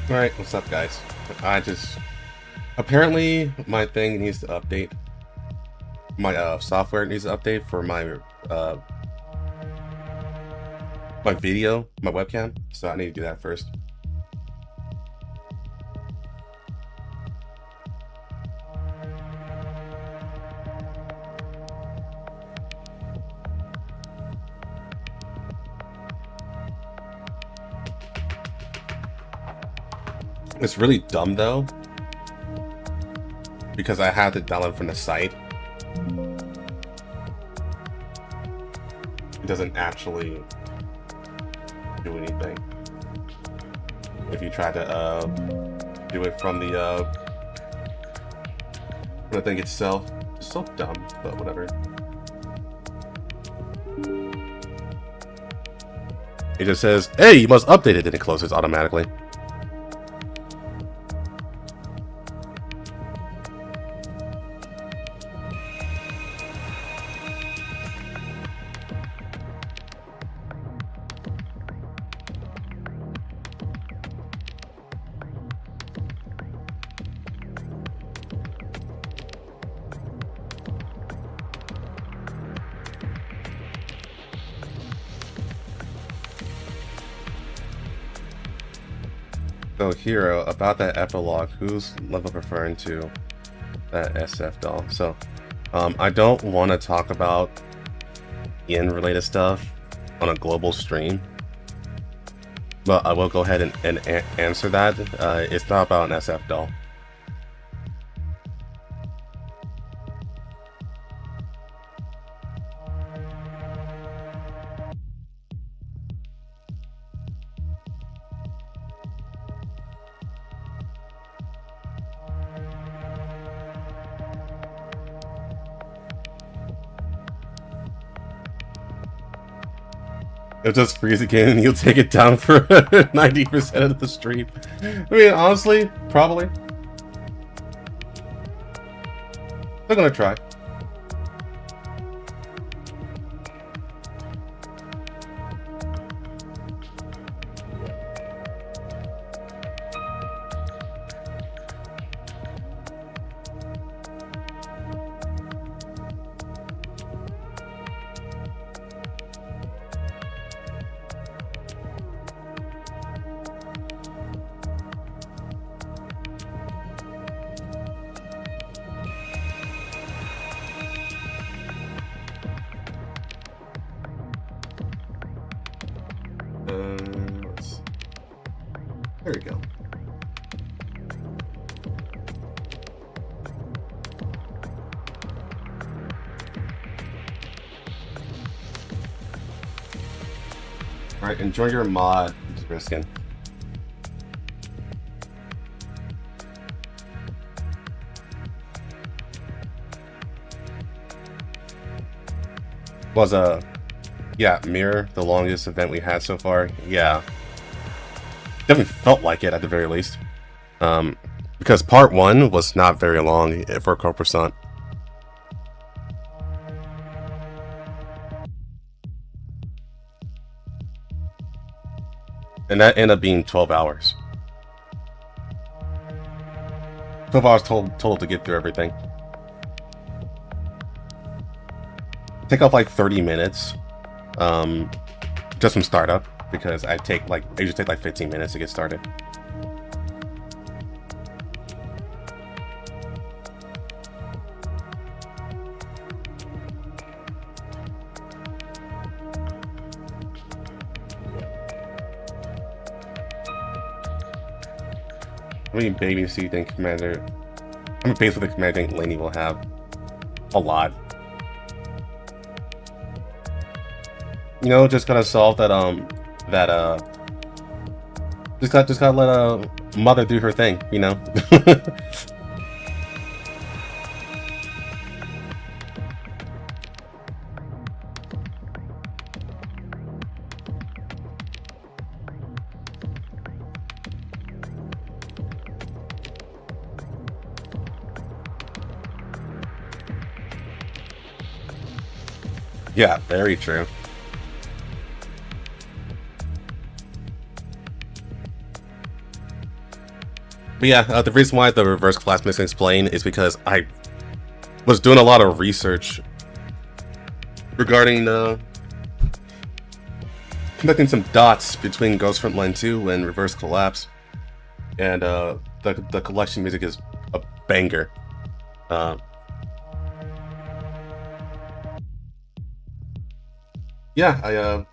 Alright, what's up guys? Apparently my thing needs to update. My software needs to update for uh my video, my webcam. So I need to do that first. It's really dumb though, because I have to download from the site. It doesn't actually do anything. If you try to do it from the thing itself. It's so dumb, but whatever. It just says, hey, you must update it, and it closes automatically. So Hero, about that epilogue, who's Leva referring to that SF doll? So, I don't want to talk about in-related stuff on a global stream, but I will go ahead and answer that. It's not about an SF doll. It'll just freeze again and you'll take it down for 90% of the stream. I mean, honestly, probably. They're gonna try. Let's see. There we go. Alright, enjoy your mod, Briskin. Was yeah, Mirror, the longest event we had so far. Yeah. Definitely felt like it at the very least. Because part 1 was not very long for Corporsant. And that ended up being 12 hours. 12 hours total to get through everything. Take off like 30 minutes. Just from startup, because I usually take like 15 minutes to get started. How many babies do you think Commander... How many babies do the Commander think Lainie will have? A lot. You know, just gotta solve that, just gotta let mother do her thing, you know? Yeah, very true. But yeah, the reason why the reverse collapse missing explain is because I was doing a lot of research regarding connecting some dots between Ghost Frontline 2 and Reverse Collapse, and the collection music is a banger. Yeah,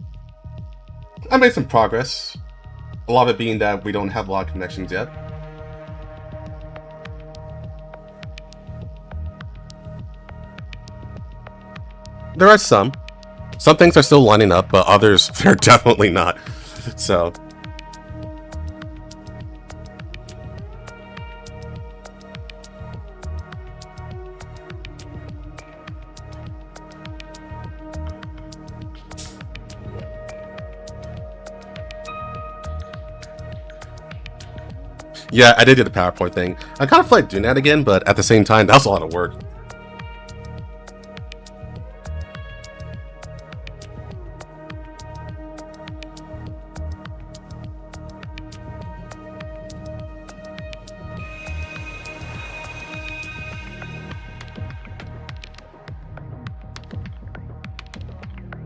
I made some progress. A lot of it being that we don't have a lot of connections yet. There are some. Some things are still lining up, but others, they're definitely not. So. Yeah, I did do the PowerPoint thing. I kind of feel like doing that again, but at the same time, that was a lot of work.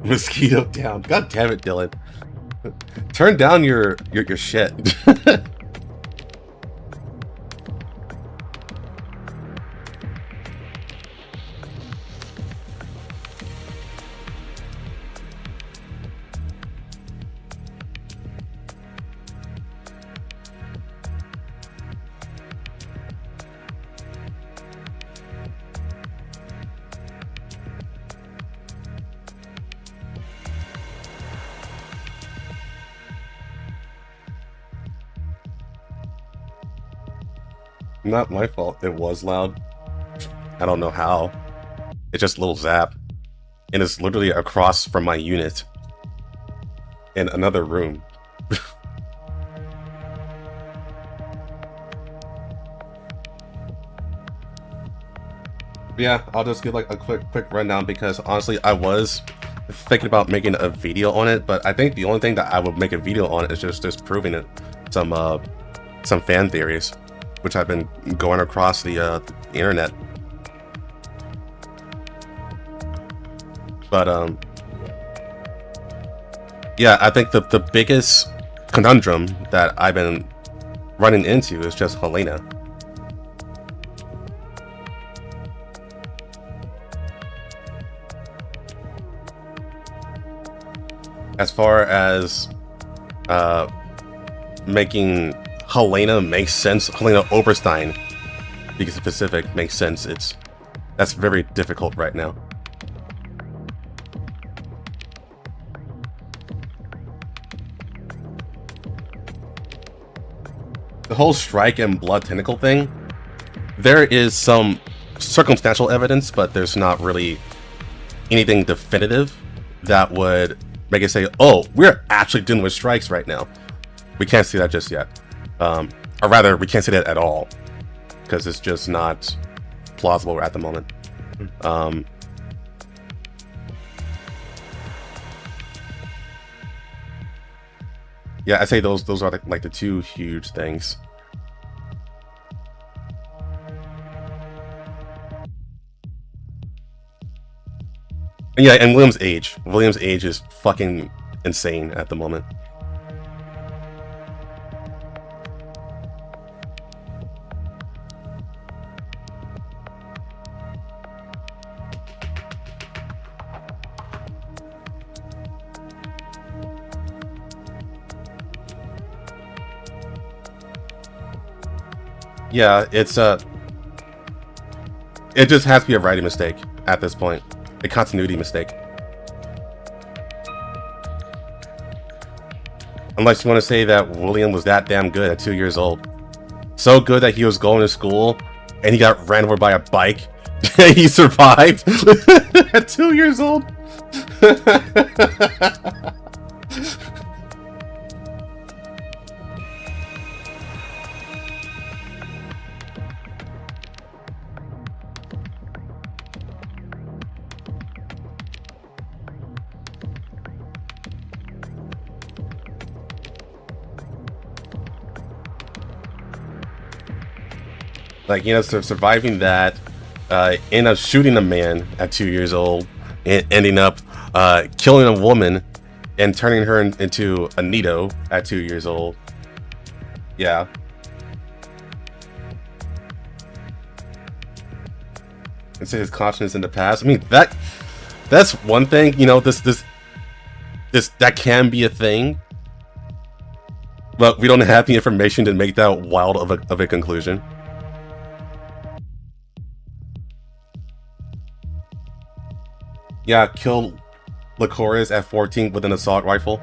Mosquito down. God damn it, Dylan. Turn down your shit. Not my fault. It was loud. I don't know how. It's just a little zap. And it's literally across from my unit. In another room. Yeah, I'll just give like a quick rundown because honestly I was thinking about making a video on it, but I think the only thing that I would make a video on is just proving it. Some fan theories, which I've been going across the internet. But yeah, I think the biggest conundrum that I've been running into is just Helena. As far as making Helena make sense, Helena Oberstein, because the Pacific makes sense, that's very difficult right now. The whole strike and blood tentacle thing, there is some circumstantial evidence, but there's not really anything definitive that would make it say, oh, we're actually dealing with strikes right now. We can't see that just yet. Or rather, we can't see that at all. Because it's just not plausible at the moment. Yeah, I say those are like the two huge things. And yeah, and William's age. William's age is fucking insane at the moment. Yeah, it just has to be a writing mistake at this point. A continuity mistake. Unless you want to say that William was that damn good at 2 years old. So good that he was going to school and he got ran over by a bike and he survived at 2 years old. Like, you know, surviving that, end up shooting a man at 2 years old, and ending up killing a woman and turning her into a Nito at 2 years old. Yeah. And say his conscience in the past. I mean, that's one thing. You know, this that can be a thing, but we don't have the information to make that wild of a conclusion. Yeah, killed Licorice at 14 with an assault rifle.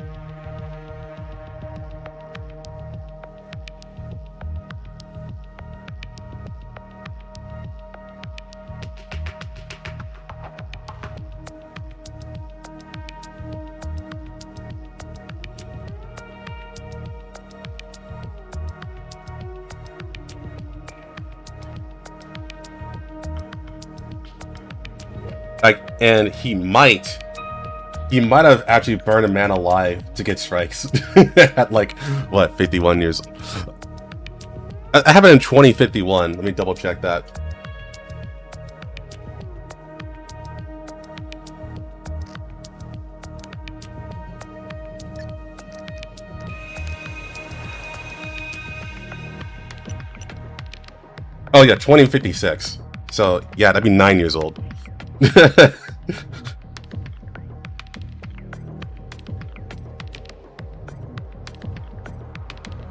Like, and he might have actually burned a man alive to get strikes at like what, 51 years. I have it in 2051. Let me double check that. Oh yeah, 2056. So yeah, that'd be 9 years old.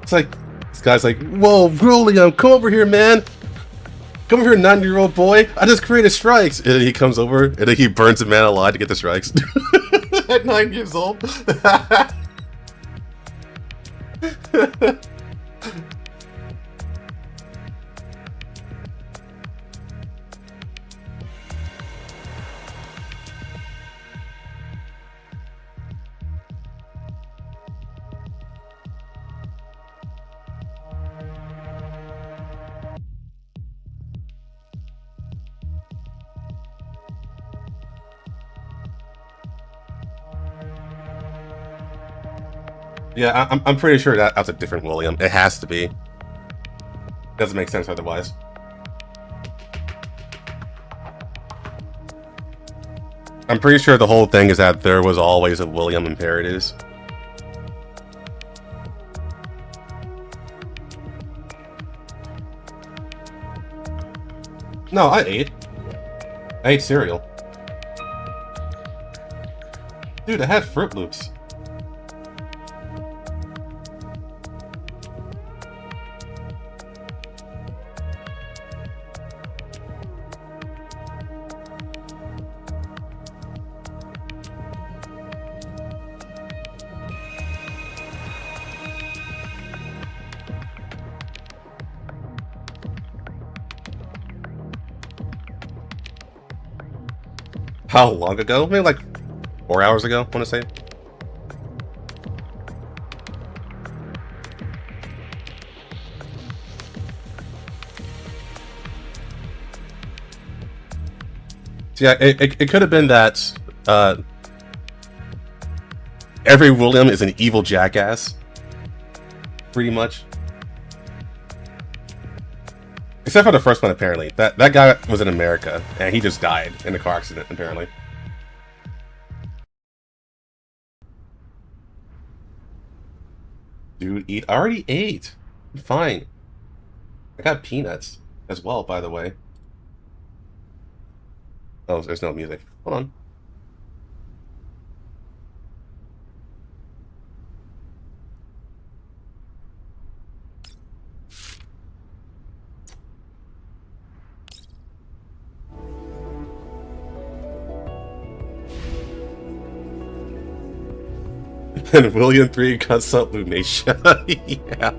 It's like, this guy's like, whoa, William, come over here, man. Come over here, 9-year-old boy. I just created strikes. And then he comes over, and then he burns a man alive to get the strikes. At 9 years old. Yeah, I'm pretty sure that's a different William. It has to be. Doesn't make sense otherwise. I'm pretty sure the whole thing is that there was always a William in Paradise. No, I ate cereal. Dude, I had Fruit Loops. How long ago? Maybe like 4 hours ago, I want to say. So yeah, it could have been that every William is an evil jackass, pretty much. Except for the first one, apparently. That guy was in America, and he just died in a car accident, apparently. Dude, eat. I already ate. I'm fine. I got peanuts as well, by the way. Oh, there's no music. Hold on. And William 3 cuts up Lunacia. Yeah.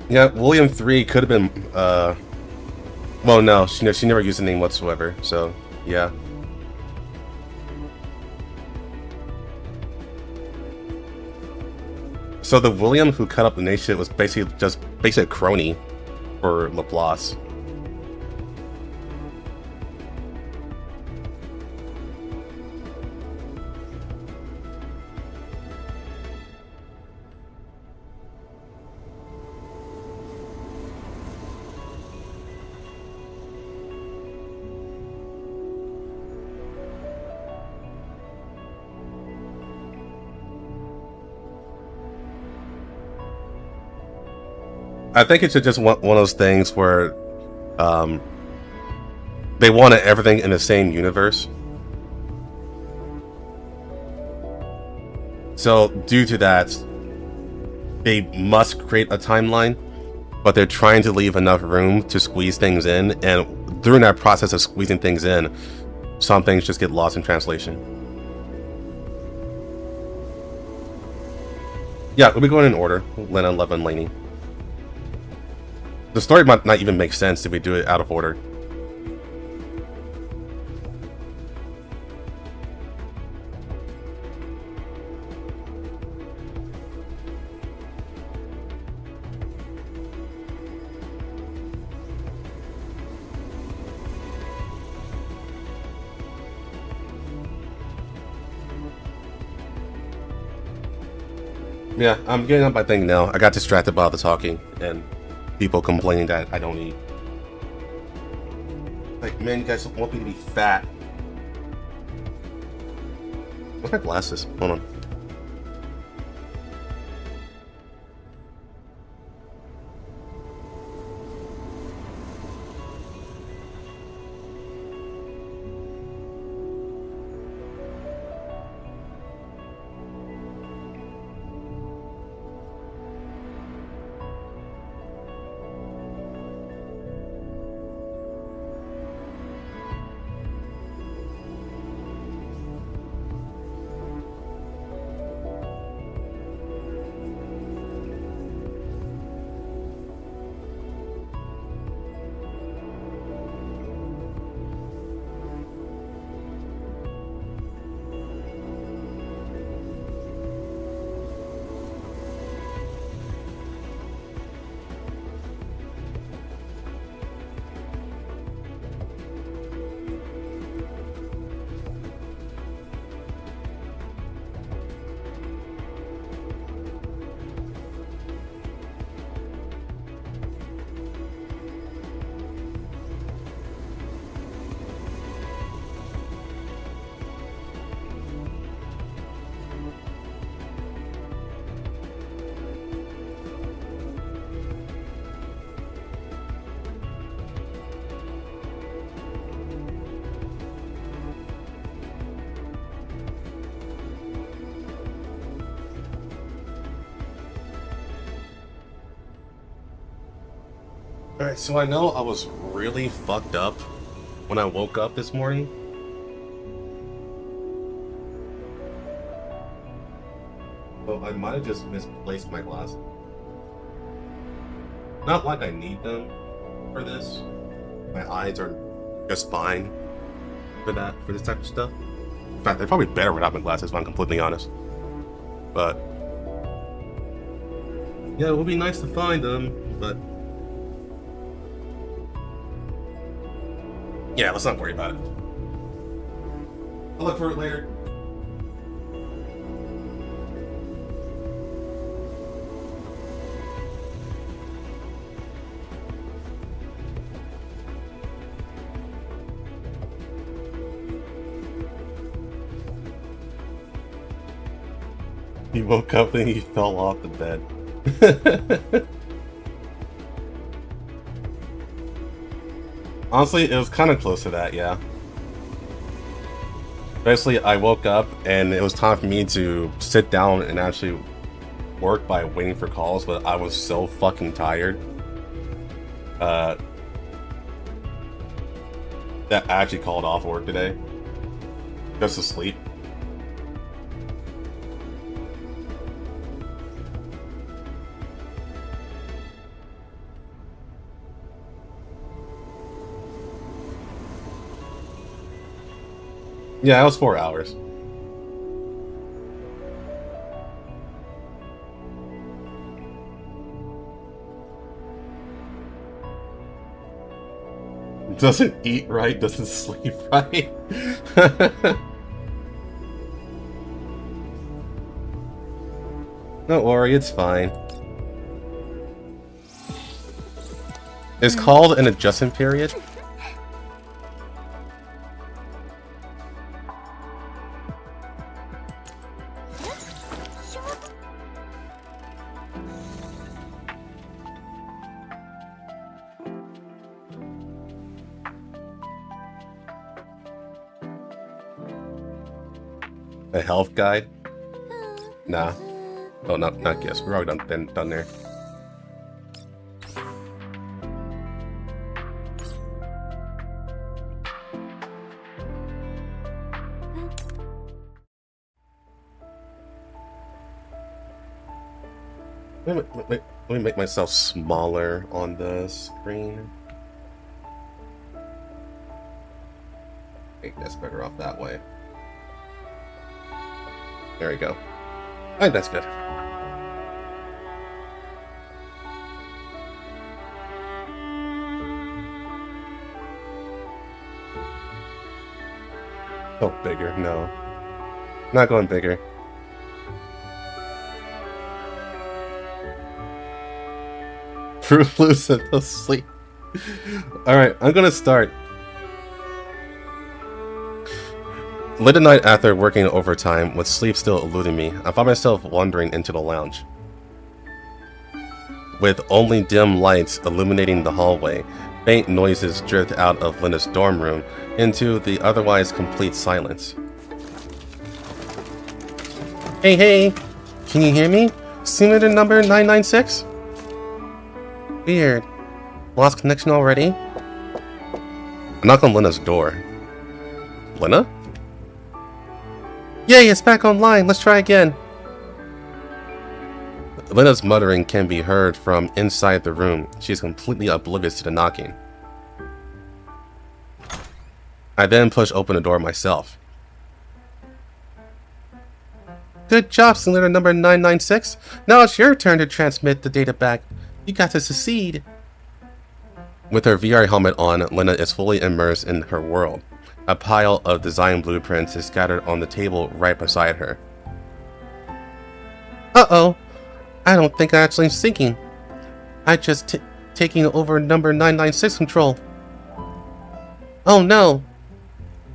Yeah, William 3 could have been Well, no, she never used the name whatsoever. So yeah. So the William who cut up the nation was basically a crony for Laplace. I think it's just one of those things where they wanted everything in the same universe. So due to that, they must create a timeline, but they're trying to leave enough room to squeeze things in, and during that process of squeezing things in, some things just get lost in translation. Yeah, we'll be going in order. Lenna, Leva, and Lainie. The story might not even make sense if we do it out of order. Yeah, I'm getting up my thing now. I got distracted by all the talking and people complaining that I don't eat. Like, man, you guys want me to be fat. What's my glasses? Hold on. Alright, so I know I was really fucked up when I woke up this morning. So I might have just misplaced my glasses. Not like I need them for this. My eyes are just fine for this type of stuff. In fact, they're probably better without my glasses if I'm completely honest. But yeah, it would be nice to find them, but yeah, let's not worry about it. I'll look for it later. He woke up and he fell off the bed. Honestly, it was kind of close to that, yeah. Basically, I woke up and it was time for me to sit down and actually work by waiting for calls, but I was so fucking tired that I actually called off work today just to sleep. Yeah, it was 4 hours. Doesn't eat right, doesn't sleep right. Don't worry, it's fine. It's called an adjustment period. A health guide? Nah. Oh, not guess. We're already done there. Let me make myself smaller on the screen. I think that's better off that way. There we go. I think that's good. Oh, bigger. No. Not going bigger. Fruit Loops and no sleep. Alright, I'm gonna start. Late at night after working overtime, with sleep still eluding me, I found myself wandering into the lounge. With only dim lights illuminating the hallway, faint noises drift out of Lenna's dorm room into the otherwise complete silence. Hey, can you hear me? Simulator number 996? Weird. Lost connection already? I knock on Lenna's door. Lenna? Yay, it's back online. Let's try again. Lenna's muttering can be heard from inside the room. She is completely oblivious to the knocking. I then push open the door myself. Good job, simulator number 996. Now it's your turn to transmit the data back. You got to succeed. With her VR helmet on, Lenna is fully immersed in her world. A pile of design blueprints is scattered on the table right beside her. Uh-oh. I don't think I actually am sinking. I just taking over number 996 control. Oh no.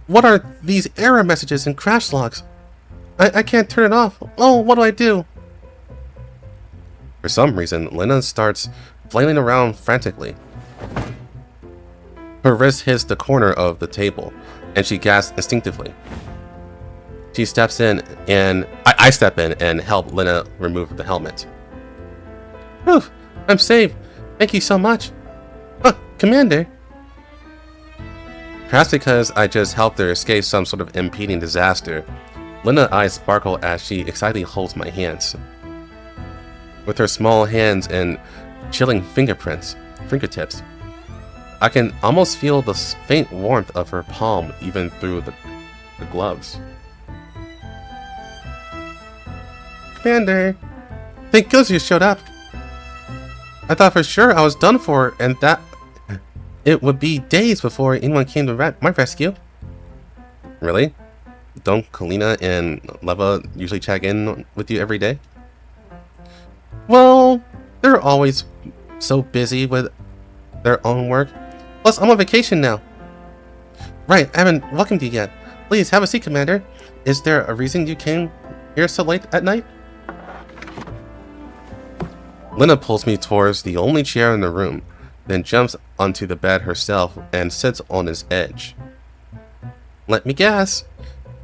What are these error messages and crash logs? I can't turn it off. Oh, what do I do? For some reason, Lenna starts flailing around frantically. Her wrist hits the corner of the table, and she gasps instinctively. She steps in, and I step in and help Lenna remove the helmet. Whew, I'm safe. Thank you so much. Commander. Perhaps because I just helped her escape some sort of impending disaster, Lenna's eyes sparkle as she excitedly holds my hands. With her small hands and chilling fingertips, I can almost feel the faint warmth of her palm even through the gloves. Commander, thank goodness you showed up. I thought for sure I was done for and that it would be days before anyone came to my rescue. Really? Don't Kalina and Leva usually check in with you every day? Well, they're always so busy with their own work. Plus, I'm on vacation now. Right, I haven't welcomed you yet. Please, have a seat, Commander. Is there a reason you came here so late at night? Lenna pulls me towards the only chair in the room, then jumps onto the bed herself and sits on its edge. Let me guess.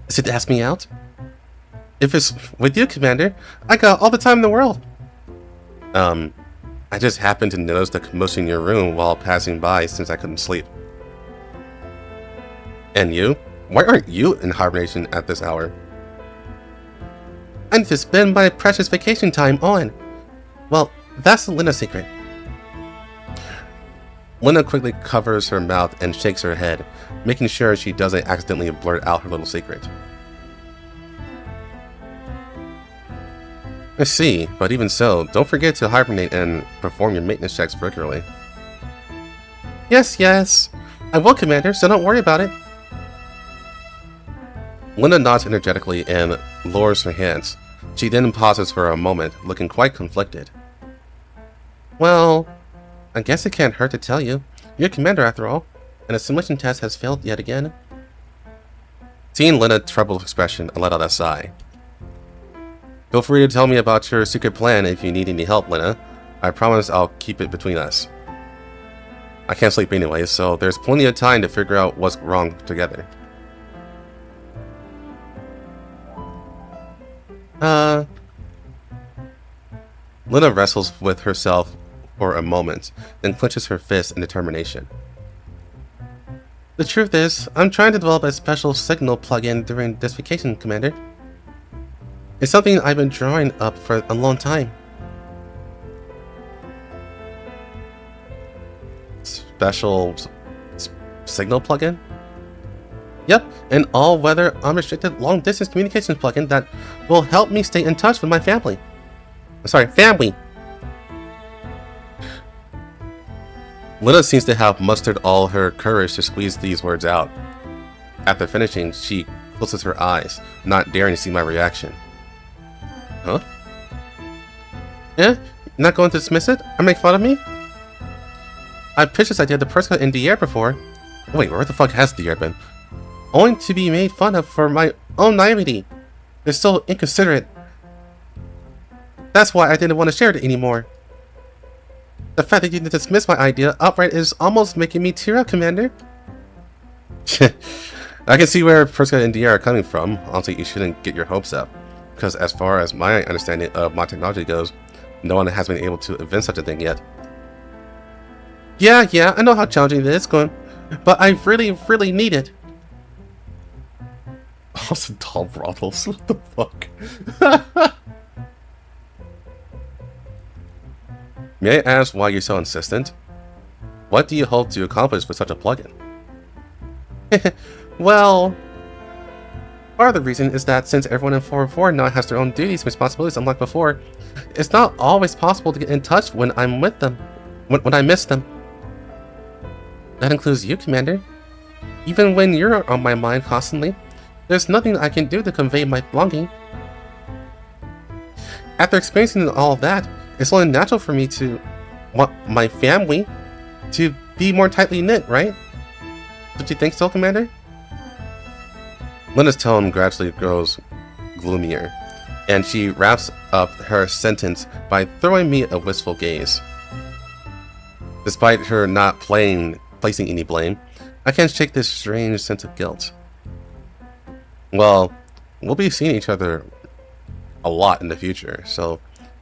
Is it to ask me out? If it's with you, Commander, I got all the time in the world. I just happened to notice the commotion in your room while passing by since I couldn't sleep. And you? Why aren't you in hibernation at this hour? I need to spend my precious vacation time on. Well, that's the Lenna secret. Lenna quickly covers her mouth and shakes her head, making sure she doesn't accidentally blurt out her little secret. I see, but even so, don't forget to hibernate and perform your maintenance checks regularly. Yes, yes. I will, Commander, so don't worry about it. Lenna nods energetically and lowers her hands. She then pauses for a moment, looking quite conflicted. Well, I guess it can't hurt to tell you. You're Commander after all, and the simulation test has failed yet again. Seeing Lenna's troubled expression, I let out a sigh. Feel free to tell me about your secret plan if you need any help, Lenna. I promise I'll keep it between us. I can't sleep anyway, so there's plenty of time to figure out what's wrong together. Lenna wrestles with herself for a moment, then clenches her fist in determination. The truth is, I'm trying to develop a special signal plugin during this vacation, Commander. It's something I've been drawing up for a long time. Special signal plugin? Yep, an all-weather, unrestricted, long-distance communications plugin that will help me stay in touch with my family. Sorry, family! Lenna seems to have mustered all her courage to squeeze these words out. After finishing, she closes her eyes, not daring to see my reaction. Huh? Yeah? Not going to dismiss it? Or make fun of me? I've pitched this idea to Perska in the air before. Wait, where the fuck has the air been? Only to be made fun of for my own naivety. They're so inconsiderate. That's why I didn't want to share it anymore. The fact that you didn't dismiss my idea outright is almost making me tear up, Commander. I can see where Perska and Dia are coming from. Honestly, you shouldn't get your hopes up. Because as far as my understanding of my technology goes, no one has been able to invent such a thing yet. Yeah, I know how challenging it is going, but I really need it. Also, doll brothels. What the fuck? May I ask why you're so insistent? What do you hope to accomplish with such a plugin? Well, part of the reason is that since everyone in 404 now has their own duties and responsibilities unlike before, it's not always possible to get in touch when I'm with them, when I miss them. That includes you, Commander. Even when you're on my mind constantly, there's nothing I can do to convey my longing. After experiencing all of that, it's only natural for me to want my family to be more tightly knit, right? Don't you think so, Commander? Lenna's tone gradually grows gloomier, and she wraps up her sentence by throwing me a wistful gaze. Despite her not placing any blame, I can't shake this strange sense of guilt. Well, we'll be seeing each other a lot in the future, so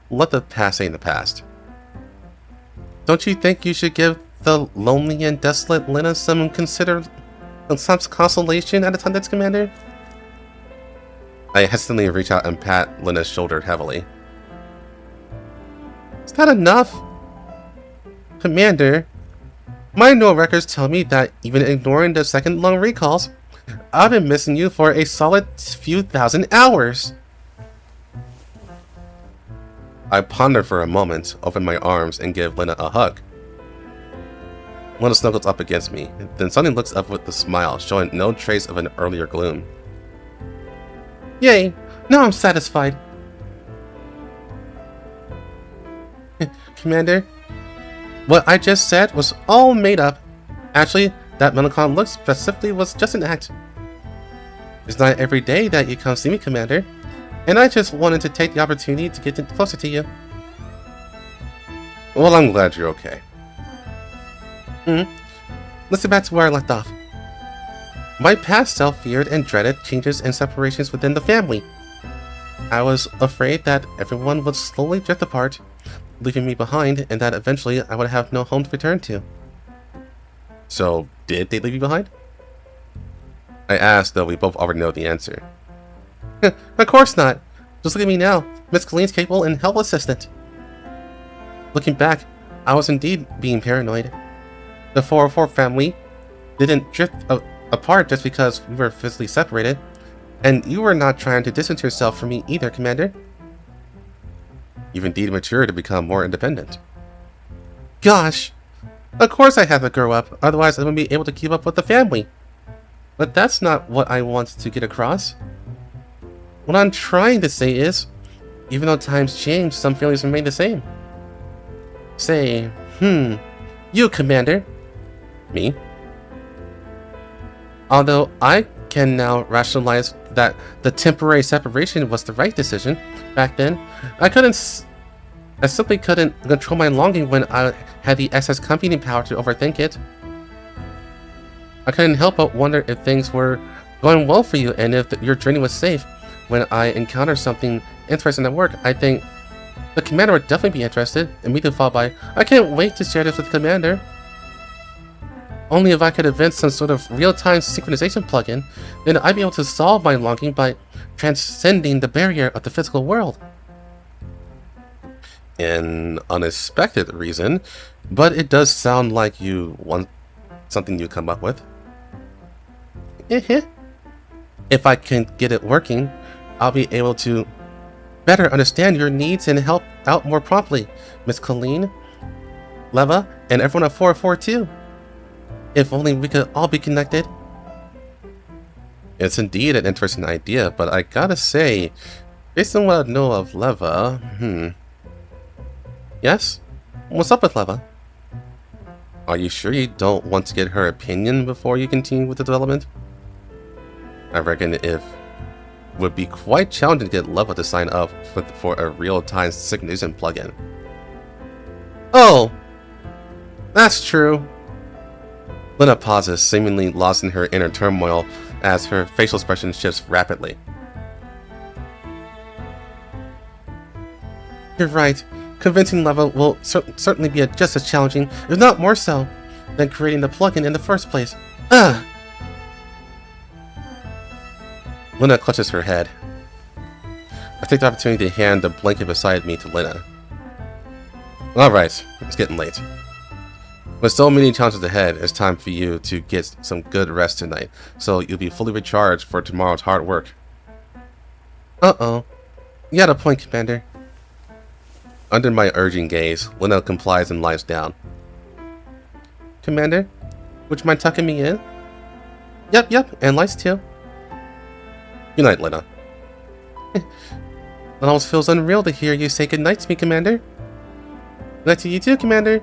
let the past stay in the past. Don't you think you should give the lonely and desolate Lenna some consolation at a time, that's Commander? I hesitantly reach out and pat Lenna's shoulder heavily. Is that enough? Commander, my neural records tell me that even ignoring the second long recalls, I've been missing you for a solid few thousand hours. I ponder for a moment, open my arms, and give Lenna a hug. Lenna snuggles up against me, then suddenly looks up with a smile, showing no trace of an earlier gloom. Yay! Now I'm satisfied. Commander, what I just said was all made up. Actually, that melancholy look specifically was just an act. It's not every day that you come see me, Commander, and I just wanted to take the opportunity to get closer to you. Well, I'm glad you're okay. Let's get back to where I left off. My past self feared and dreaded changes and separations within the family. I was afraid that everyone would slowly drift apart, leaving me behind, and that eventually I would have no home to return to. So, did they leave you behind? I asked, though we both already know the answer. Of course not. Just look at me now, Miss Colleen's capable and helpless assistant. Looking back, I was indeed being paranoid. The 404 family didn't drift apart just because we were physically separated. And you were not trying to distance yourself from me either, Commander. You've indeed matured to become more independent. Gosh! Of course I have to grow up, otherwise I wouldn't be able to keep up with the family. But that's not what I want to get across. What I'm trying to say is, even though times change, some feelings remain the same. Say, you, Commander. Me? Although I can now rationalize that the temporary separation was the right decision, back then, I simply couldn't control my longing when I had the excess computing power to overthink it. I couldn't help but wonder if things were going well for you and if your journey was safe. When I encounter something interesting at work, I think the Commander would definitely be interested, and me to follow by, I can't wait to share this with the Commander. Only if I could invent some sort of real-time synchronization plugin, then I'd be able to solve my longing by transcending the barrier of the physical world. An unexpected reason, but it does sound like you want something you come up with. If I can get it working, I'll be able to better understand your needs and help out more promptly, Miss Colleen, Leva, and everyone at 404 too. If only we could all be connected. It's indeed an interesting idea, but I gotta say, based on what I know of Leva, Yes? What's up with Leva? Are you sure you don't want to get her opinion before you continue with the development? I reckon it would be quite challenging to get Leva to sign up for a real-time synchronization plugin. Oh! That's true. Lenna pauses, seemingly lost in her inner turmoil as her facial expression shifts rapidly. You're right. Convincing Leva will certainly be just as challenging, if not more so, than creating the plugin in the first place. Ugh! Lenna clutches her head. I take the opportunity to hand the blanket beside me to Lenna. Alright, it's getting late. With so many challenges ahead, it's time for you to get some good rest tonight, so you'll be fully recharged for tomorrow's hard work. Uh-oh. You had a point, Commander. Under my urging gaze, Lenna complies and lies down. Commander, would you mind tucking me in? Yep, and lies too. Good night, Lenna. It almost feels unreal to hear you say goodnight to me, Commander. Good night to you too, Commander.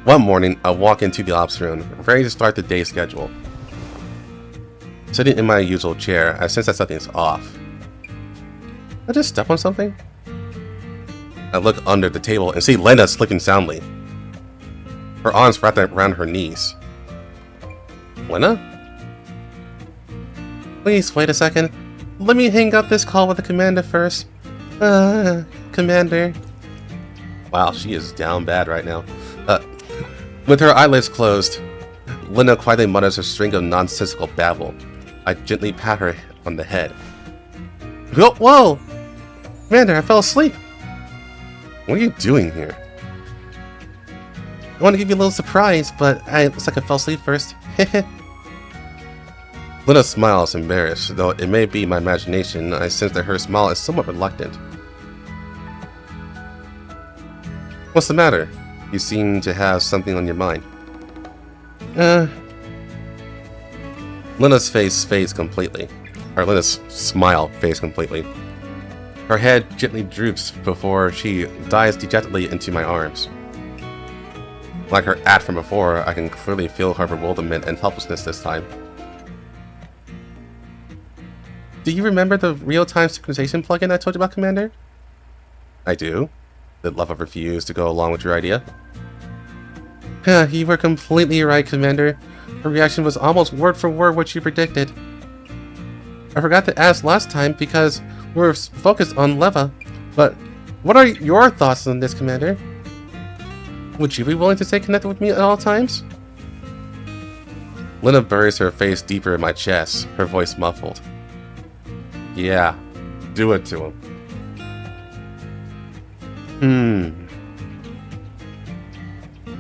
One morning, I walk into the ops room, ready to start the day's schedule. Sitting in my usual chair, I sense that something's off. Did I just step on something? I look under the table and see Lenna sleeping soundly. Her arms wrapped around her knees. Lenna? Please wait a second. Let me hang up this call with the Commander first. Commander. Wow, she is down bad right now. With her eyelids closed, Lenna quietly mutters a string of nonsensical babble. I gently pat her on the head. Whoa! Commander, I fell asleep. What are you doing here? I want to give you a little surprise, but looks like I fell asleep first. Lenna smiles, embarrassed. Though it may be my imagination, I sense that her smile is somewhat reluctant. What's the matter? You seem to have something on your mind. Lenna's face fades completely. Or Lenna's smile fades completely. Her head gently droops before she dives dejectedly into my arms. Like her act from before, I can clearly feel her bewilderment and helplessness this time. Do you remember the real-time synchronization plugin I told you about, Commander? I do. Did Leva refuse to go along with your idea? You were completely right, Commander. Her reaction was almost word for word what you predicted. I forgot to ask last time because we were focused on Leva, but what are your thoughts on this, Commander? Would you be willing to stay connected with me at all times? Lenna buries her face deeper in my chest, her voice muffled. Yeah, do it to him.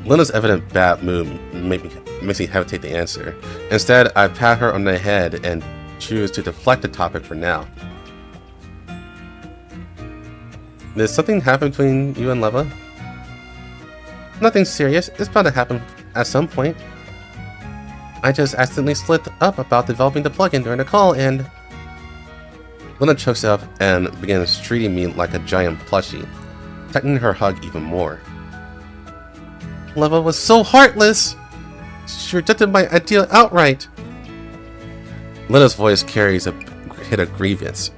Lenna's evident bad mood makes me hesitate to answer. Instead, I pat her on the head and choose to deflect the topic for now. Did something happen between you and Leva? Nothing serious. It's bound to happen at some point. I just accidentally slipped up about developing the plugin during the call and... Lenna chokes up and begins treating me like a giant plushie, tightening her hug even more. Leva was so heartless! She rejected my idea outright! Lenna's voice carries a hit of grievance,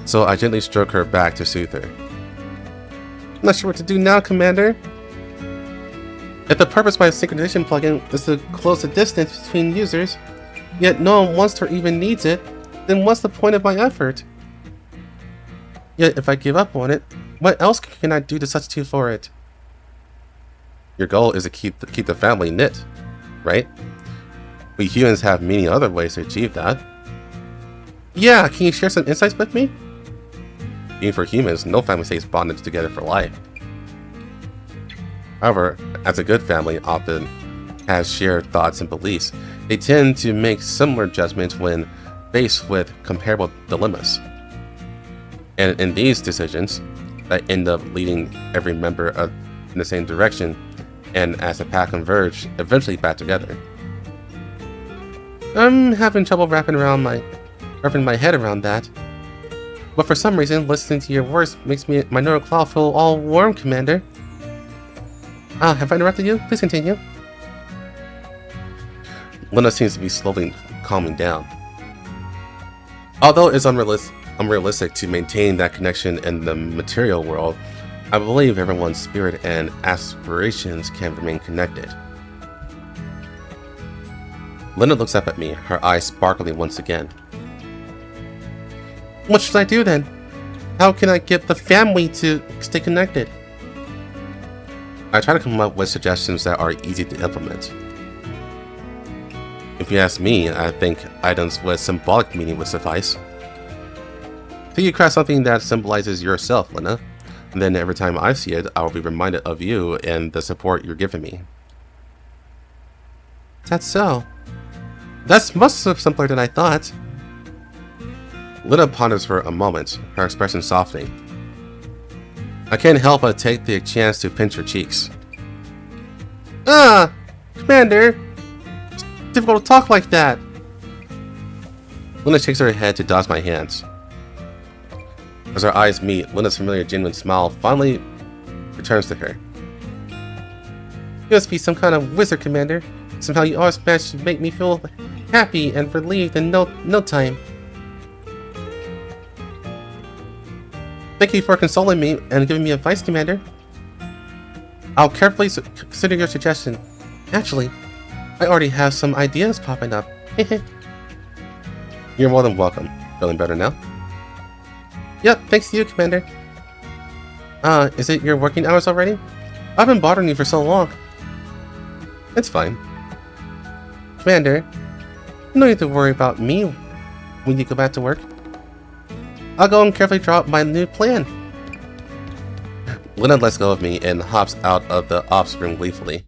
so I gently stroke her back to soothe her. I'm not sure what to do now, Commander. If the purpose of my synchronization plugin is to close the distance between users, yet no one wants or even needs it, then what's the point of my effort? Yet if I give up on it, what else can I do to substitute for it? Your goal is to keep the family knit, right? We humans have many other ways to achieve that. Yeah, can you share some insights with me? Being for humans, no family stays bonded together for life. However, as a good family often has shared thoughts and beliefs, they tend to make similar judgments when faced with comparable dilemmas. And in these decisions, that end up leading every member in the same direction, and as the pack converge, eventually back together. I'm having trouble wrapping my head around that. But for some reason, listening to your words makes my neural claw feel all warm, Commander. Have I interrupted you? Please continue. Lenna seems to be slowly calming down. Although it's unrealistic to maintain that connection in the material world, I believe everyone's spirit and aspirations can remain connected. Lenna looks up at me, her eyes sparkling once again. What should I do then? How can I get the family to stay connected? I try to come up with suggestions that are easy to implement. If you ask me, I think items with symbolic meaning would suffice. Till you craft something that symbolizes yourself, Lenna. And then every time I see it, I will be reminded of you and the support you're giving me. That's so. That's much simpler than I thought. Lenna ponders for a moment, her expression softening. I can't help but take the chance to pinch her cheeks. Commander! It's difficult to talk like that. Lenna shakes her head to dodge my hands. As our eyes meet, Lenna's familiar genuine smile finally returns to her. You must be some kind of wizard, Commander. Somehow you always manage to make me feel happy and relieved in no time. Thank you for consoling me and giving me advice, Commander. I'll carefully consider your suggestion. Actually, I already have some ideas popping up. You're more than welcome. Feeling better now? Yep, thanks to you, Commander. Is it your working hours already? I've been bothering you for so long. It's fine. Commander, no need to worry about me when you go back to work. I'll go and carefully draw up my new plan. Lenna lets go of me and hops out of the ops room gleefully.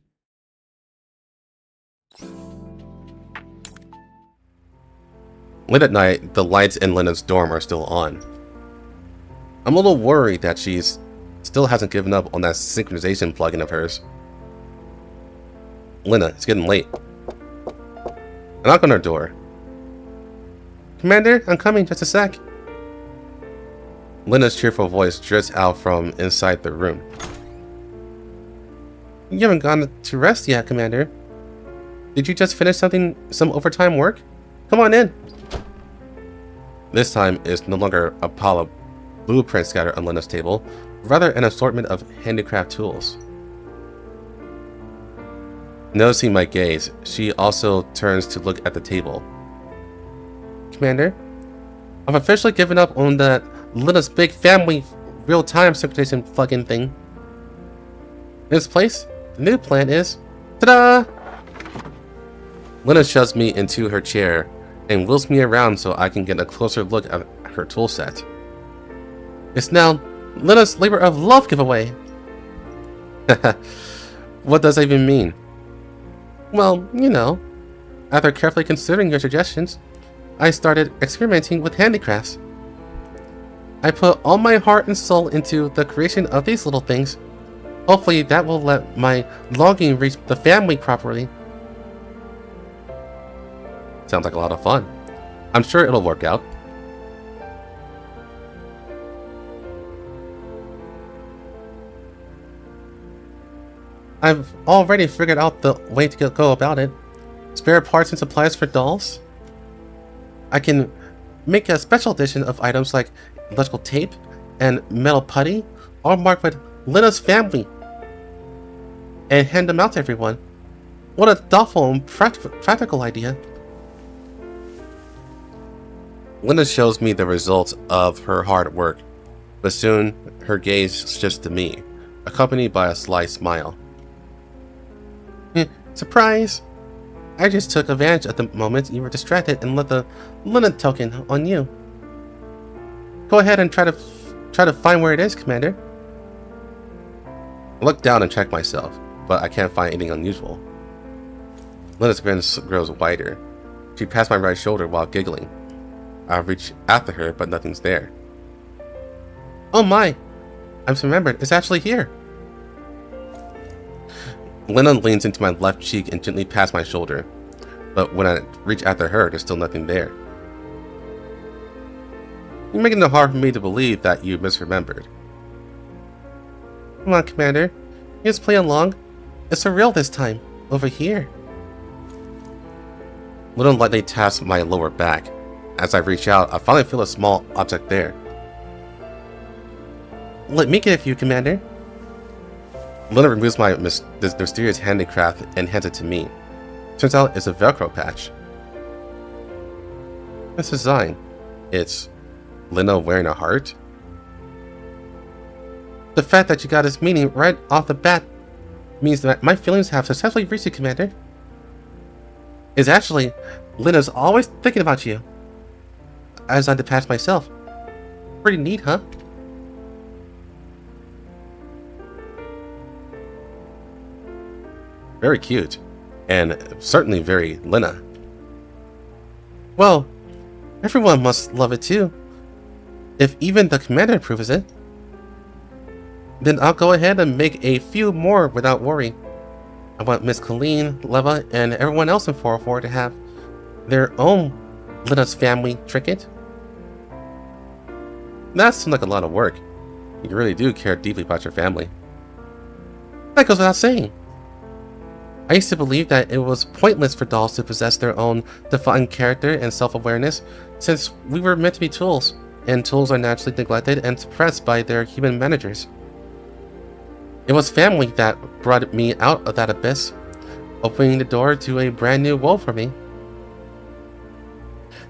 Late at night, the lights in Lenna's dorm are still on. I'm a little worried that she still hasn't given up on that synchronization plugin of hers. Lenna, it's getting late. I knock on her door. Commander, I'm coming, just a sec. Lenna's cheerful voice drifts out from inside the room. You haven't gone to rest yet, Commander. Did you just finish some overtime work? Come on in. This time it's no longer a pile of blueprints scattered on Lenna's table, rather an assortment of handicraft tools. Noticing my gaze, she also turns to look at the table. Commander, I've officially given up on that Lenna's big family real-time synchronization plugin thing. In its place, the new plan is... Ta-da! Lenna shoves me into her chair and wheels me around so I can get a closer look at her toolset. It's now Lenna's Labor of Love giveaway. What does that even mean? Well, you know, after carefully considering your suggestions, I started experimenting with handicrafts. I put all my heart and soul into the creation of these little things. Hopefully that will let my longing reach the family properly. Sounds like a lot of fun. I'm sure it'll work out. I've already figured out the way to go about it. Spare parts and supplies for dolls. I can make a special edition of items like electrical tape and metal putty, all marked with Lenna's family, and hand them out to everyone. What a thoughtful and practical idea. Lenna shows me the results of her hard work, but soon her gaze shifts to me, accompanied by a sly smile. Surprise! I just took advantage of the moment you were distracted and let the Lenna token on you. Go ahead and try to find where it is, Commander. I look down and check myself, but I can't find anything unusual. Lenna's grin grows wider. She passed my right shoulder while giggling. I reach after her, but nothing's there. Oh my! I've remembered, it's actually here! Lenna leans into my left cheek and gently pats my shoulder, but when I reach after her, there's still nothing there. You're making it hard for me to believe that you misremembered. Come on, Commander. Just play along. It's for real this time. Over here. Lenna lightly taps my lower back. As I reach out, I finally feel a small object there. Let me get a few, Commander. Lenna removes this mysterious handicraft and hands it to me. Turns out it's a Velcro patch. This design. It's Lenna wearing a heart. The fact that you got this meaning right off the bat means that my feelings have successfully reached you, Commander. It's actually, Lenna's always thinking about you. As I detach myself. Pretty neat, huh? Very cute, and certainly very Lenna. Well, everyone must love it too. If even the Commander approves it, then I'll go ahead and make a few more without worry. I want Miss Colleen, Leva, and everyone else in 404 to have their own Lenna's family trinket. That sounds like a lot of work. You really do care deeply about your family. That goes without saying. I used to believe that it was pointless for dolls to possess their own defined character and self-awareness, since we were meant to be tools, and tools are naturally neglected and suppressed by their human managers. It was family that brought me out of that abyss, opening the door to a brand new world for me.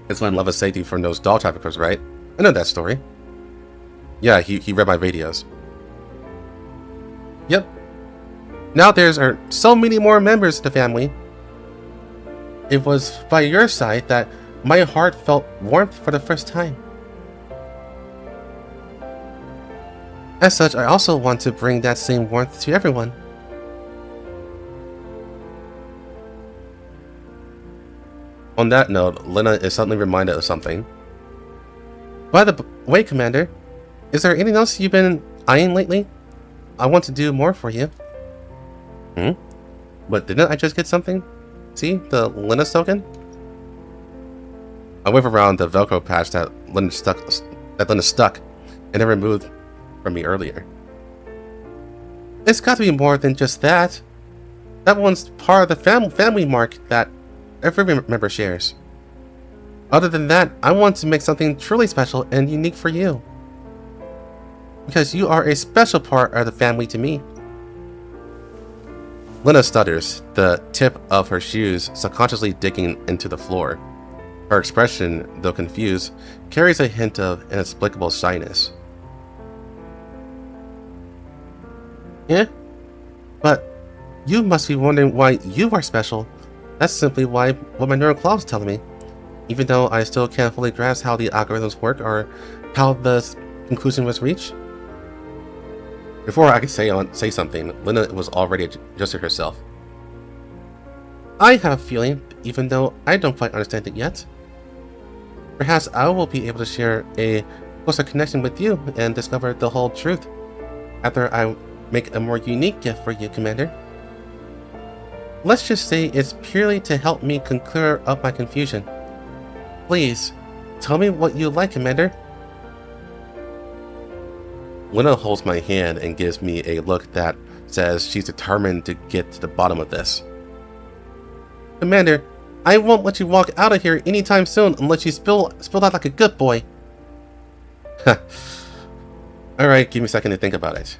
It's when Leva saved you from those doll traffickers, right? I know that story. Yeah, he read my videos. Yep. Now there's so many more members of the family. It was by your side that my heart felt warmth for the first time. As such, I also want to bring that same warmth to everyone. On that note, Lenna is suddenly reminded of something. By the way, Commander, is there anything else you've been eyeing lately? I want to do more for you. But didn't I just get something? See, the Lenna token? I wave around the Velcro patch that Lenna stuck and then removed from me earlier. It's got to be more than just that. That one's part of the family mark that every member shares. Other than that, I want to make something truly special and unique for you. Because you are a special part of the family to me. Lenna stutters, the tip of her shoes subconsciously digging into the floor. Her expression, though confused, carries a hint of inexplicable shyness. Yeah? But you must be wondering why you are special. That's simply what my neural clock is telling me. Even though I still can't fully grasp how the algorithms work or how the conclusion was reached. Before I could say something, Lenna was already adjusted herself. I have a feeling, even though I don't quite understand it yet. Perhaps I will be able to share a closer connection with you and discover the whole truth after I make a more unique gift for you, Commander. Let's just say it's purely to help me clear up my confusion. Please, tell me what you like, Commander. Lenna holds my hand and gives me a look that says she's determined to get to the bottom of this. Commander, I won't let you walk out of here anytime soon unless you spill out like a good boy. Alright, give me a second to think about it.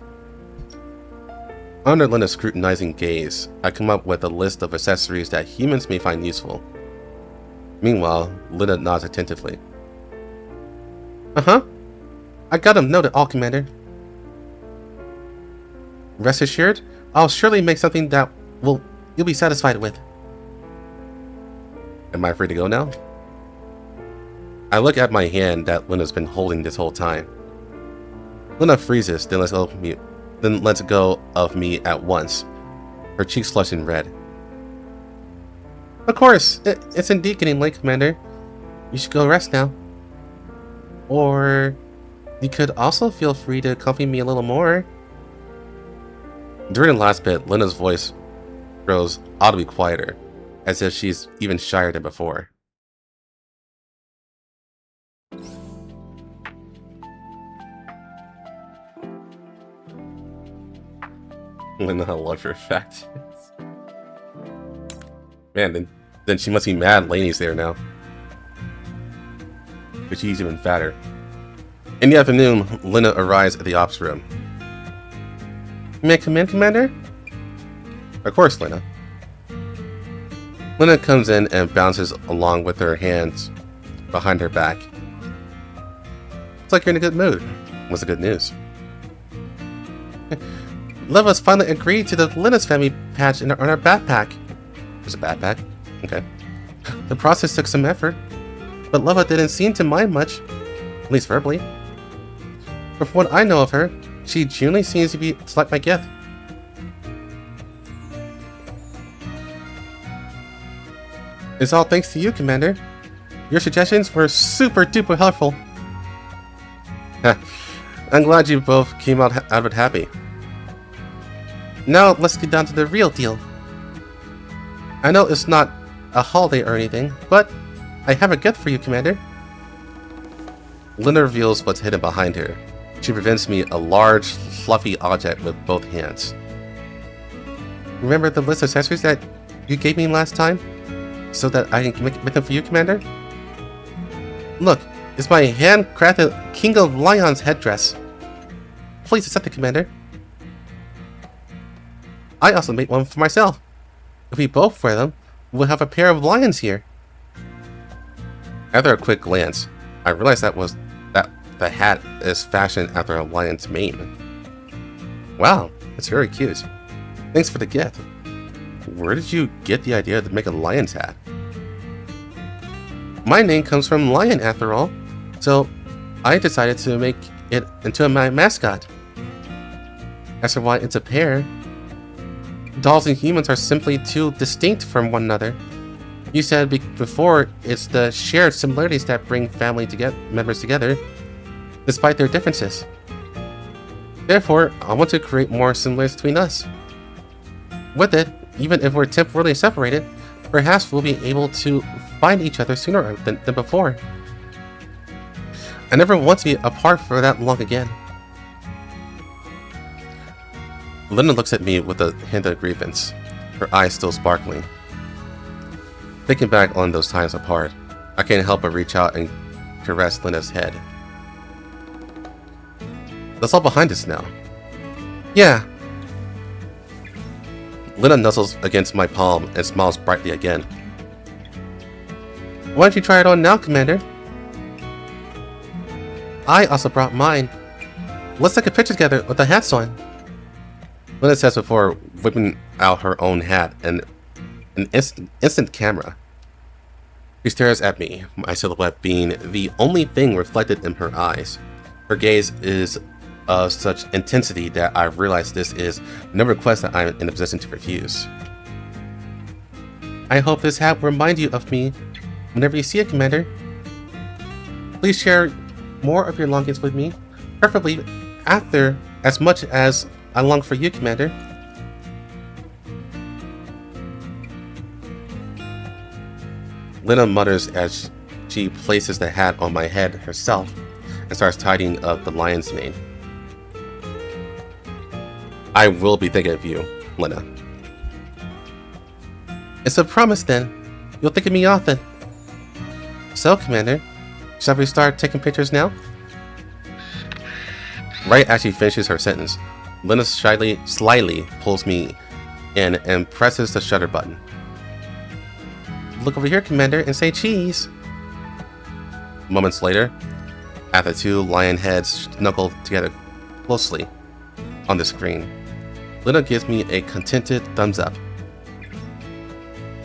Under Lenna's scrutinizing gaze, I come up with a list of accessories that humans may find useful. Meanwhile, Lenna nods attentively. Uh-huh. I got them noted all, Commander. Rest assured, I'll surely make something that you'll be satisfied with. Am I free to go now? I look at my hand that Lenna's been holding this whole time. Lenna freezes, then lets go of me at once, her cheeks flushing red. Of course, it's indeed getting late, Commander. You should go rest now. Or you could also feel free to accompany me a little more. During the last bit, Lenna's voice grows oddly quieter, as if she's even shyer than before. Lenna, I love your fact. Man, then she must be mad Lainie's there now. But she's even fatter. In the afternoon, Lenna arrives at the ops room. May I come in, Commander? Of course, Lenna. Lenna comes in and bounces along with her hands behind her back. It's like you're in a good mood. What's the good news? Leva's finally agreed to the Lenna's family patch on our backpack. There's a backpack? Okay. The process took some effort, but Leva didn't seem to mind much, at least verbally. But from what I know of her, she genuinely seems to like my gift. It's all thanks to you, Commander. Your suggestions were super duper helpful. I'm glad you both came out of it happy. Now let's get down to the real deal. I know it's not a holiday or anything, but I have a gift for you, Commander. Lenna reveals what's hidden behind her. She presents me a large, fluffy object with both hands. Remember the list of accessories that you gave me last time? So that I can make them for you, Commander? Look, it's my handcrafted King of Lions headdress. Please accept it, Commander. I also made one for myself. If we both wear them, we'll have a pair of lions here. After a quick glance, I realized that the hat is fashioned after a lion's mane. Wow, that's very cute. Thanks for the gift. Where did you get the idea to make a lion's hat? My name comes from lion after all, so I decided to make it into my mascot. As for why it's a pair, dolls and humans are simply too distinct from one another. You said before it's the shared similarities that bring family members together, despite their differences. Therefore, I want to create more similarities between us. With it, even if we're temporarily separated, perhaps we'll be able to find each other sooner than before. I never want to be apart for that long again. Lenna looks at me with a hint of grievance, her eyes still sparkling. Thinking back on those times apart, I can't help but reach out and caress Lenna's head. That's all behind us now. Yeah. Lenna nuzzles against my palm and smiles brightly again. Why don't you try it on now, Commander? I also brought mine. Let's take a picture together with the hats on. Lenna says before whipping out her own hat and an instant camera. She stares at me, my silhouette being the only thing reflected in her eyes. Her gaze is of such intensity that I realize this is no request that I'm in a position to refuse. I hope this hat will remind you of me whenever you see it, Commander. Please share more of your longings with me, preferably after as much as I long for you, Commander. Lenna mutters as she places the hat on my head herself and starts tidying up the lion's mane. I will be thinking of you, Lenna. It's a promise then. You'll think of me often. So, Commander, shall we start taking pictures now? Right as she finishes her sentence, Lenna slyly pulls me in and presses the shutter button. Look over here, Commander, and say cheese. Moments later, as the two lion heads snuggle together closely on the screen, Lenna gives me a contented thumbs up.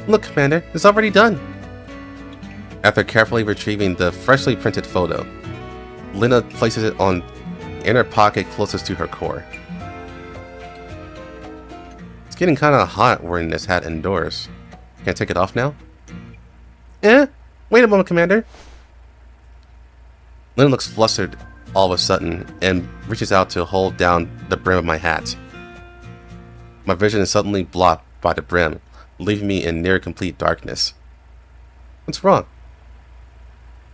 Look, Commander, it's already done. After carefully retrieving the freshly printed photo, Lenna places it on the inner pocket closest to her core. It's getting kinda hot wearing this hat indoors. Can I take it off now? Wait a moment, Commander. Lenna looks flustered all of a sudden and reaches out to hold down the brim of my hat. My vision is suddenly blocked by the brim, leaving me in near complete darkness. What's wrong?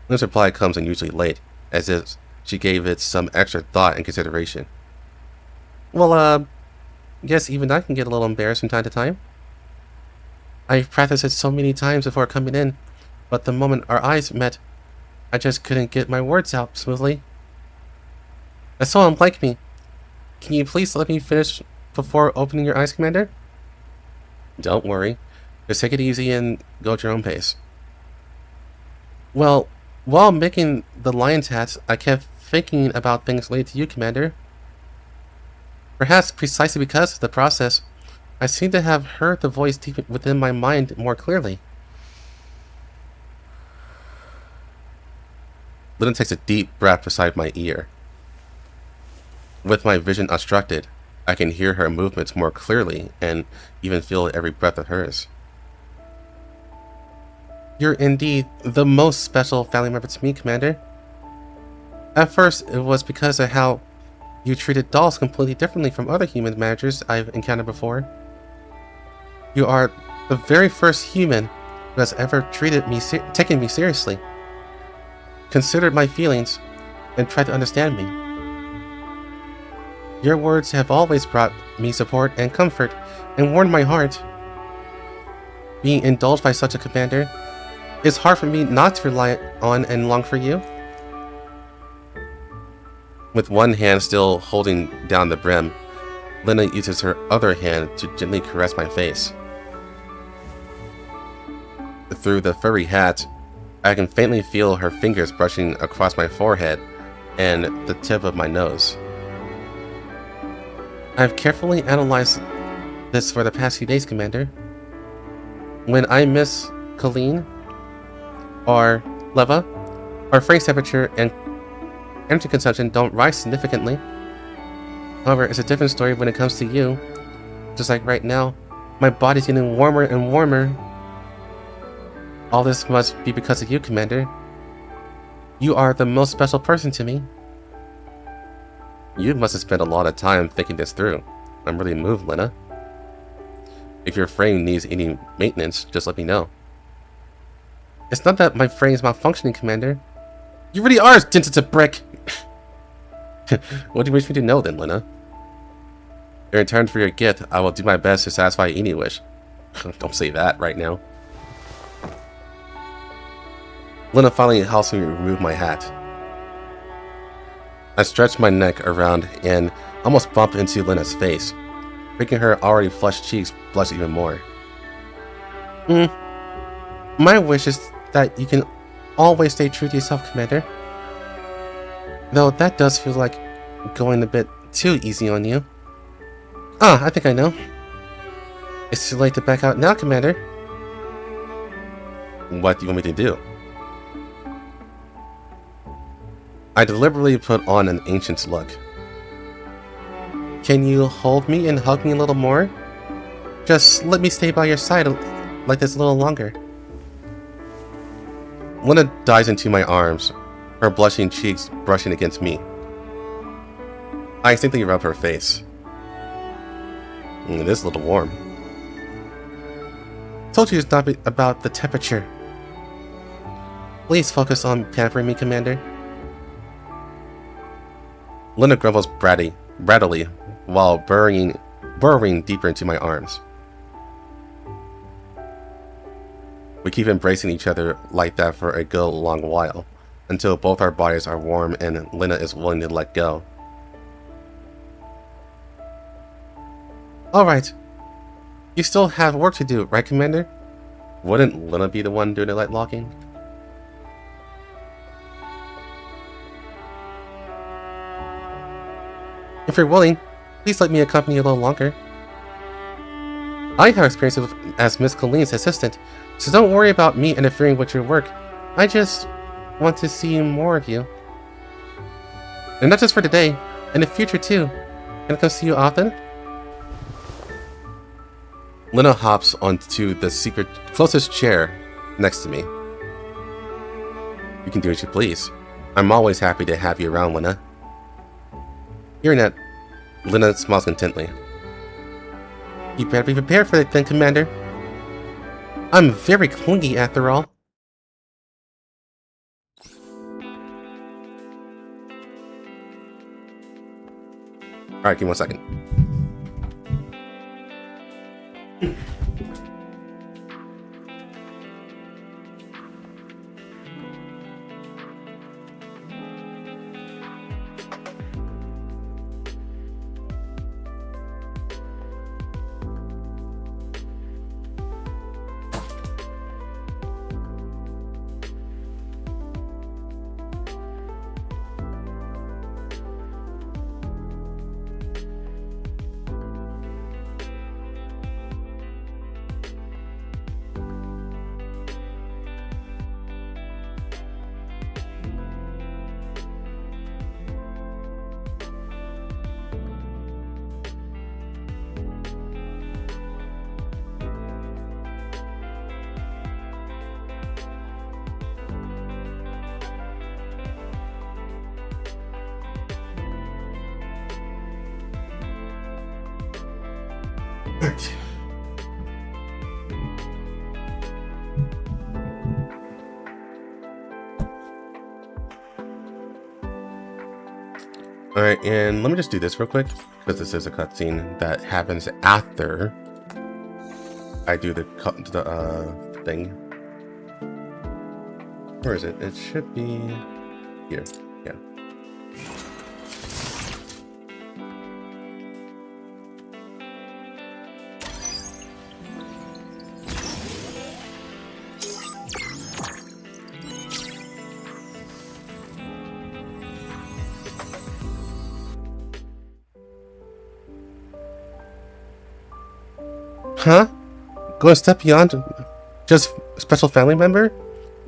Lenna's reply comes unusually late, as if she gave it some extra thought and consideration. Well, guess even I can get a little embarrassed from time to time. I've practiced it so many times before coming in, but the moment our eyes met, I just couldn't get my words out smoothly. That's so unlike me. Can you please let me finish before opening your eyes, Commander? Don't worry. Just take it easy and go at your own pace. Well, while making the lion's hats, I kept thinking about things related to you, Commander. Perhaps precisely because of the process, I seem to have heard the voice deep within my mind more clearly. Lenna takes a deep breath beside my ear. With my vision obstructed, I can hear her movements more clearly and even feel every breath of hers. You're indeed the most special family member to me, Commander. At first, it was because of how you treated dolls completely differently from other human managers I've encountered before. You are the very first human who has ever taken me seriously, considered my feelings, and tried to understand me. Your words have always brought me support and comfort and warmed my heart. Being indulged by such a commander, it's hard for me not to rely on and long for you. With one hand still holding down the brim, Lenna uses her other hand to gently caress my face. Through the furry hat, I can faintly feel her fingers brushing across my forehead and the tip of my nose. I've carefully analyzed this for the past few days, Commander. When I miss Colleen, or Leva, our Frank's temperature and energy consumption don't rise significantly. However, it's a different story when it comes to you. Just like right now, my body's getting warmer and warmer. All this must be because of you, Commander. You are the most special person to me. You must have spent a lot of time thinking this through. I'm really moved, Lenna. If your frame needs any maintenance, just let me know. It's not that my frame's malfunctioning, Commander. You really are as dense as a brick! What do you wish me to know then, Lenna? In return for your gift, I will do my best to satisfy any wish. Don't say that right now. Lenna finally helps me remove my hat. I stretch my neck around and almost bump into Lenna's face, making her already flushed cheeks blush even more. My wish is that you can always stay true to yourself, Commander. Though that does feel like going a bit too easy on you. I think I know. It's too late to back out now, Commander. What do you want me to do? I deliberately put on an ancient look. Can you hold me and hug me a little more? Just let me stay by your side like this a little longer. Lenna dives into my arms, her blushing cheeks brushing against me. I instinctively rub her face. It is a little warm. Told you it's not about the temperature. Please focus on pampering me, Commander. Lenna grumbles brattily while burrowing deeper into my arms. We keep embracing each other like that for a good long while, until both our bodies are warm and Lenna is willing to let go. Alright. You still have work to do, right, Commander? Wouldn't Lenna be the one doing the light locking? If you're willing, please let me accompany you a little longer. I have experience as Miss Colleen's assistant, so don't worry about me interfering with your work. I just want to see more of you. And not just for today, in the future too. Can I come see you often? Lenna hops onto the closest chair next to me. You can do as you please. I'm always happy to have you around, Lenna. Hearing that, Lenna smiles contently. You better be prepared for it then, Commander. I'm very clingy after all. Alright, give me 1 second. Alright, and let me just do this real quick, because this is a cutscene that happens after I do the thing. Where is it? It should be here. Yeah. Huh? Go a step beyond just a special family member?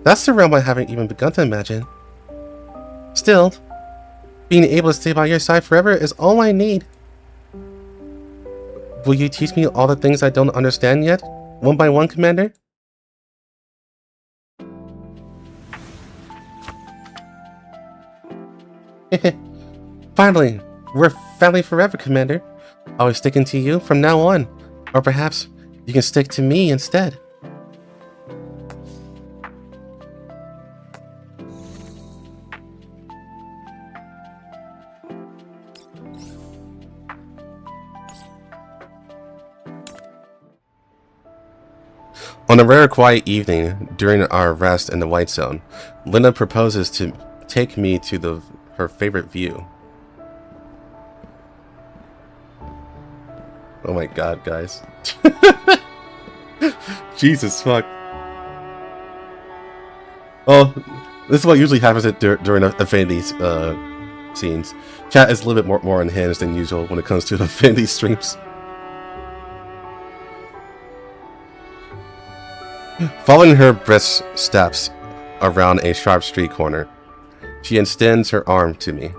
That's the realm I haven't even begun to imagine. Still, being able to stay by your side forever is all I need. Will you teach me all the things I don't understand yet, one by one, Commander? Finally, we're family forever, Commander. I'll be sticking to you from now on. Or perhaps you can stick to me instead. On a rare quiet evening during our rest in the White Zone, Lenna proposes to take me to her favorite view. Oh my god, guys. Jesus fuck. Oh, this is what usually happens during Affinity scenes. Chat is a little bit more unhinged than usual when it comes to Affinity streams. Following her brisk steps around a sharp street corner, she extends her arm to me.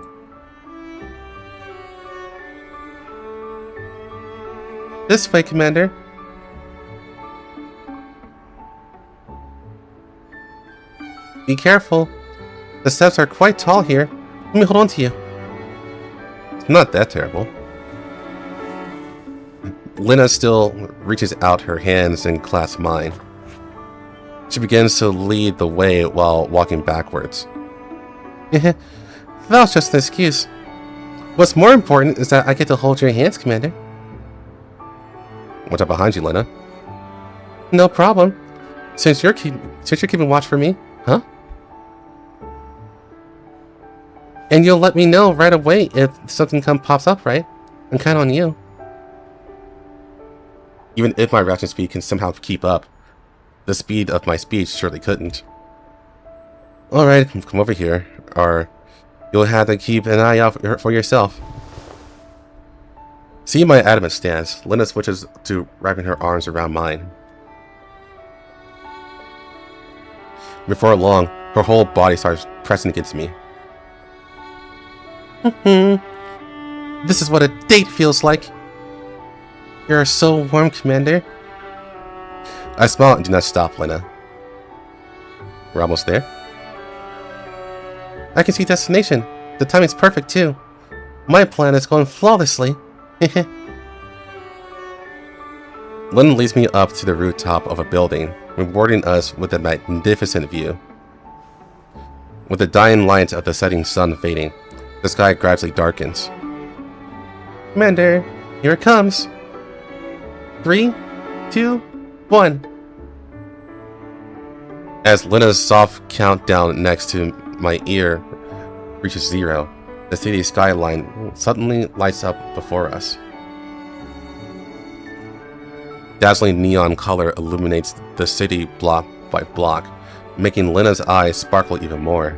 This way, Commander. Be careful. The steps are quite tall here. Let me hold on to you. It's not that terrible. Lenna still reaches out her hands and clasps mine. She begins to lead the way while walking backwards. That was just an excuse. What's more important is that I get to hold your hands, Commander. What's up behind you, Lenna? No problem. Since you're keeping watch for me, huh? And you'll let me know right away if something pops up, right? I'm kind of on you. Even if my reaction speed can somehow keep up, the speed of my speech surely couldn't. Alright, come over here, or you'll have to keep an eye out for yourself. Seeing my adamant stance, Lenna switches to wrapping her arms around mine. Before long, her whole body starts pressing against me. This is what a date feels like. You're so warm, Commander. I smile and do not stop, Lenna. We're almost there. I can see destination. The timing's perfect, too. My plan is going flawlessly. Lenna leads me up to the rooftop of a building, rewarding us with a magnificent view. With the dying light of the setting sun fading, the sky gradually darkens. Commander, here it comes. 3, 2, 1. As Lenna's soft countdown next to my ear reaches 0, the city skyline suddenly lights up before us. Dazzling neon color illuminates the city block by block, making Lenna's eyes sparkle even more.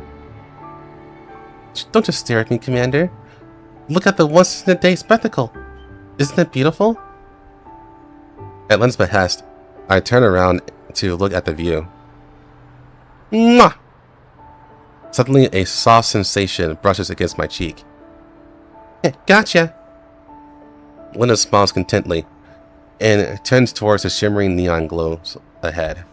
Don't just stare at me, Commander. Look at the once-in-a-day spectacle. Isn't it beautiful? At Lenna's behest, I turn around to look at the view. Mwah! Suddenly, a soft sensation brushes against my cheek. Gotcha! Lenna smiles contently and turns towards the shimmering neon glows ahead.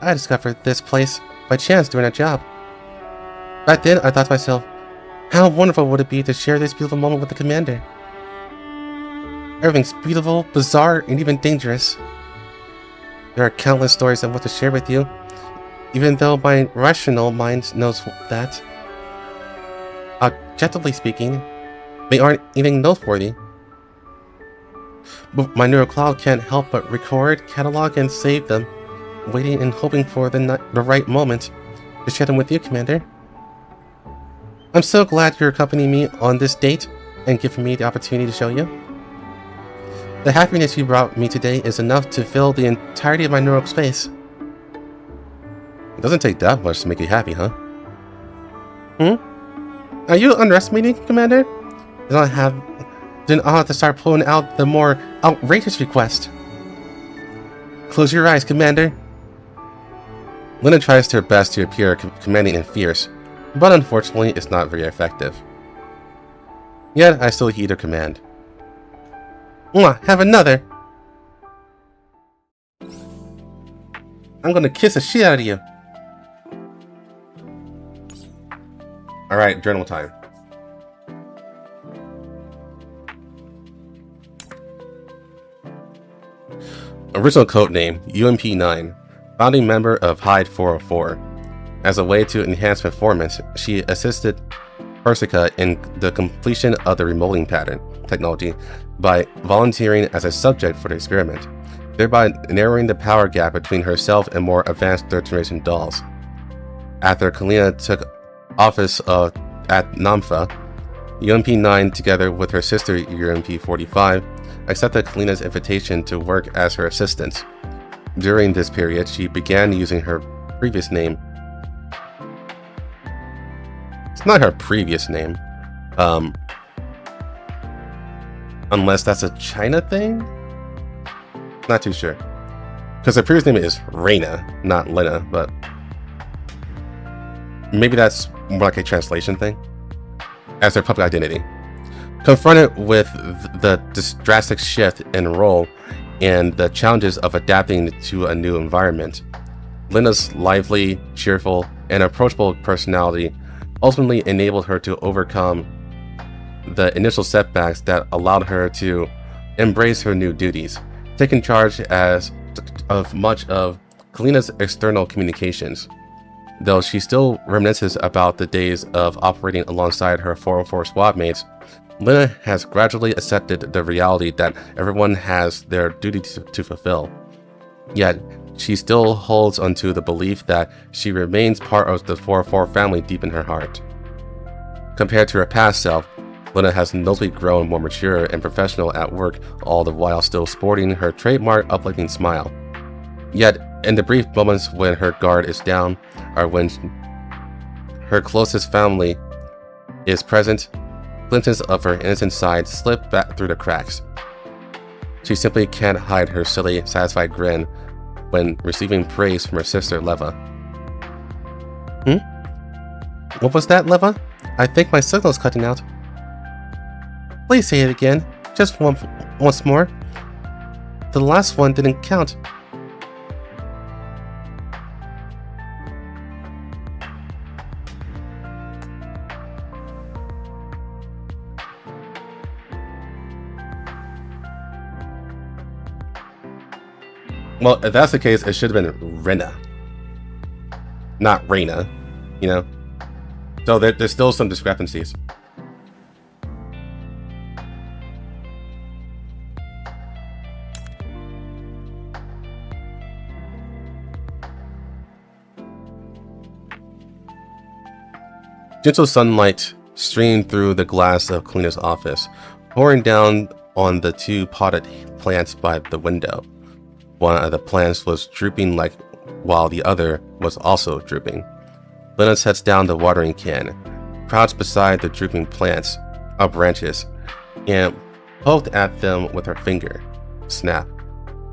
I discovered this place by chance during a job. Back then, I thought to myself, how wonderful would it be to share this beautiful moment with the Commander? Everything's beautiful, bizarre, and even dangerous. There are countless stories I want to share with you, even though my rational mind knows that. Objectively speaking, they aren't even noteworthy. But my neural cloud can't help but record, catalog, and save them, waiting and hoping for the right moment to share them with you, Commander. I'm so glad you're accompanying me on this date and giving me the opportunity to show you. The happiness you brought me today is enough to fill the entirety of my neural space. It doesn't take that much to make you happy, huh? Are you underestimating, Commander? Then I'll have to start pulling out the more outrageous request. Close your eyes, Commander. Lenna tries her best to appear commanding and fierce, but unfortunately it's not very effective. Yet I still heed her command. Mwah, have another! I'm gonna kiss the shit out of you! Alright, journal time. Original codename, UMP-9, founding member of Hyde 404. As a way to enhance performance, she assisted Persica in the completion of the remolding pattern technology by volunteering as a subject for the experiment, thereby narrowing the power gap between herself and more advanced third-generation dolls. After Kalina took office at NAMFA, UMP-9, together with her sister UMP-45, accepted Kalina's invitation to work as her assistant. During this period, she began using her previous name. It's not her previous name. Unless that's a China thing? Not too sure. Because her previous name is Reina, not Lenna, but maybe that's more like a translation thing as her public identity. Confronted with this drastic shift in role and the challenges of adapting to a new environment, Lenna's lively, cheerful, and approachable personality ultimately enabled her to overcome the initial setbacks that allowed her to embrace her new duties, taking charge of much of Kalina's external communications. Though she still reminisces about the days of operating alongside her 404 squad mates, Lenna has gradually accepted the reality that everyone has their duty to fulfill. Yet, she still holds onto the belief that she remains part of the 404 family deep in her heart. Compared to her past self, Lenna has notably grown more mature and professional at work, all the while still sporting her trademark uplifting smile. Yet, in the brief moments when her guard is down, or when her closest family is present, glimpses of her innocent side slip back through the cracks. She simply can't hide her silly, satisfied grin when receiving praise from her sister Leva. What was that, Leva? I think my signal's cutting out. Please say it again, just once more. The last one didn't count. Well, if that's the case, it should have been Renna, not Reina, you know? So there's still some discrepancies. Gentle sunlight streamed through the glass of Kalina's office, pouring down on the two potted plants by the window. One of the plants was drooping while the other was also drooping. Lenna sets down the watering can, crouched beside the drooping plants, branches, and poked at them with her finger. Snap.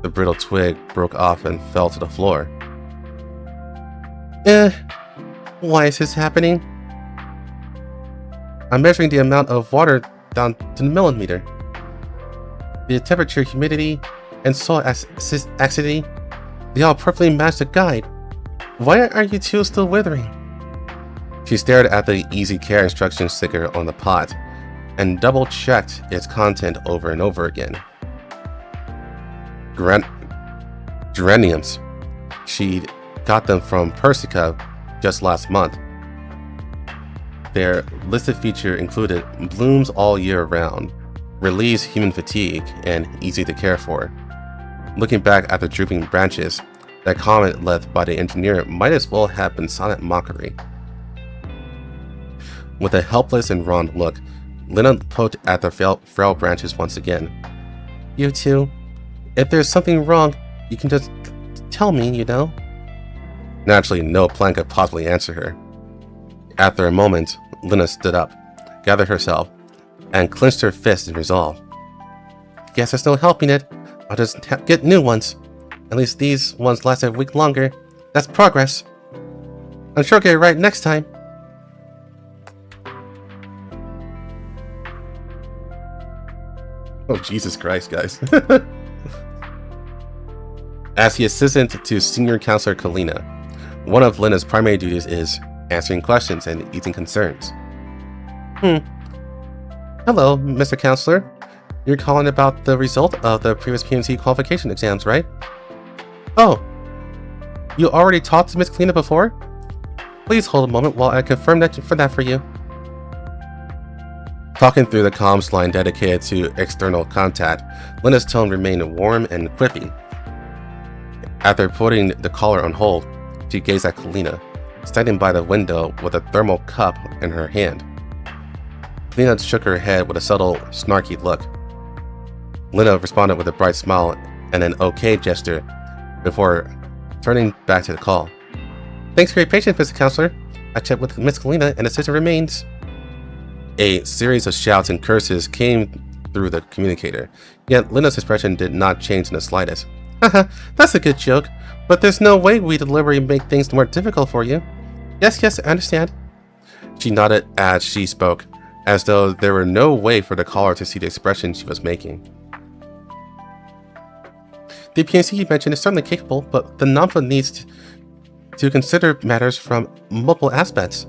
The brittle twig broke off and fell to the floor. Why is this happening? I'm measuring the amount of water down to the millimeter. The temperature, humidity, and soil acidity, they all perfectly match the guide. Why are you two still withering? She stared at the easy care instruction sticker on the pot and double-checked its content over and over again. Geraniums. She'd got them from Persica just last month. Their listed feature included blooms all year round, relieves human fatigue, and easy to care for. Looking back at the drooping branches, that comment left by the engineer might as well have been silent mockery. With a helpless and wronged look, Lenna poked at the frail branches once again. You two, if there's something wrong, you can just tell me, you know? Naturally, no plan could possibly answer her. After a moment, Lenna stood up, gathered herself, and clenched her fist in resolve. Guess there's no helping it. I'll just get new ones. At least these ones last a week longer. That's progress. I'm sure I'll get it right next time. Oh, Jesus Christ, guys. As the assistant to Senior Counselor Kalina, one of Lenna's primary duties is answering questions and easing concerns. Hello, Mr. Counselor. You're calling about the result of the previous PMC qualification exams, right? Oh, you already talked to Miss Kalina before? Please hold a moment while I confirm that for you. Talking through the comms line dedicated to external contact, Lenna's tone remained warm and quippy. After putting the caller on hold, she gazed at Kalina, standing by the window with a thermal cup in her hand. Kalina shook her head with a subtle, snarky look. Lenna responded with a bright smile and an okay gesture before turning back to the call. Thanks for your patience, Mr. Counselor. I checked with Miss Kalina and the system remains. A series of shouts and curses came through the communicator, yet Lenna's expression did not change in the slightest. Haha, that's a good joke, but there's no way we deliberately make things more difficult for you. Yes, I understand. She nodded as she spoke, as though there were no way for the caller to see the expression she was making. The PNC you mentioned is certainly capable, but the NAMFA needs to consider matters from multiple aspects.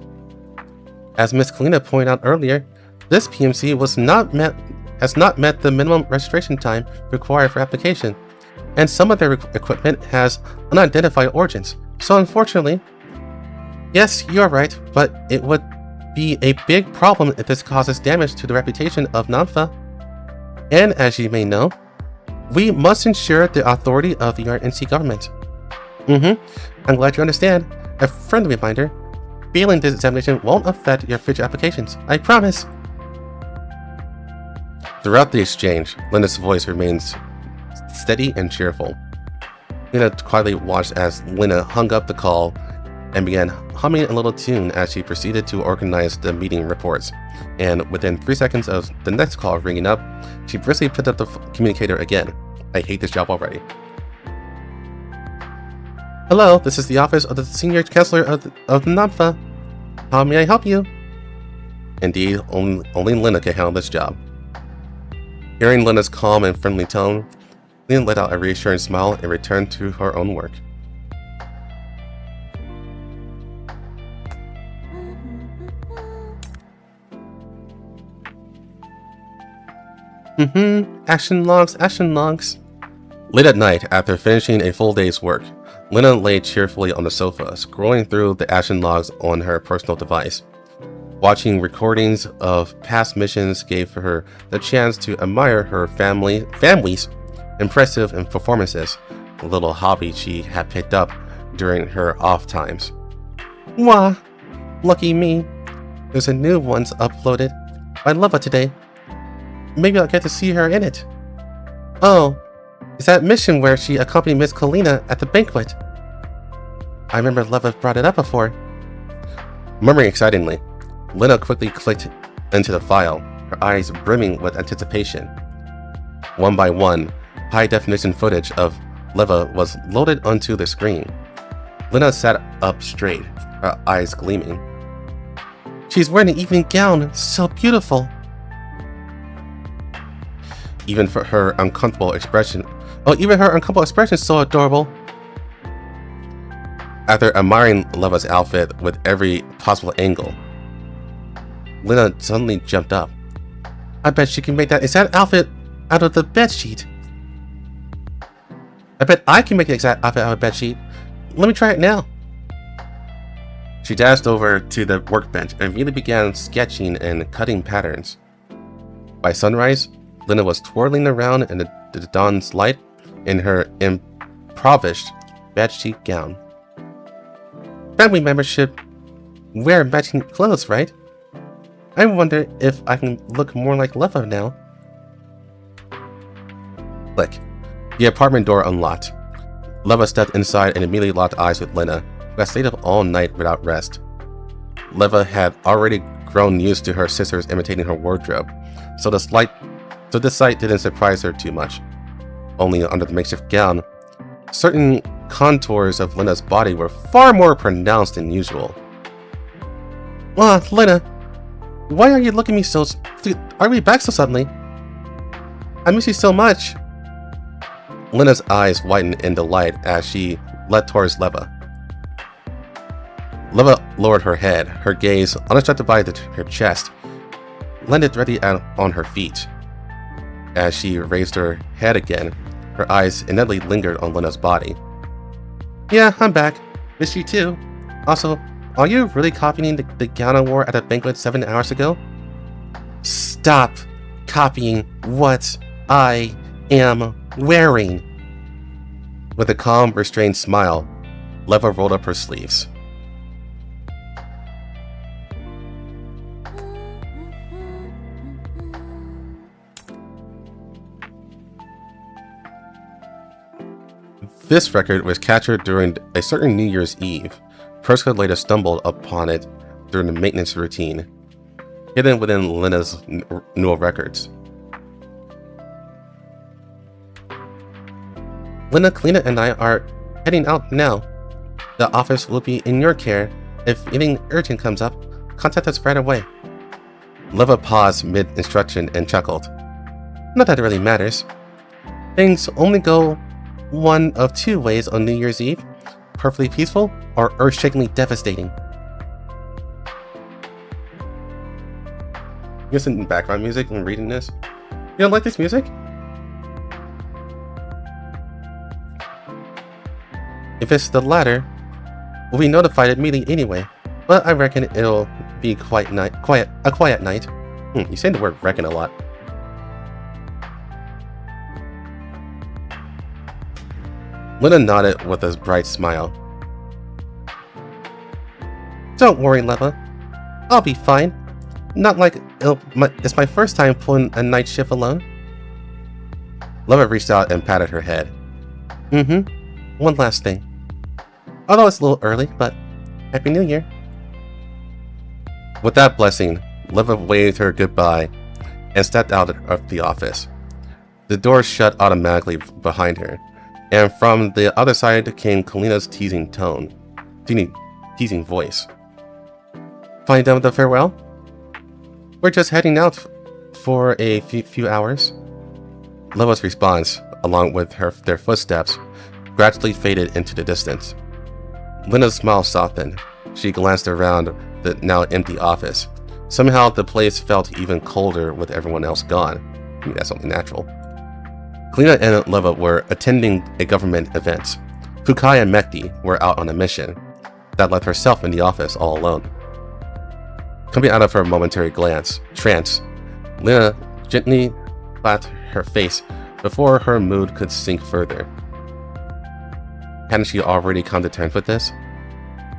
As Ms. Kalina pointed out earlier, this PMC has not met the minimum registration time required for application, and some of their equipment has unidentified origins. So unfortunately, yes, you are right, but it would be a big problem if this causes damage to the reputation of NAMFA. And as you may know, we must ensure the authority of the RNC government. I'm glad you understand. A friendly reminder, failing this examination won't affect your future applications. I promise. Throughout the exchange, Lenna's voice remains steady and cheerful. Lena quietly watched as Lenna hung up the call and began humming a little tune as she proceeded to organize the meeting reports. And within 3 seconds of the next call ringing up, she briskly picked up the communicator again. I hate this job already. Hello, this is the office of the Senior Counselor of the NAMFA. How may I help you? Indeed, only Lenna can handle this job. Hearing Lenna's calm and friendly tone, Lena let out a reassuring smile and returned to her own work. Action logs. Late at night, after finishing a full day's work, Lenna lay cheerfully on the sofa, scrolling through the action logs on her personal device. Watching recordings of past missions gave her the chance to admire her family's impressive performances, a little hobby she had picked up during her off times. Wah! Lucky me. There's a new one's uploaded by Leva today. Maybe I'll get to see her in it. Oh, it's that mission where she accompanied Miss Kalina at the banquet. I remember Leva brought it up before. Murmuring excitedly, Lenna quickly clicked into the file, her eyes brimming with anticipation. One by one, high-definition footage of Leva was loaded onto the screen. Lenna sat up straight, her eyes gleaming. She's wearing an evening gown, so beautiful. Even her uncomfortable expression is so adorable. After admiring Leva's outfit with every possible angle, Lenna suddenly jumped up. I bet she can make that exact outfit out of the bedsheet. I bet I can make the exact outfit out of a bedsheet. Let me try it now. She dashed over to the workbench and immediately began sketching and cutting patterns. By sunrise, Lenna was twirling around in the dawn's light in her improvised bedsheet gown. Family members should wear matching clothes, right? I wonder if I can look more like Leva now. Click. The apartment door unlocked. Leva stepped inside and immediately locked eyes with Lenna, who had stayed up all night without rest. Leva had already grown used to her sisters imitating her wardrobe, so this sight didn't surprise her too much. Only under the makeshift gown, certain contours of Lenna's body were far more pronounced than usual. Lenna, why are you looking at me so... Are we back so suddenly? I miss you so much. Lenna's eyes widened in delight as she led towards Leva. Leva lowered her head, her gaze unobstructed by her chest, landed directly on her feet. As she raised her head again, her eyes inevitably lingered on Lenna's body. Yeah, I'm back. Missed you too. Also, are you really copying the gown I wore at a banquet 7 hours ago? Stop copying what I am wearing. With a calm, restrained smile, Leva rolled up her sleeves. This record was captured during a certain New Year's Eve. Perska later stumbled upon it during the maintenance routine, hidden within Lenna's neural records. Lenna, Kalina, and I are heading out now. The office will be in your care. If anything urgent comes up, contact us right away. Leva paused mid-instruction and chuckled. Not that it really matters. Things only go one of two ways on New Year's Eve. Perfectly peaceful or earth-shakingly devastating. You listen to background music when reading this? You don't like this music? If it's the latter, we'll be notified immediately anyway, but I reckon it'll be a quiet night. You say the word reckon a lot. Lenna nodded with a bright smile. Don't worry, Leva. I'll be fine. Not like it's my first time pulling a night shift alone. Leva reached out and patted her head. One last thing. Although it's a little early, but Happy New Year. With that blessing, Leva waved her goodbye and stepped out of the office. The door shut automatically behind her, and from the other side came Kalina's teasing voice. Finally done with the farewell? We're just heading out for a few hours. Leva's response, along with their footsteps, gradually faded into the distance. Lenna's smile softened. She glanced around the now empty office. Somehow the place felt even colder with everyone else gone. I mean, that's only natural. Kalina and Leva were attending a government event. Fukai and Mekti were out on a mission that left herself in the office all alone. Coming out of her momentary trance, Lenna gently slapped her face before her mood could sink further. Hadn't she already come to terms with this?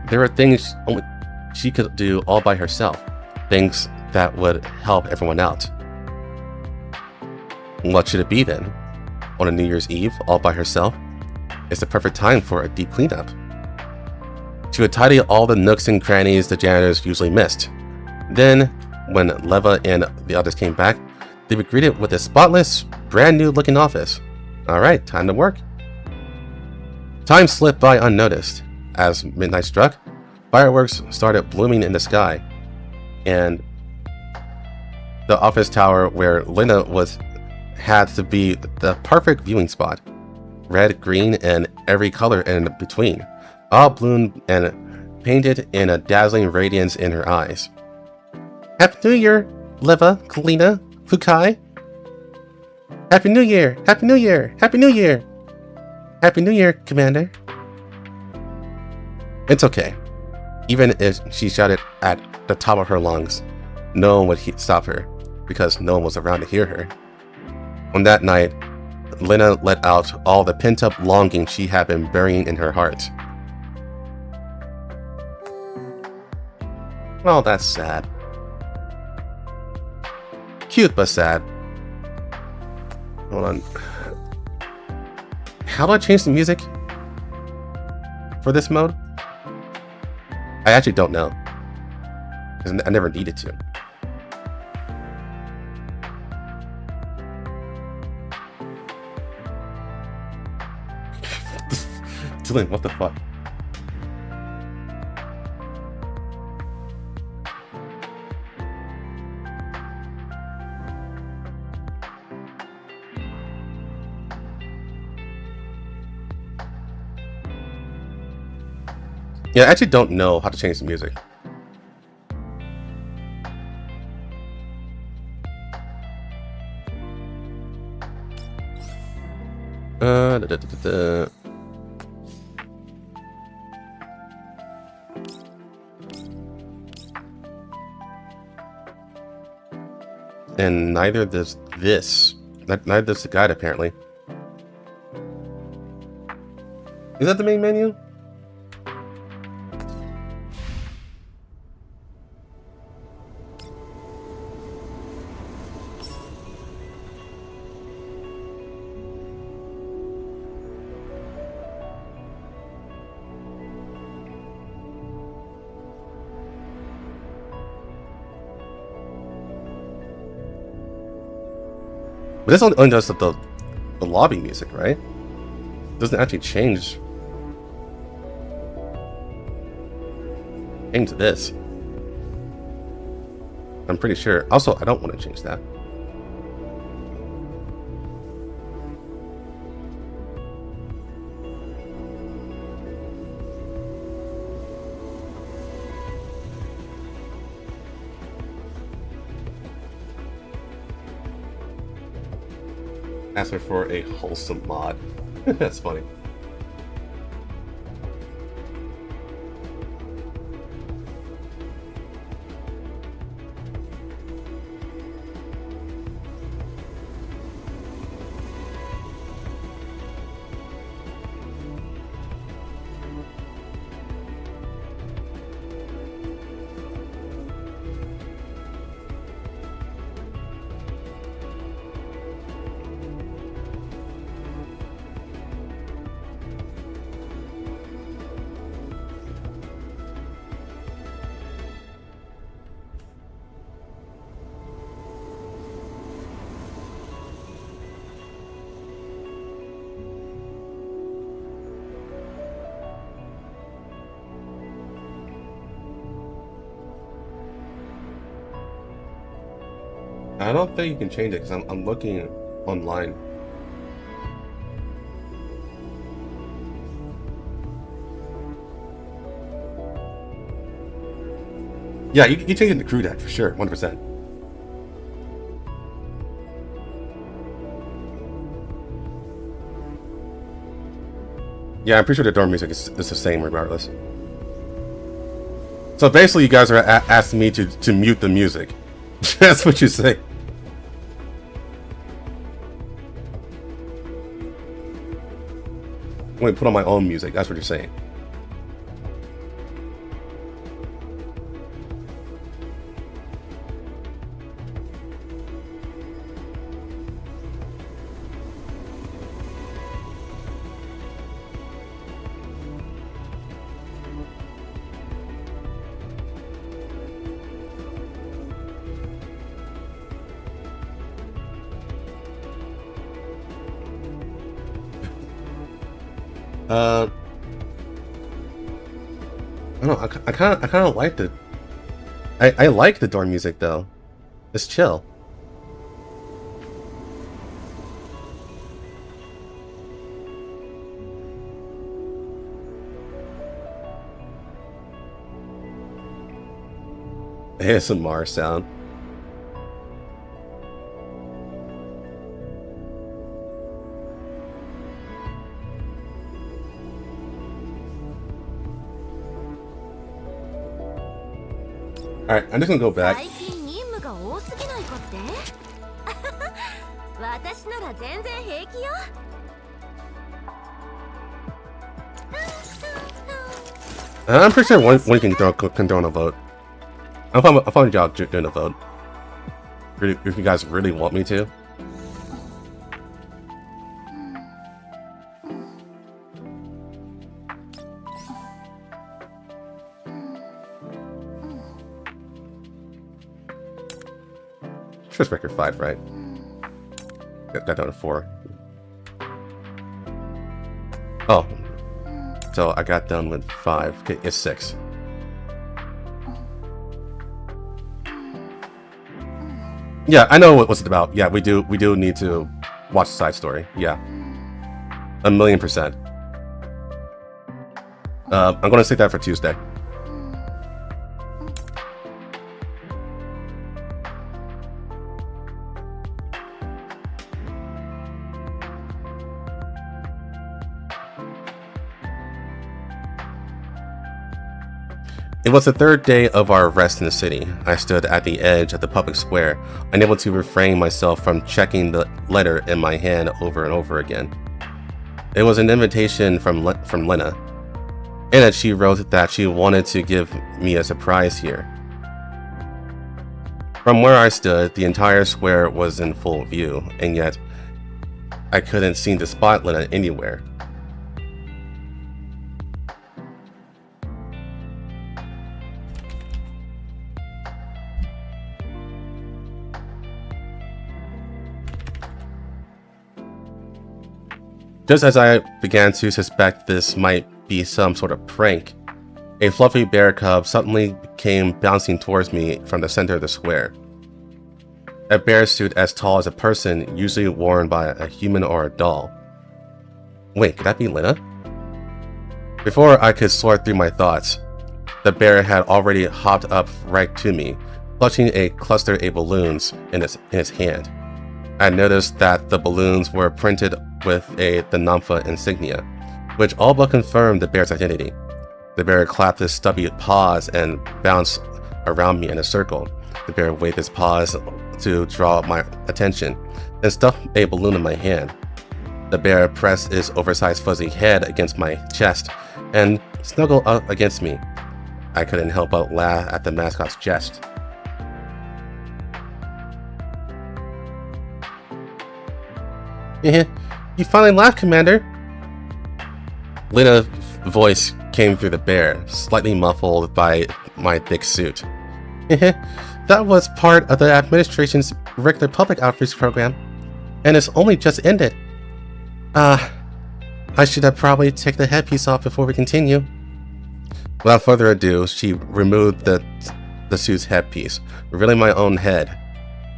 There were things only she could do all by herself, things that would help everyone out. What should it be then? On a New Year's Eve, all by herself? It's the perfect time for a deep cleanup. She would tidy all the nooks and crannies the janitors usually missed. Then, when Leva and the others came back, they were greeted with a spotless, brand new looking office. Alright, time to work. Time slipped by unnoticed. As midnight struck, fireworks started blooming in the sky, and the office tower where Lenna had to be the perfect viewing spot. Red, green, and every color in between, all bloomed and painted in a dazzling radiance in her eyes. Happy New Year, Leva, Kalina, Fukai. Happy New Year! Happy New Year! Happy New Year! Happy New Year, Commander. It's okay. Even if she shouted at the top of her lungs, no one would stop her, because no one was around to hear her. On that night, Lenna let out all the pent-up longing she had been burying in her heart. Oh, that's sad. Cute, but sad. Hold on. How do I change the music for this mode? I actually don't know, because I never needed to. Dylan, what the fuck? Yeah, I actually don't know how to change the music. And neither does this. Neither does the guide, apparently. Is that the main menu? But this only does the lobby music, right? It doesn't actually change this. I'm pretty sure. Also, I don't want to change that. Asking for a wholesome mod. That's funny. I don't think you can change it because I'm looking online. Yeah, you change it to crew deck for sure, 100%. Yeah, I'm pretty sure the door music is the same regardless. So basically, you guys are asking me to mute the music. That's what you say. Wait, put on my own music. That's what you're saying. I don't know. I kind of like the. I like the door music though. It's chill. ASMR sound. Alright, I'm just gonna go back. I'm pretty sure one can throw on a vote. I'm fine y'all doing a vote. Really, if you guys really want me to. First record 5, right? Got down to 4. Oh. So I got done with 5. Okay, it's 6. Yeah, I know what's it about. Yeah, we do need to watch the side story. Yeah. 1,000,000%. I'm gonna save that for Tuesday. It was the third day of our rest in the city. I stood at the edge of the public square, unable to refrain myself from checking the letter in my hand over and over again. It was an invitation from Lenna. In it, she wrote that she wanted to give me a surprise here. From where I stood, the entire square was in full view, and yet I couldn't seem to spot Lenna anywhere. Just as I began to suspect this might be some sort of prank, A fluffy bear cub suddenly came bouncing towards me from the center of the square. A bear suit as tall as a person, usually worn by a human or a doll. Wait, could that be Lenna? Before I could sort through my thoughts, the bear had already hopped up right to me, clutching a cluster of balloons in its hand. I noticed that the balloons were printed with the Namfa insignia, which all but confirmed the bear's identity. The bear clapped his stubby paws and bounced around me in a circle. The bear waved his paws to draw my attention and stuffed a balloon in my hand. The bear pressed its oversized fuzzy head against my chest and snuggled up against me. I couldn't help but laugh at the mascot's jest. You finally laughed, Commander. Lenna's voice came through the bear, slightly muffled by my thick suit. That was part of the administration's regular public outreach program, and it's only just ended. I should have probably taken the headpiece off before we continue. Without further ado, she removed the suit's headpiece, revealing my own head.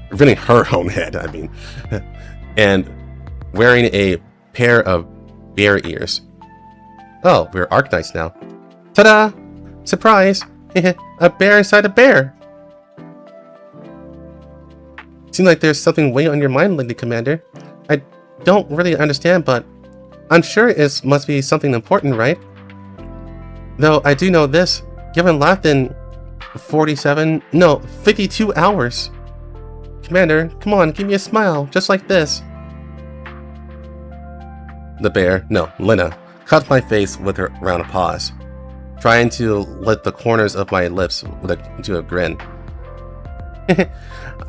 Revealing her own head, I mean. And wearing a pair of bear ears. Oh, we're Arknights now. Ta-da! Surprise! A bear inside a bear! Seems like there's something weighing on your mind lately, Commander. I don't really understand, but I'm sure it must be something important, right? Though I do know this. You haven't laughed in 52 hours. Commander, come on, give me a smile, just like this. The bear, no, Lenna, cut my face with her round paws, trying to lift the corners of my lips into a grin.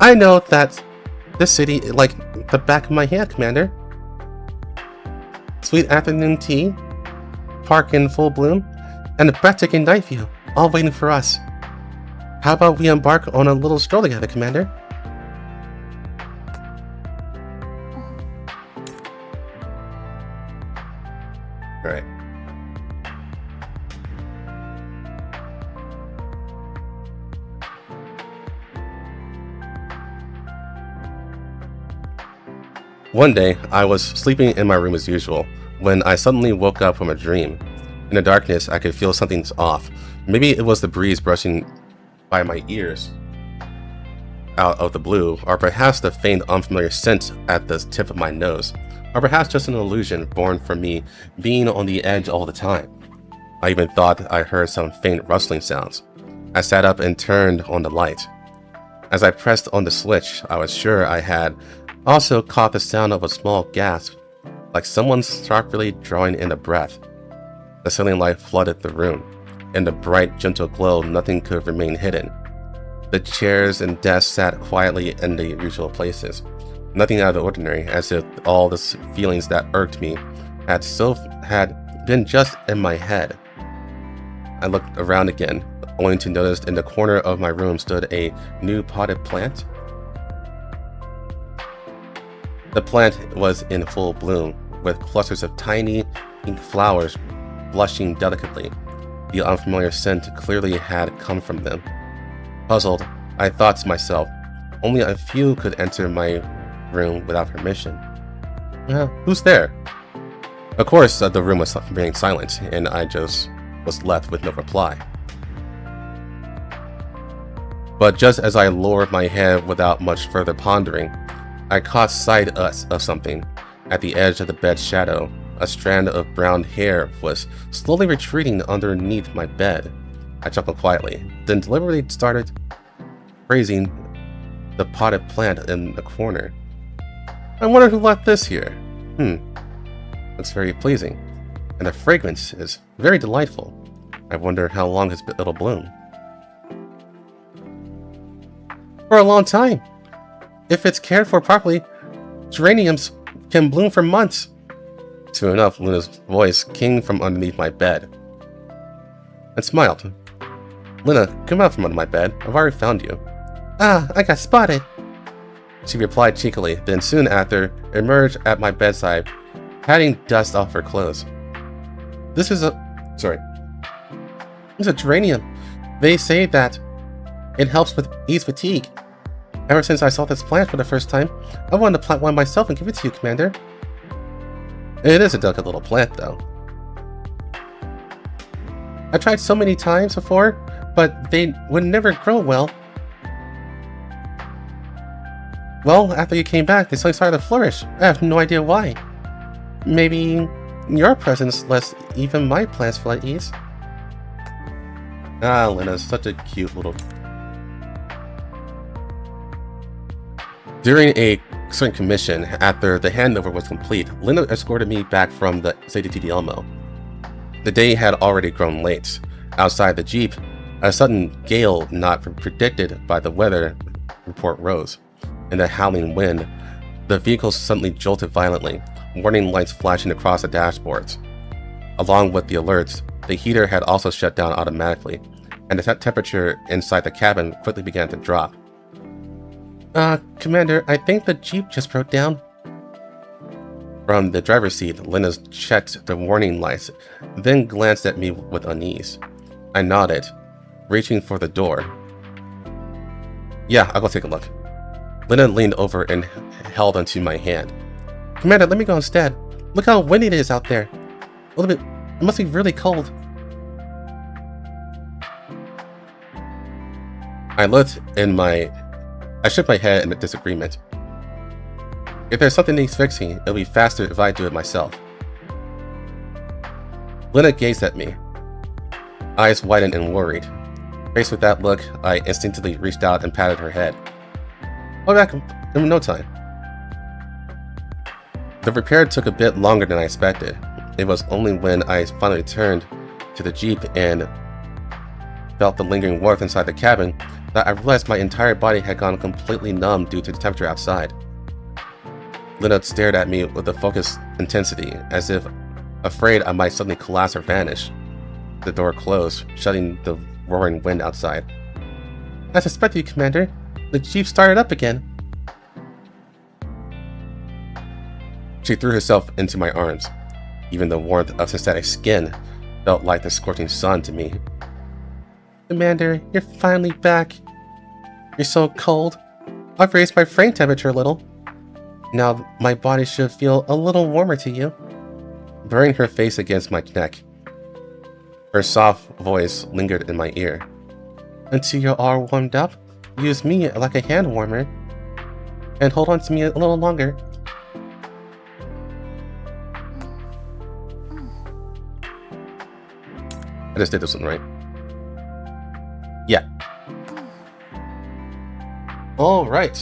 I know that this city like the back of my hand, Commander. Sweet afternoon tea, park in full bloom, and a breathtaking night view, all waiting for us. How about we embark on a little stroll together, Commander? Alright. One day, I was sleeping in my room as usual, when I suddenly woke up from a dream. In the darkness, I could feel something's off. Maybe it was the breeze brushing by my ears out of the blue, or perhaps the faint unfamiliar scent at the tip of my nose, or perhaps just an illusion born from me being on the edge all the time. I even thought I heard some faint rustling sounds. I sat up and turned on the light. As I pressed on the switch, I was sure I had also caught the sound of a small gasp, like someone sharply drawing in a breath. The ceiling light flooded the room. In the bright, gentle glow, nothing could remain hidden. The chairs and desks sat quietly in the usual places. Nothing out of the ordinary, as if all the feelings that irked me had been just in my head. I looked around again, only to notice in the corner of my room stood a new potted plant. The plant was in full bloom, with clusters of tiny pink flowers blushing delicately. The unfamiliar scent clearly had come from them. Puzzled, I thought to myself, only a few could enter my room without permission. Who's there? Of course, the room was remaining silent, and I just was left with no reply. But just as I lowered my head without much further pondering, I caught sight of something. At the edge of the bed's shadow, a strand of brown hair was slowly retreating underneath my bed. I chuckled quietly, then deliberately started praising the potted plant in the corner. I wonder who left this here. Looks very pleasing, and the fragrance is very delightful. I wonder how long it'll bloom. For a long time. If it's cared for properly, geraniums can bloom for months. Soon enough, Luna's voice came from underneath my bed and smiled. Lenna, come out from under my bed. I've already found you. I got spotted. She replied cheekily, then soon after emerged at my bedside, patting dust off her clothes. This is It's a geranium. They say that it helps with ease fatigue. Ever since I saw this plant for the first time, I wanted to plant one myself and give it to you, Commander. It is a delicate little plant, though. I tried so many times before, but they would never grow well. Well, after you came back, they suddenly started to flourish. I have no idea why. Maybe your presence lets even my plants feel at ease. Ah, Lenna's such a cute little... During a certain commission, after the handover was complete, Lenna escorted me back from the Safety to Elmo. The day had already grown late. Outside the Jeep, a sudden gale not predicted by the weather report rose. In the howling wind, the vehicle suddenly jolted violently, warning lights flashing across the dashboards. Along with the alerts, the heater had also shut down automatically, and the temperature inside the cabin quickly began to drop. Commander, I think the Jeep just broke down. From the driver's seat, Lenna checked the warning lights, then glanced at me with unease. I nodded, reaching for the door. Yeah, I'll go take a look. Lenna leaned over and held onto my hand. Commander, let me go instead. Look how windy it is out there. A little bit... It must be really cold. I shook my head in disagreement. If there's something needs fixing, it'll be faster if I do it myself. Lenna gazed at me, eyes widened and worried. Faced with that look, I instinctively reached out and patted her head. I'll be back in no time. The repair took a bit longer than I expected. It was only when I finally returned to the Jeep and felt the lingering warmth inside the cabin that I realized my entire body had gone completely numb due to the temperature outside. Lenna stared at me with a focused intensity, as if afraid I might suddenly collapse or vanish. The door closed, shutting the roaring wind outside. I suspect you, Commander. The Jeep started up again. She threw herself into my arms. Even the warmth of synthetic skin felt like the scorching sun to me. Commander, you're finally back. You're so cold. I've raised my frame temperature a little. Now my body should feel a little warmer to you. Burying her face against my neck, her soft voice lingered in my ear. Until you're all warmed up, use me like a hand warmer. And hold on to me a little longer. I just did this one right. Yeah. All right.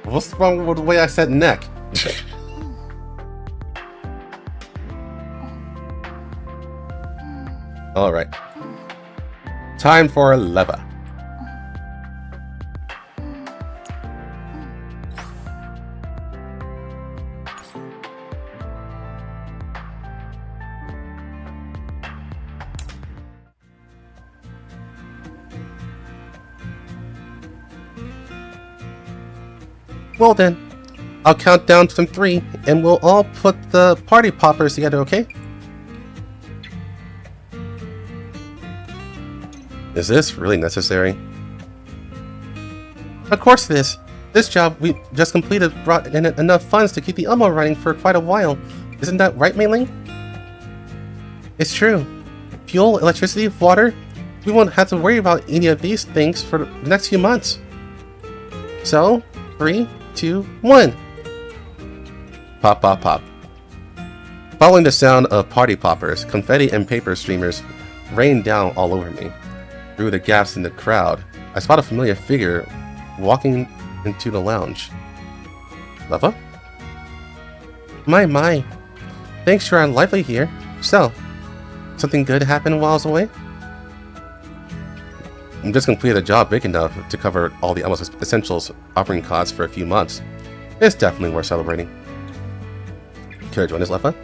What's wrong with the way I said neck? All right. Time for Leva. Well then, I'll count down from 3 and we'll all put the party poppers together, okay? Is this really necessary? Of course it is. This job we just completed brought in enough funds to keep the Elmo running for quite a while. Isn't that right, Mei Ling? It's true. Fuel, electricity, water, we won't have to worry about any of these things for the next few months. So, 3, 2, 1. Pop, pop, pop. Following the sound of party poppers, confetti and paper streamers rained down all over me. Through the gaps in the crowd, I spot a familiar figure walking into the lounge. Leva? My. Thanks, you're lively here. So, something good happened while I was away? I just completed a job big enough to cover all the almost essentials operating costs for a few months. It's definitely worth celebrating. Care to join us, Leva?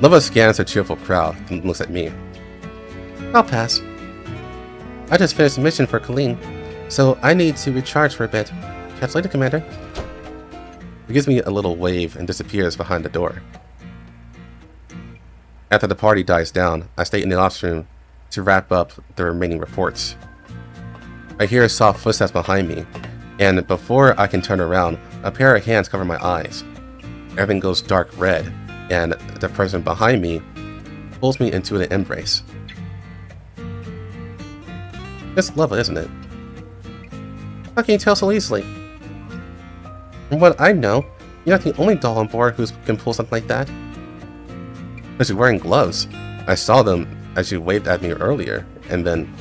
Leva scans the cheerful crowd and looks at me. I'll pass. I just finished a mission for Colleen, so I need to recharge for a bit. Catch you later, Commander. He gives me a little wave and disappears behind the door. After the party dies down, I stay in the ops room to wrap up the remaining reports. I hear soft footsteps behind me, and before I can turn around, a pair of hands cover my eyes. Everything goes dark red, and the person behind me pulls me into an embrace. It's Leva, isn't it? How can you tell so easily? From what I know, you're not the only doll on board who can pull something like that. But she's wearing gloves. I saw them as you waved at me earlier, and then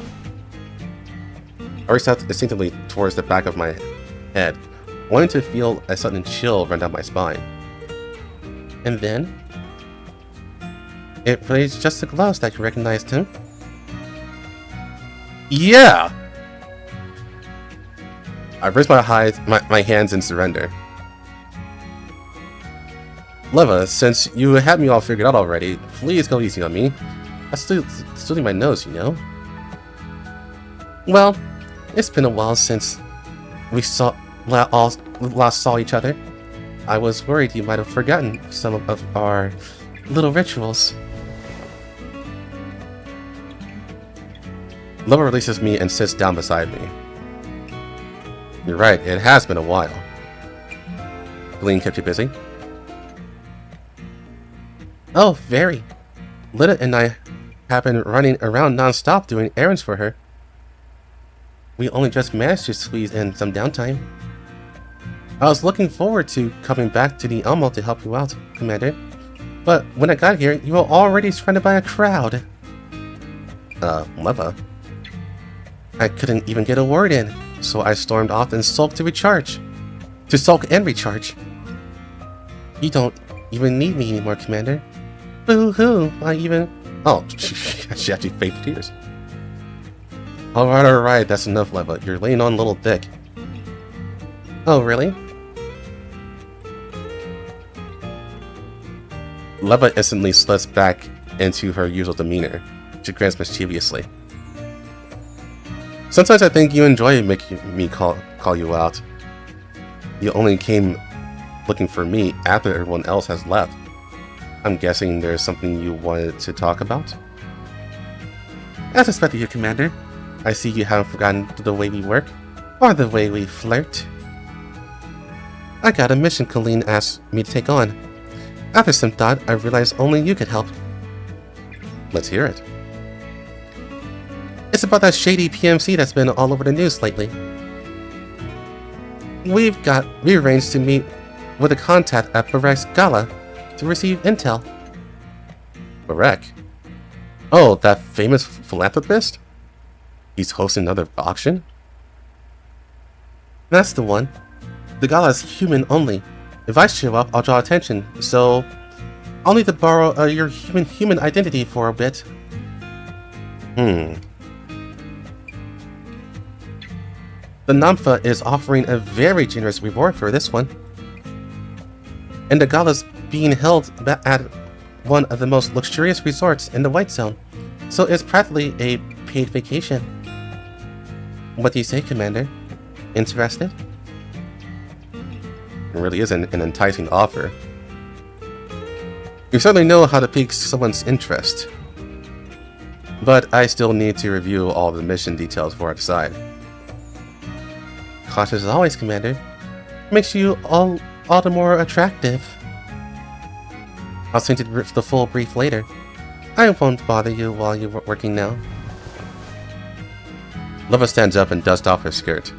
I reached out instinctively towards the back of my head, wanting to feel a sudden chill run down my spine. And then it was just the gloves that you recognized him. Yeah! I raised my hands in surrender. Leva, since you had me all figured out already, please go easy on me. I still need my nose, you know? Well, it's been a while since we last saw each other. I was worried you might have forgotten some of our little rituals. Leva releases me and sits down beside me. You're right, it has been a while. Glean kept you busy? Oh, very. Lenna and I have been running around non-stop doing errands for her. We only just managed to squeeze in some downtime. I was looking forward to coming back to the Elmo to help you out, Commander. But when I got here, you were already surrounded by a crowd. Leva. I couldn't even get a word in, so I stormed off and sulked to recharge. To sulk and recharge. You don't even need me anymore, Commander. Boo-hoo, Oh, she actually faked tears. Alright, that's enough, Leva. You're laying on little dick. Oh, really? Leva instantly slips back into her usual demeanor. She grins mischievously. Sometimes I think you enjoy making me call you out. You only came looking for me after everyone else has left. I'm guessing there's something you wanted to talk about? As expected, you, Commander. I see you haven't forgotten the way we work, or the way we flirt. I got a mission Colleen asked me to take on. After some thought, I realized only you could help. Let's hear it. It's about that shady PMC that's been all over the news lately. We arranged to meet with a contact at Barek's Gala to receive intel. Barek? Oh, that famous philanthropist? He's hosting another auction? That's the one. The gala is human only. If I show up, I'll draw attention, so I'll need to borrow your human identity for a bit. The Namfa is offering a very generous reward for this one. And the gala's being held at one of the most luxurious resorts in the White Zone, so it's practically a paid vacation. What do you say, Commander? Interested? It really is an enticing offer. You certainly know how to pique someone's interest. But I still need to review all the mission details before I decide. Cautious as always, Commander. Makes you all the more attractive. I'll send you the full brief later. I won't bother you while you're working now. Leva stands up and dusts off her skirt.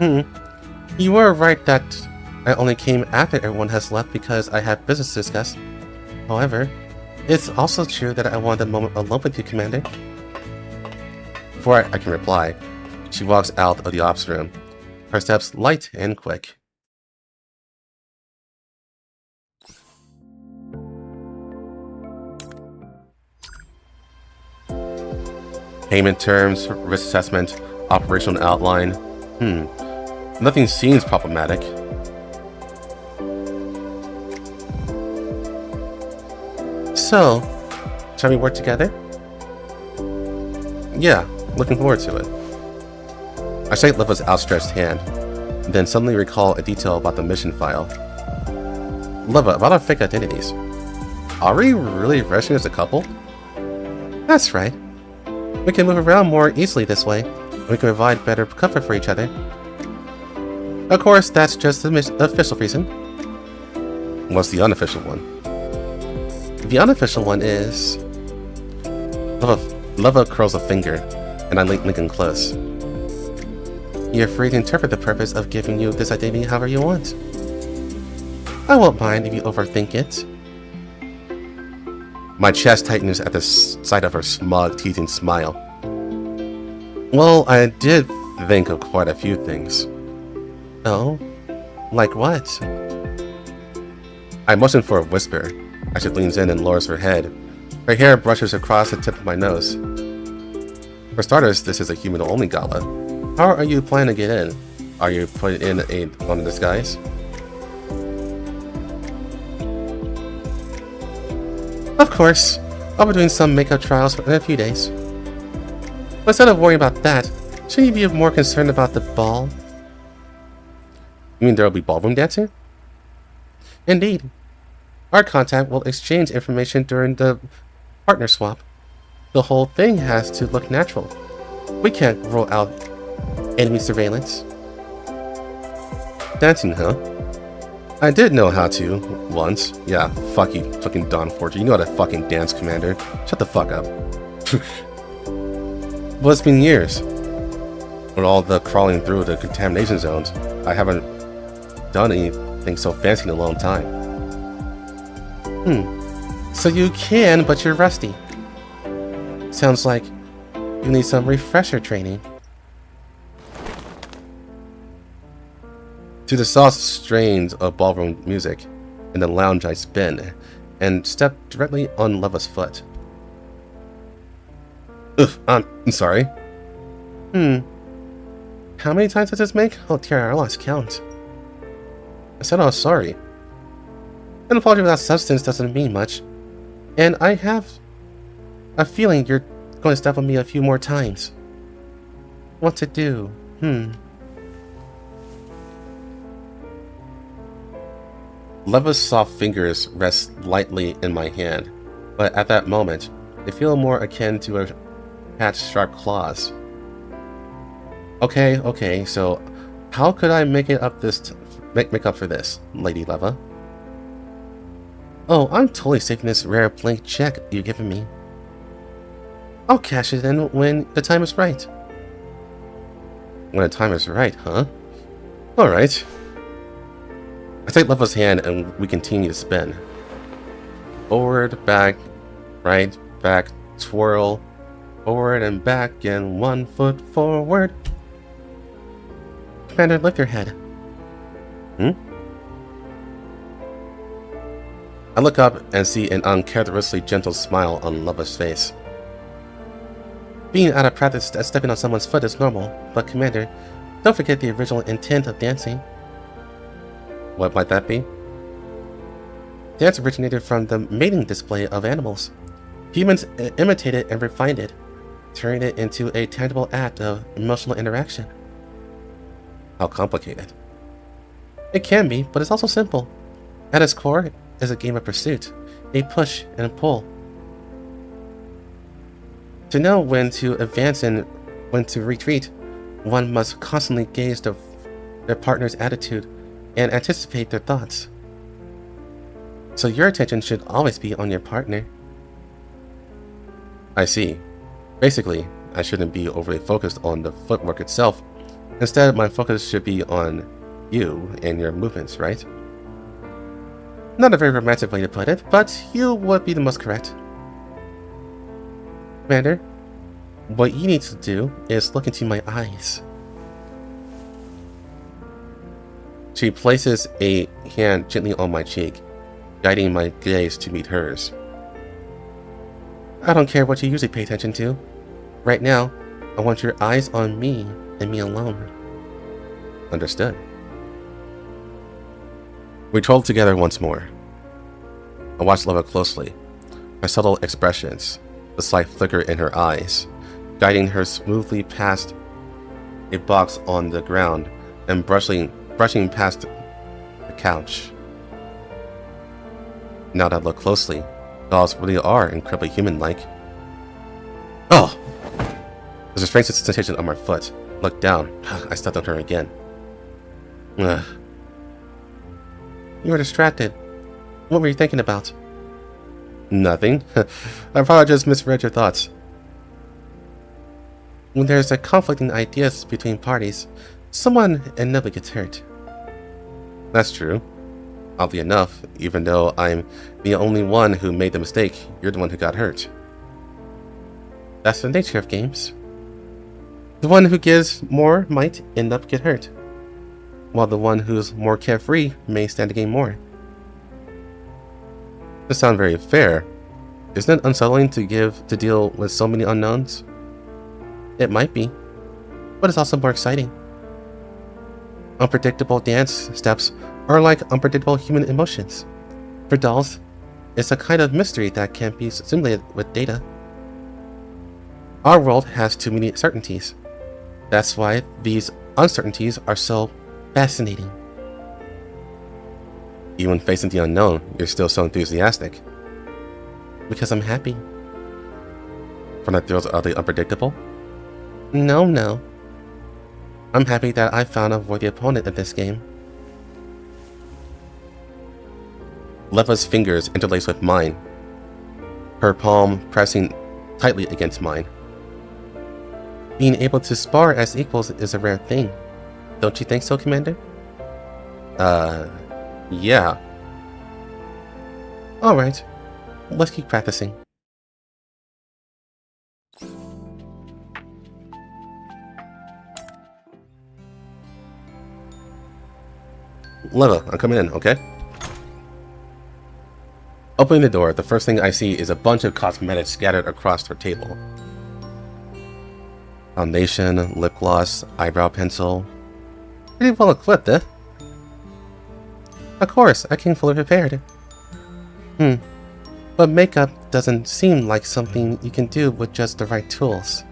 You were right that I only came after everyone has left because I had business to discuss. However, it's also true that I wanted a moment alone with you, Commander. Before I can reply, she walks out of the ops room, her steps light and quick. Payment terms, risk assessment, operational outline. Nothing seems problematic. So, shall we work together? Yeah, looking forward to it. I shake Leva's outstretched hand. then suddenly recall a detail about the mission file. Leva, about our fake identities. Are we really registering as a couple? That's right. We can move around more easily this way, and we can provide better comfort for each other. Of course, that's just the official reason. What's the unofficial one? The unofficial one is... Leva curls a finger, and I link in close. You're free to interpret the purpose of giving you this identity however you want. I won't mind if you overthink it. My chest tightens at the sight of her smug, teasing smile. Well, I did think of quite a few things. Oh? Like what? I motion for a whisper as she leans in and lowers her head. Her hair brushes across the tip of my nose. For starters, this is a human-only gala. How are you planning to get in? Are you putting in one of disguise? Of course. I'll be doing some makeup trials in a few days. But instead of worrying about that, shouldn't you be more concerned about the ball? You mean there'll be ballroom dancing? Indeed. Our contact will exchange information during the partner swap. The whole thing has to look natural. We can't roll out enemy surveillance. Dancing, huh? I did know how to, once. Yeah, fuck you, fucking Dawn Forger. You know how to fucking dance, Commander. Shut the fuck up. Well, it's been years. With all the crawling through the contamination zones, I haven't done anything so fancy in a long time. So you can, but you're rusty. Sounds like you need some refresher training. To the soft strains of ballroom music, in the lounge I spin, and step directly on Leva's foot. Ugh, I'm sorry. How many times does this make? Oh dear, I lost count. I said I was sorry. An apology without substance doesn't mean much. And I have a feeling you're going to step on me a few more times. What to do? Leva's soft fingers rest lightly in my hand, but at that moment, they feel more akin to a cat's sharp claws. Okay, so how could I make it up make up for this, Lady Leva? Oh, I'm totally saving this rare blank check you've given me. I'll cash it in when the time is right. When the time is right, huh? Alright. I take Leva's hand and we continue to spin. Forward, back, right, back, twirl, forward and back, and 1 foot forward. Commander, lift your head. I look up and see an uncharacteristically gentle smile on Leva's face. Being out of practice at stepping on someone's foot is normal, but Commander, don't forget the original intent of dancing. What might that be? Dance originated from the mating display of animals. Humans imitated and refined it, turning it into a tangible act of emotional interaction. How complicated? It can be, but it's also simple. At its core is a game of pursuit, a push and a pull. To know when to advance and when to retreat, one must constantly gauge their partner's attitude and anticipate their thoughts. So your attention should always be on your partner. I see. Basically, I shouldn't be overly focused on the footwork itself. Instead, my focus should be on you and your movements, right? Not a very romantic way to put it, but you would be the most correct. Commander, what you need to do is look into my eyes. She places a hand gently on my cheek, guiding my gaze to meet hers. I don't care what you usually pay attention to. Right now, I want your eyes on me and me alone. Understood. We trolled together once more. I watched Leva closely, her subtle expressions, the slight flicker in her eyes, guiding her smoothly past a box on the ground and brushing past the couch. Now that I look closely, dolls really are incredibly human-like. Oh! There's a strange sensation on my foot. Look down. I stepped on her again. Ugh. You were distracted. What were you thinking about? Nothing. I probably just misread your thoughts. When there's conflicting ideas between parties, someone inevitably gets hurt. That's true. Oddly enough, even though I'm the only one who made the mistake, you're the one who got hurt. That's the nature of games. The one who gives more might end up get hurt, while the one who's more carefree may stand to gain more. To sound very fair, isn't it unsettling to deal with so many unknowns? It might be, but it's also more exciting. Unpredictable dance steps are like unpredictable human emotions. For dolls, it's a kind of mystery that can't be simulated with data. Our world has too many certainties. That's why these uncertainties are so fascinating. Even facing the unknown, you're still so enthusiastic. Because I'm happy. From the thrills of the unpredictable? No. I'm happy that I found a worthy opponent in this game. Leva's fingers interlace with mine, her palm pressing tightly against mine. Being able to spar as equals is a rare thing. Don't you think so, Commander? Yeah. Alright, let's keep practicing. Leva, I'm coming in, okay? Opening the door, the first thing I see is a bunch of cosmetics scattered across her table. Foundation, lip gloss, eyebrow pencil. Pretty well equipped, eh? Of course, I came fully prepared. But makeup doesn't seem like something you can do with just the right tools.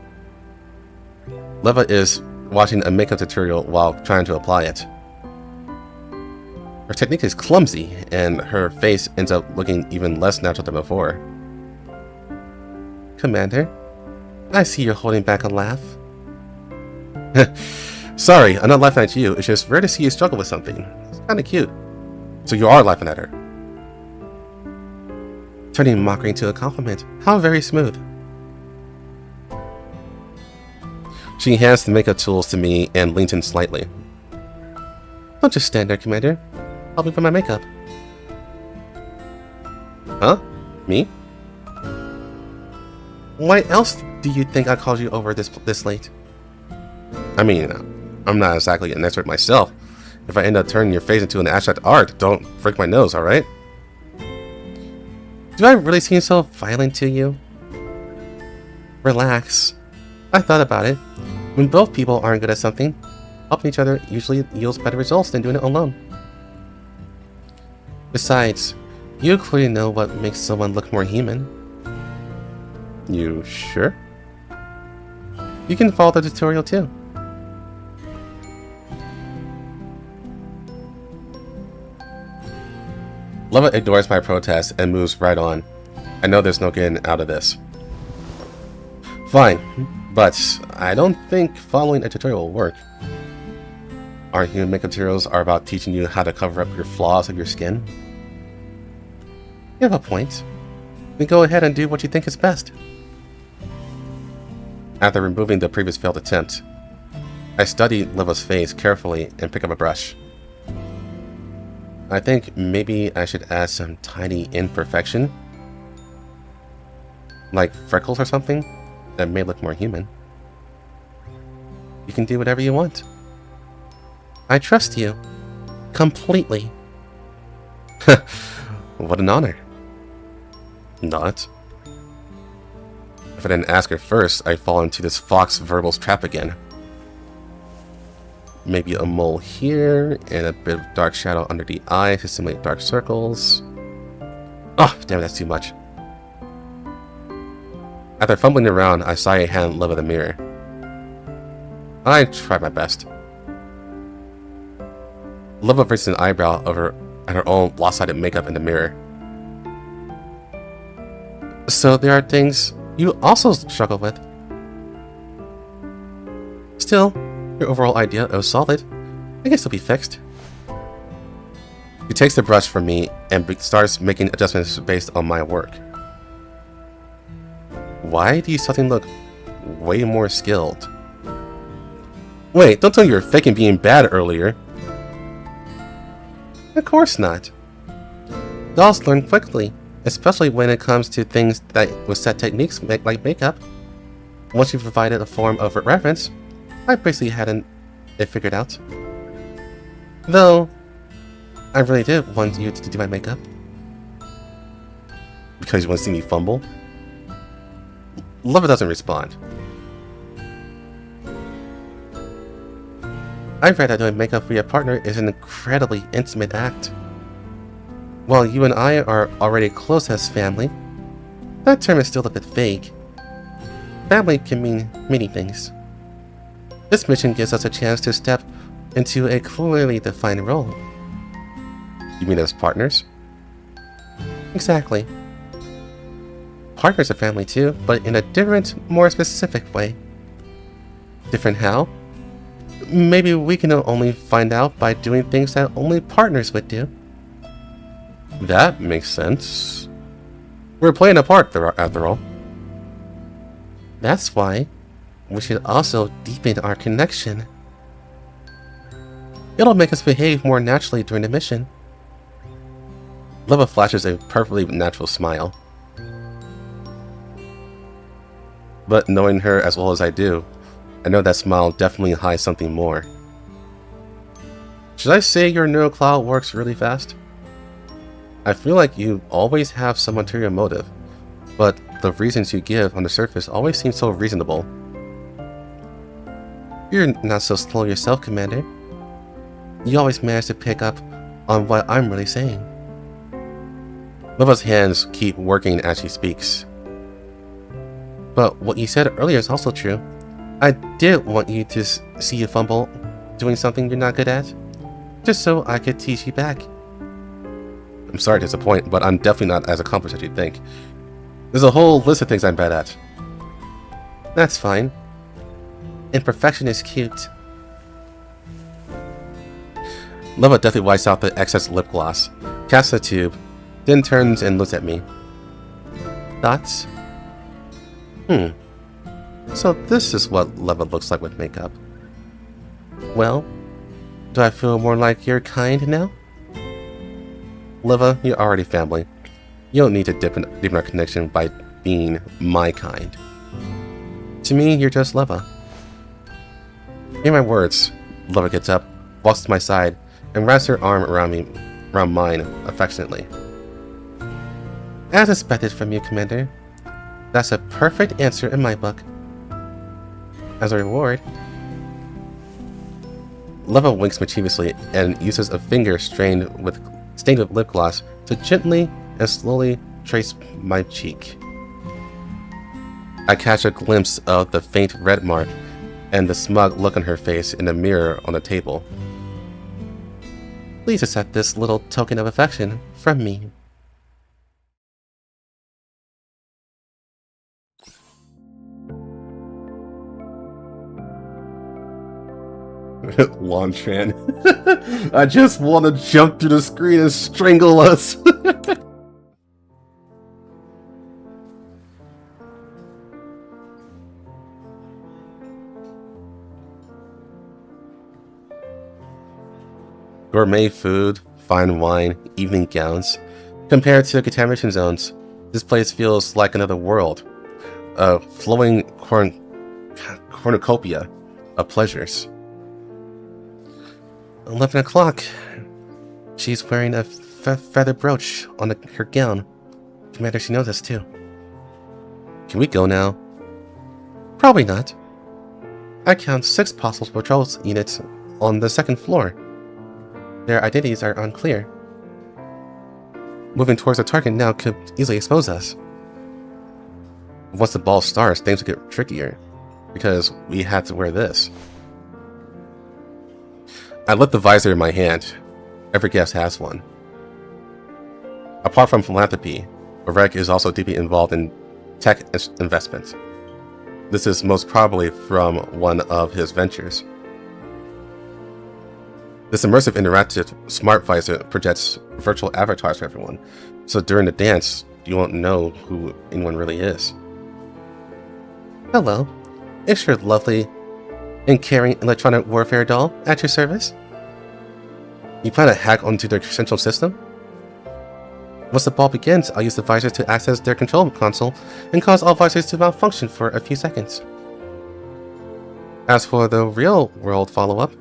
Leva is watching a makeup tutorial while trying to apply it. Her technique is clumsy, and her face ends up looking even less natural than before. Commander, I see you're holding back a laugh. Sorry, I'm not laughing at you. It's just rare to see you struggle with something. It's kinda cute. So you are laughing at her. Turning mockery into a compliment. How very smooth. She hands the makeup tools to me and leans in slightly. Don't just stand there, Commander. Help me put my makeup. Huh? Me? Why else do you think I called you over this late? I mean, I'm not exactly an expert myself. If I end up turning your face into an abstract art, don't break my nose, alright? Do I really seem so violent to you? Relax. I thought about it. When both people aren't good at something, helping each other usually yields better results than doing it alone. Besides, you clearly know what makes someone look more human. You sure? You can follow the tutorial too. Leva ignores my protest and moves right on. I know there's no getting out of this. Fine, but I don't think following a tutorial will work. Our human makeup tutorials are about teaching you how to cover up your flaws of your skin. You have a point. Then go ahead and do what you think is best. After removing the previous failed attempt, I study Leva's face carefully and pick up a brush. I think maybe I should add some tiny imperfection, like freckles or something, that may look more human. You can do whatever you want. I trust you. Completely. What an honor. Not. If I didn't ask her first, I'd fall into this Fox Verbal's trap again. Maybe a mole here, and a bit of dark shadow under the eye to simulate dark circles. Oh, damn, that's too much. After fumbling around, I saw a hand Leva the mirror. I tried my best. Leva raises an eyebrow at her own lopsided makeup in the mirror. So there are things you also struggle with. Still, your overall idea of solid, I guess, will be fixed. He takes the brush from me and starts making adjustments based on my work. Why do you suddenly look way more skilled? Wait, don't tell me you were faking being bad earlier. Of course not. Dolls learn quickly, especially when it comes to things that with set techniques like makeup. Once you provided a form of reference, I basically hadn't it figured out. Though, I really did want you to do my makeup. Because you want to see me fumble? Leva doesn't respond. I've read that doing makeup for your partner is an incredibly intimate act. While you and I are already close as family, that term is still a bit vague. Family can mean many things. This mission gives us a chance to step into a clearly defined role. You mean as partners? Exactly. Partners are family too, but in a different, more specific way. Different how? Maybe we can only find out by doing things that only partners would do. That makes sense. We're playing a part after all. That's why we should also deepen our connection. It'll make us behave more naturally during the mission. Leva flashes a perfectly natural smile. But knowing her as well as I do, I know that smile definitely hides something more. Should I say your neural cloud works really fast? I feel like you always have some ulterior motive, but the reasons you give on the surface always seem so reasonable. You're not so slow yourself, Commander. You always manage to pick up on what I'm really saying. Leva's hands keep working as she speaks. But what you said earlier is also true. I did want you to see you fumble doing something you're not good at, just so I could teach you back. I'm sorry to disappoint, but I'm definitely not as accomplished as you think. There's a whole list of things I'm bad at. That's fine. Imperfection is cute. Leva deftly wipes out the excess lip gloss, casts the tube, then turns and looks at me. Thoughts? So this is what Leva looks like with makeup. Well, do I feel more like your kind now? Leva, you're already family. You don't need to deepen our connection by being my kind. To me, you're just Leva. Hear my words. Leva gets up, walks to my side, and wraps her arm around mine affectionately. As expected from you, Commander. That's a perfect answer in my book. As a reward, Leva winks mischievously and uses a finger stained with lip gloss to gently and slowly trace my cheek. I catch a glimpse of the faint red mark and the smug look on her face in the mirror on the table. Please accept this little token of affection from me. Lantran. I just want to jump through the screen and strangle us. Gourmet food, fine wine, evening gowns. Compared to the contamination zones, this place feels like another world. A flowing cornucopia of pleasures. 11 o'clock. She's wearing a feather brooch on her gown. Commander, she knows this too. Can we go now? Probably not. I count 6 possible patrol units on the 2nd floor. Their identities are unclear. Moving towards the target now could easily expose us. Once the ball starts, things will get trickier, because we had to wear this. I lift the visor in my hand. Every guest has one. Apart from philanthropy, Varek is also deeply involved in tech investments. This is most probably from one of his ventures. This immersive interactive smart visor projects virtual avatars for everyone, so during the dance, you won't know who anyone really is. Hello, is your lovely and caring electronic warfare doll at your service? You plan to hack onto their central system? Once the ball begins, I'll use the visor to access their control console and cause all visors to malfunction for a few seconds. As for the real-world follow-up,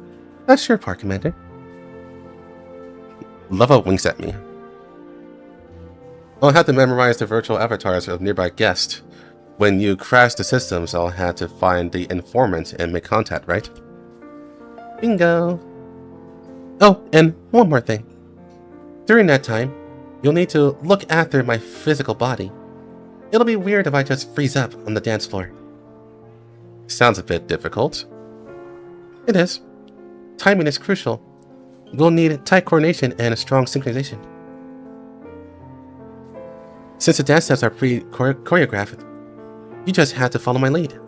that's your part, Commander. Leva winks at me. I'll have to memorize the virtual avatars of nearby guests. When you crash the systems, I'll have to find the informant and make contact, right? Bingo! Oh, and one more thing. During that time, you'll need to look after my physical body. It'll be weird if I just freeze up on the dance floor. Sounds a bit difficult. It is. Timing is crucial. We'll need tight coordination and a strong synchronization. Since the dance steps are pre-choreographed, you just have to follow my lead.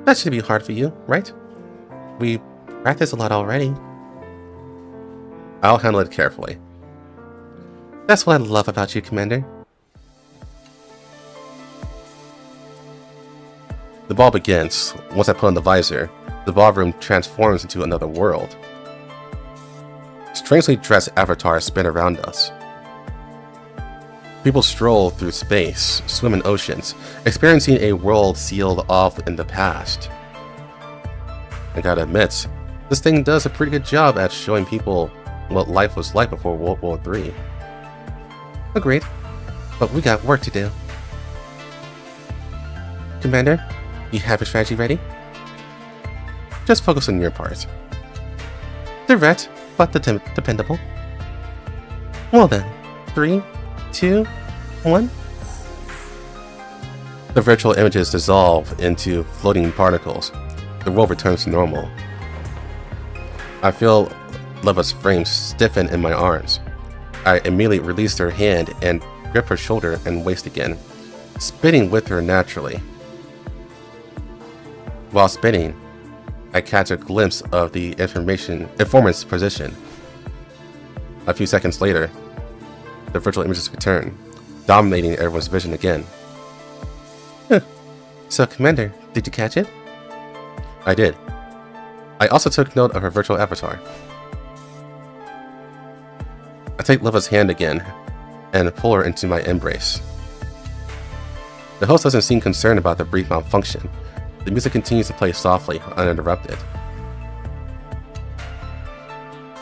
That should be hard for you, right? We practice a lot already. I'll handle it carefully. That's what I love about you, Commander. The ball begins. Once I put on the visor, the ballroom transforms into another world. Strangely dressed avatars spin around us. People stroll through space, swim in oceans, experiencing a world sealed off in the past. I gotta admit, this thing does a pretty good job at showing people what life was like before World War III. Agreed, but we got work to do. Commander, you have your strategy ready? Just focus on your part. Direct, but dependable. Well then, 3, 2, 1. The virtual images dissolve into floating particles. The world returns to normal. I feel Leva's frame stiffen in my arms. I immediately release her hand and grip her shoulder and waist again, spinning with her naturally. While spinning, I catch a glimpse of the informant's position. A few seconds later, the virtual images return, dominating everyone's vision again. So, Commander, did you catch it? I did. I also took note of her virtual avatar. I take Leva's hand again and pull her into my embrace. The host doesn't seem concerned about the brief malfunction. The music continues to play softly, uninterrupted.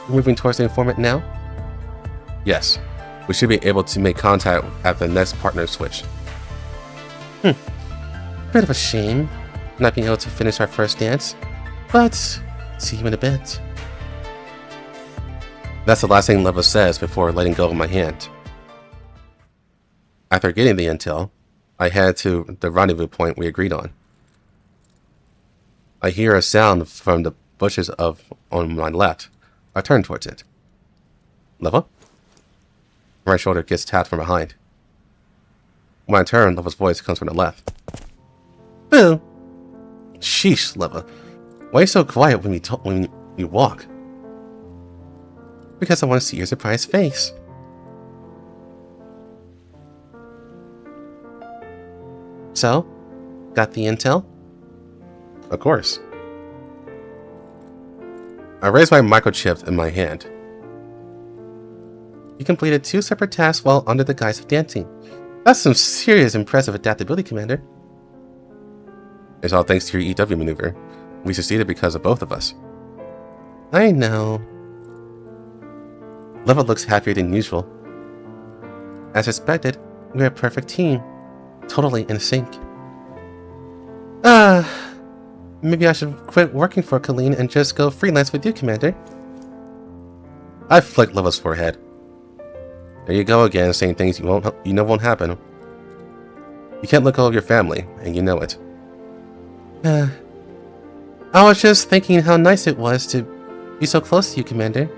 Moving towards the informant now? Yes, we should be able to make contact at the next partner switch. Bit of a shame not being able to finish our first dance, but see you in a bit. That's the last thing Leva says before letting go of my hand. After getting the intel, I head to the rendezvous point we agreed on. I hear a sound from the bushes on my left. I turn towards it. Leva? My shoulder gets tapped from behind. When I turn, Leva's voice comes from the left. Boo! Sheesh, Leva. Why are you so quiet when you walk? Because I want to see your surprised face. So, got the intel? Of course. I raise my microchip in my hand. You completed 2 separate tasks while under the guise of dancing. That's some serious impressive adaptability, Commander. It's all thanks to your EW maneuver. We succeeded because of both of us. I know. Leva looks happier than usual. As expected, we're a perfect team. Totally in sync. Maybe I should quit working for Colleen and just go freelance with you, Commander. I flick Leva's forehead. There you go again, saying things you know won't happen. You can't let go of your family, and you know it. I was just thinking how nice it was to be so close to you, Commander.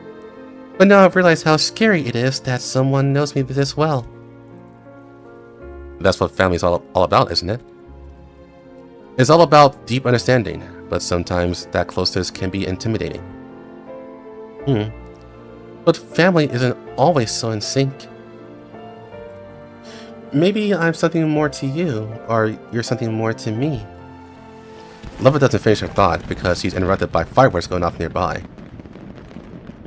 But now I've realized how scary it is that someone knows me this well. That's what family's all about, isn't it? It's all about deep understanding, but sometimes that closeness can be intimidating. But family isn't always so in sync. Maybe I'm something more to you, or you're something more to me. Leva doesn't finish her thought because she's interrupted by fireworks going off nearby.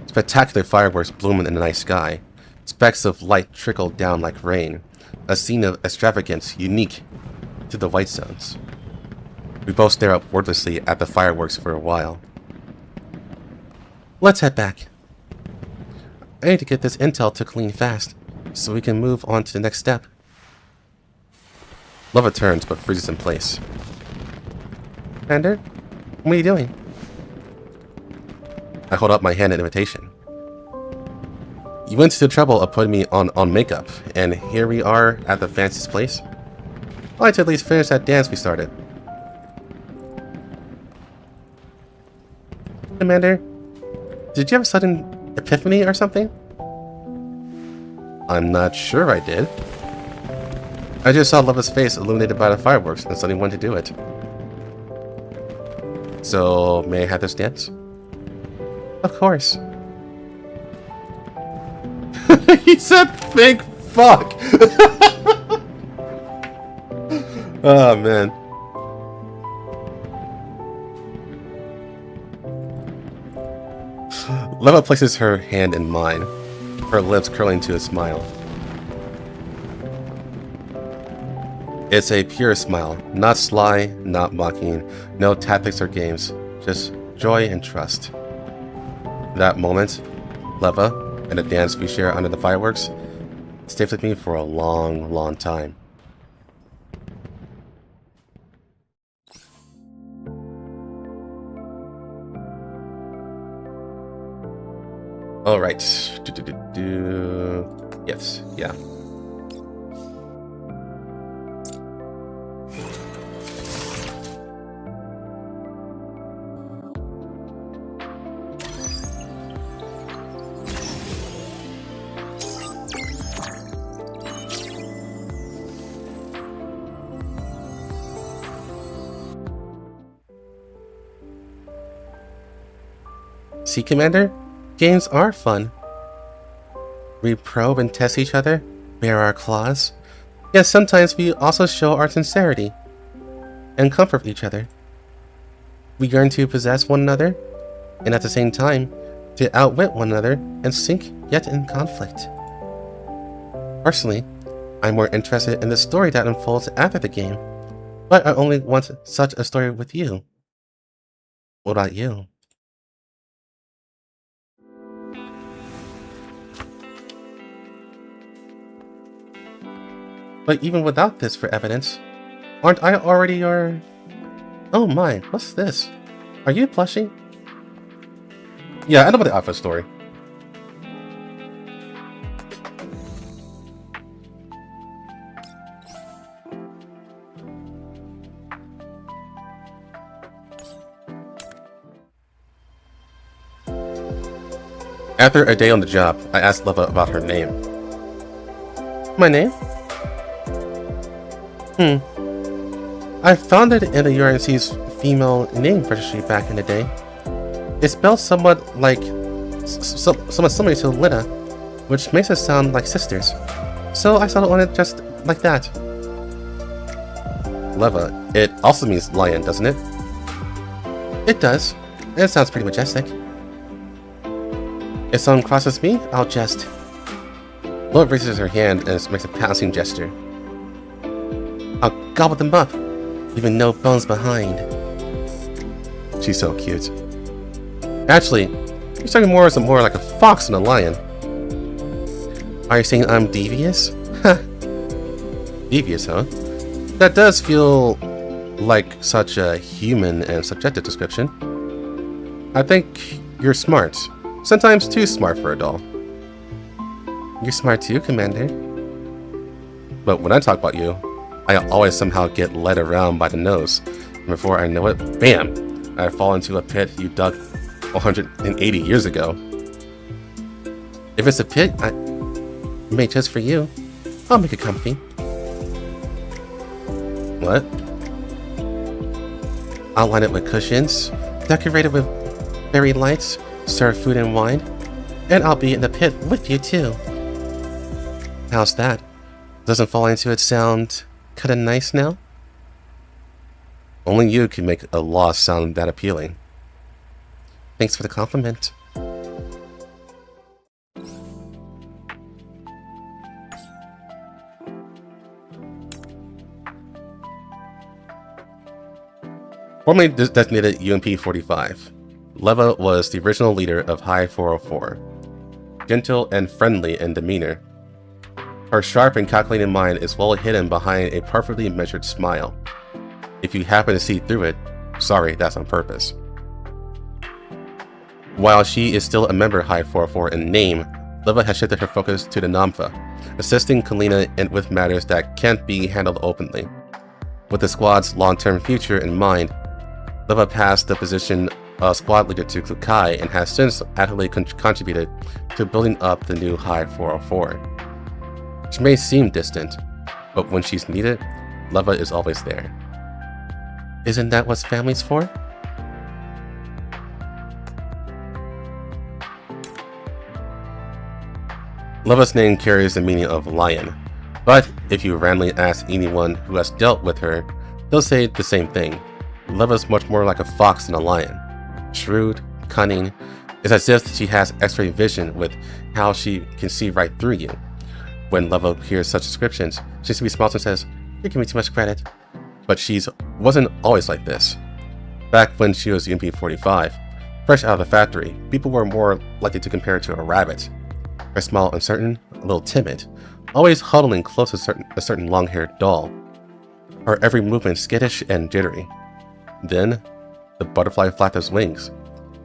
Spectacular fireworks bloom in the night sky. Specks of light trickle down like rain. A scene of extravagance unique to the White Zones. We both stare up wordlessly at the fireworks for a while. Let's head back. I need to get this intel to clean fast, so we can move on to the next step. Leva turns but freezes in place. Commander, what are you doing? I hold up my hand in invitation. You went to the trouble of putting me on makeup, and here we are at the fanciest place. I'd like to at least finish that dance we started. Commander, did you have a sudden epiphany or something? I'm not sure I did. I just saw Leva's face illuminated by the fireworks and suddenly wanted to do it. So, may I have this dance? Of course. He said, "Thank fuck." Oh man. Leva places her hand in mine, her lips curling to a smile. It's a pure smile, not sly, not mocking, no tactics or games, just joy and trust. That moment, Leva, and the dance we share under the fireworks, stayed with me for a long, long time. Alright. Yes, yeah. See, Commander? Games are fun. We probe and test each other, bare our claws. Yet sometimes we also show our sincerity and comfort each other. We yearn to possess one another, and at the same time, to outwit one another and sink yet in conflict. Personally, I'm more interested in the story that unfolds after the game, but I only want such a story with you. What about you? But even without this for evidence, aren't I already your... Oh my, what's this? Are you blushing? Yeah, I know about the Alpha story. After a day on the job, I asked Leva about her name. My name? I found it in the URNC's female name registry back in the day. It's spelled somewhat like... somewhat similar to Lenna, which makes us sound like sisters. So I settled on it just like that. Leva, it also means lion, doesn't it? It does. It sounds pretty majestic. If someone crosses me, I'll just... Leva raises her hand and makes a pouncing gesture. I'll gobble them up, leaving no bones behind. She's so cute. Actually, you're talking more like a fox than a lion. Are you saying I'm devious? Devious, huh? That does feel like such a human and subjective description. I think you're smart. Sometimes too smart for a doll. You're smart too, Commander. But when I talk about you, I always somehow get led around by the nose. And before I know it, bam! I fall into a pit you dug 180 years ago. If it's a pit I made just for you, I'll make it comfy. What? I'll line it with cushions, decorated with fairy lights, serve food and wine, and I'll be in the pit with you too. How's that? Doesn't Falling Into It sound kinda nice now? Only you can make a loss sound that appealing. Thanks for the compliment. Formerly designated UMP-45, Leva was the original leader of High 404. Gentle and friendly in demeanor, her sharp and calculating mind is well hidden behind a perfectly measured smile. If you happen to see through it, sorry, that's on purpose. While she is still a member of High 404 in name, Leva has shifted her focus to the Namfa, assisting Kalina with matters that can't be handled openly. With the squad's long-term future in mind, Leva passed the position of squad leader to Kukai and has since actively contributed to building up the new High 404. She may seem distant, but when she's needed, Leva is always there. Isn't that what family's for? Leva's name carries the meaning of lion, but if you randomly ask anyone who has dealt with her, they'll say the same thing. Leva's much more like a fox than a lion. Shrewd, cunning, it's as if she has X-ray vision with how she can see right through you. When Leva hears such descriptions, she simply smiles and says, "You're giving me too much credit." But she wasn't always like this. Back when she was UMP-45, fresh out of the factory, people were more likely to compare her to a rabbit. Her smile uncertain, a little timid, always huddling close to a certain long-haired doll. Her every movement skittish and jittery. Then, the butterfly flapped its wings,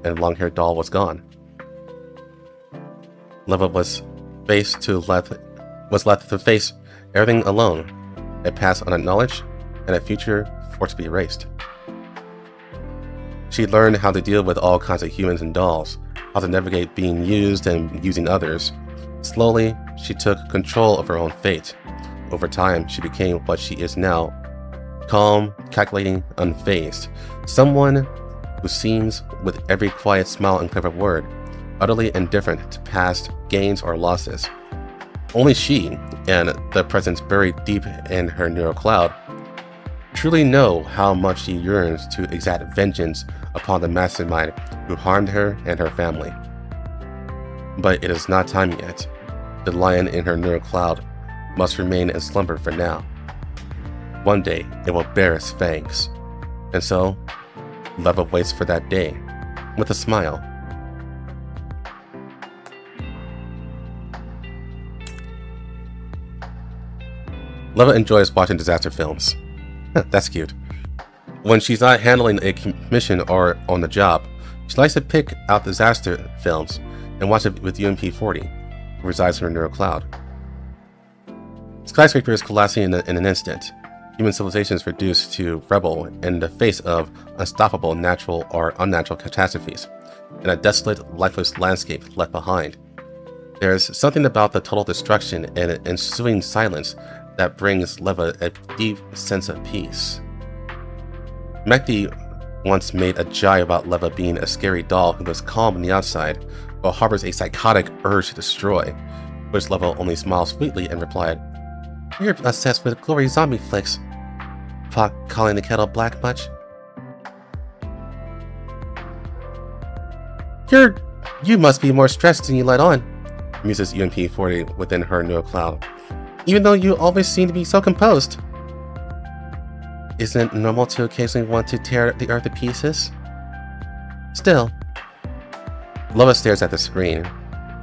and the long-haired doll was gone. Leva was left to face everything alone, a past unacknowledged, and a future forced to be erased. She learned how to deal with all kinds of humans and dolls, how to navigate being used and using others. Slowly, she took control of her own fate. Over time, she became what she is now. Calm, calculating, unfazed. Someone who seems, with every quiet smile and clever word, utterly indifferent to past gains or losses. Only she, and the presence buried deep in her neural cloud, truly know how much she yearns to exact vengeance upon the mastermind who harmed her and her family. But it is not time yet. The lion in her neural cloud must remain in slumber for now. One day, it will bare its fangs. And so, Leva waits for that day, with a smile. Leva enjoys watching disaster films. That's cute. When she's not handling a mission or on the job, she likes to pick out disaster films and watch it with UMP-40, who resides in her neural cloud. Skyscrapers collapsing in an instant. Human civilization is reduced to rubble in the face of unstoppable natural or unnatural catastrophes, and a desolate, lifeless landscape left behind. There is something about the total destruction and ensuing silence that brings Leva a deep sense of peace. Mekti once made a jibe about Leva being a scary doll who was calm on the outside, but harbors a psychotic urge to destroy, which Leva only smiled sweetly and replied, "You're obsessed with glory zombie flicks. Pot calling the kettle black much?" You must be more stressed than you let on, muses UMP-40 within her neural cloud. Even though you always seem to be so composed. Isn't it normal to occasionally want to tear the earth to pieces? Still. Leva stares at the screen.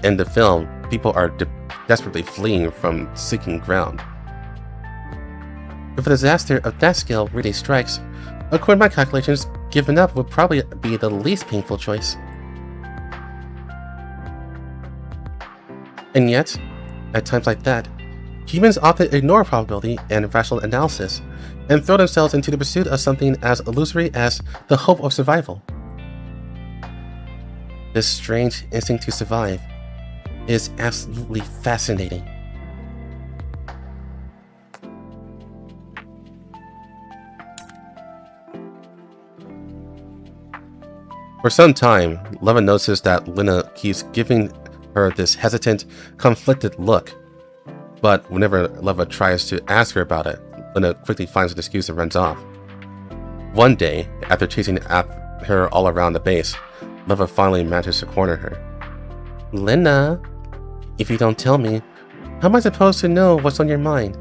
In the film, people are desperately fleeing from sinking ground. If a disaster of that scale really strikes, according to my calculations, giving up would probably be the least painful choice. And yet, at times like that, humans often ignore probability and rational analysis, and throw themselves into the pursuit of something as illusory as the hope of survival. This strange instinct to survive, is absolutely fascinating. For some time, Leva notices that Lenna keeps giving her this hesitant, conflicted look. But whenever Leva tries to ask her about it, Lenna quickly finds an excuse and runs off. One day, after chasing her all around the base, Leva finally manages to corner her. Lenna, if you don't tell me, how am I supposed to know what's on your mind?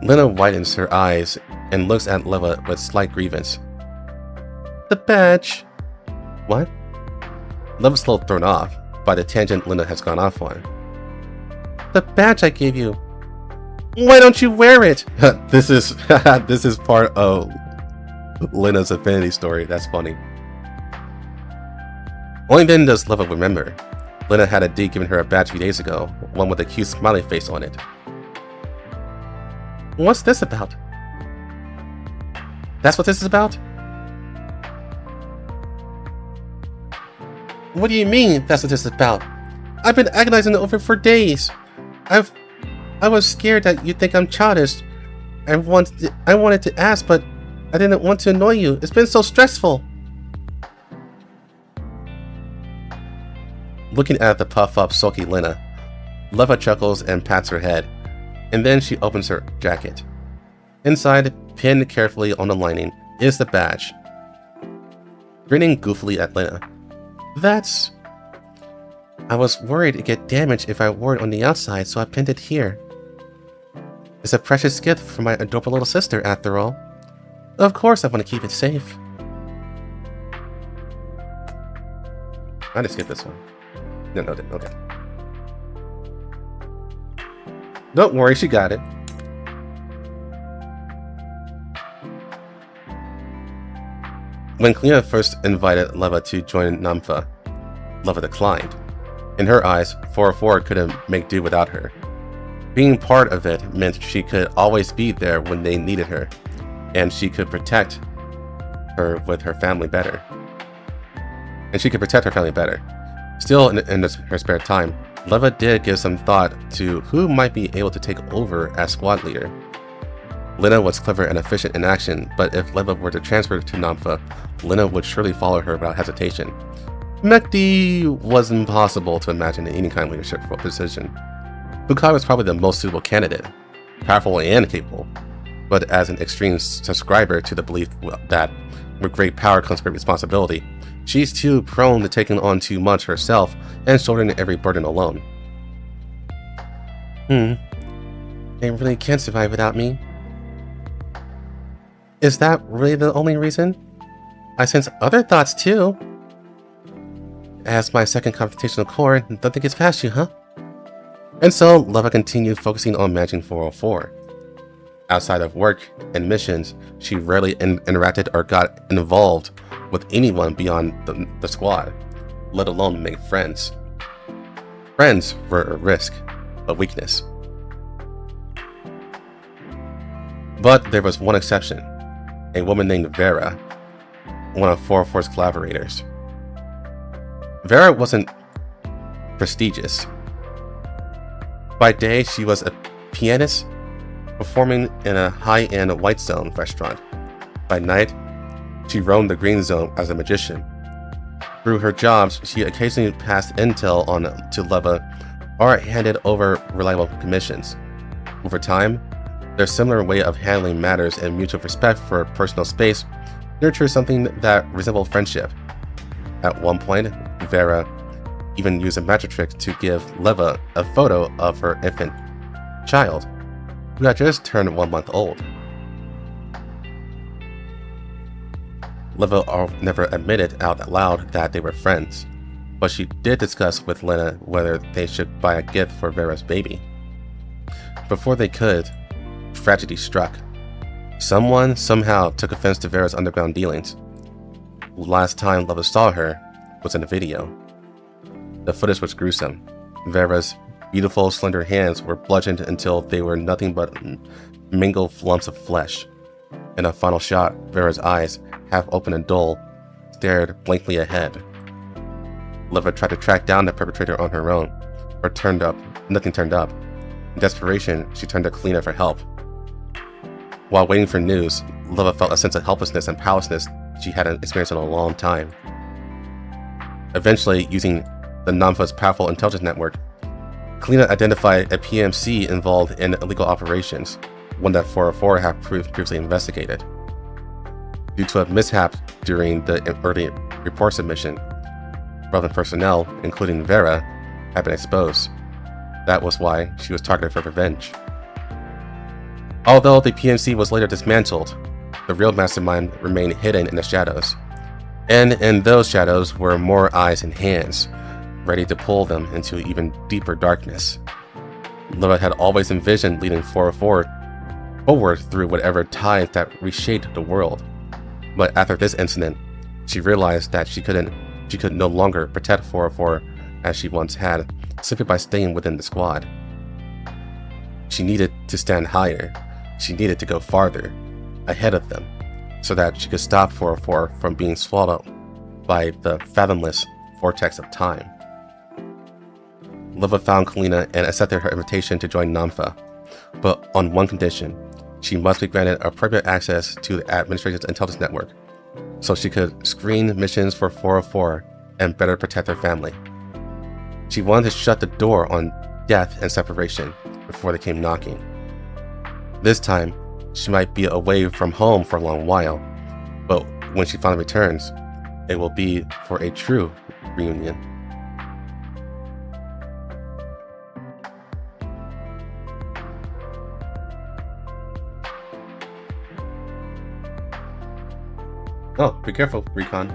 Lenna widens her eyes and looks at Leva with slight grievance. The badge. What? Leva's a little thrown off by the tangent Lenna has gone off on. The badge I gave you. Why don't you wear it? This is part of Lenna's Affinity story. That's funny. Only then does Leva remember. Lenna had a given her a badge a few days ago, one with a cute smiley face on it. What's this about? That's what this is about? What do you mean, that's what this is about? I've been agonizing over it for days. I was scared that you'd think I'm childish. I wanted to ask, but I didn't want to annoy you. It's been so stressful. Looking at the puff-up, sulky Lenna, Leva chuckles and pats her head, and then she opens her jacket. Inside, pinned carefully on the lining, is the badge. Grinning goofily at Lenna. That's... I was worried it'd get damaged if I wore it on the outside, so I pinned it here. It's a precious gift for my adorable little sister, after all. Of course I want to keep it safe. I just skip this one. No, okay. Don't worry, she got it. When Kalina first invited Leva to join Namfa, Leva declined. In her eyes, 404 couldn't make do without her. Being part of it meant she could always be there when they needed her, and she could protect her with her family better. Still, in her spare time, Leva did give some thought to who might be able to take over as squad leader. Lenna was clever and efficient in action, but if Leva were to transfer to Namfa, Lenna would surely follow her without hesitation. Mekdi was impossible to imagine in any kind of leadership position. Bukai was probably the most suitable candidate, powerful and capable, but as an extreme subscriber to the belief that with great power comes great responsibility, she's too prone to taking on too much herself and shouldering every burden alone. They really can't survive without me. Is that really the only reason? I sense other thoughts too. As my second computational core, nothing gets past you, huh? And so, Leva continued focusing on managing 404. Outside of work and missions, she rarely interacted or got involved with anyone beyond the squad, let alone make friends. Friends were a risk, a weakness. But there was one exception, a woman named Vera, one of 404's collaborators. Vera wasn't prestigious. By day, she was a pianist performing in a high-end White Zone restaurant. By night, she roamed the Green Zone as a magician. Through her jobs, she occasionally passed intel on to Leva or handed over reliable commissions. Over time, their similar way of handling matters and mutual respect for personal space nurtured something that resembled friendship. At one point, Vera even used a magic trick to give Leva a photo of her infant child, who had just turned 1 month old. Leva never admitted out loud that they were friends, but she did discuss with Lenna whether they should buy a gift for Vera's baby. Before they could, tragedy struck. Someone somehow took offense to Vera's underground dealings. The last time Leva saw her was in a video. The footage was gruesome. Vera's beautiful, slender hands were bludgeoned until they were nothing but mingled lumps of flesh. In a final shot, Vera's eyes, half open and dull, stared blankly ahead. Leva tried to track down the perpetrator on her own, or nothing turned up. In desperation, she turned to Kalina for help. While waiting for news, Leva felt a sense of helplessness and powerlessness she hadn't experienced in a long time. Eventually, using the Namfa's powerful intelligence network, Kalina identified a PMC involved in illegal operations, one that 404 had previously investigated. Due to a mishap during the early report submission, relevant personnel, including Vera, had been exposed. That was why she was targeted for revenge. Although the PMC was later dismantled, the real mastermind remained hidden in the shadows. And in those shadows were more eyes and hands, ready to pull them into even deeper darkness. Leva had always envisioned leading 404 forward through whatever tides that reshaped the world. But after this incident, she realized that she could no longer protect 404 as she once had, simply by staying within the squad. She needed to stand higher. She needed to go farther, ahead of them, so that she could stop 404 from being swallowed by the fathomless vortex of time. Leva found Kalina and accepted her invitation to join Namfa, but on one condition: she must be granted appropriate access to the administration's intelligence network, so she could screen missions for 404 and better protect her family. She wanted to shut the door on death and separation before they came knocking. This time, she might be away from home for a long while, but when she finally returns, it will be for a true reunion. Oh, be careful, Recon.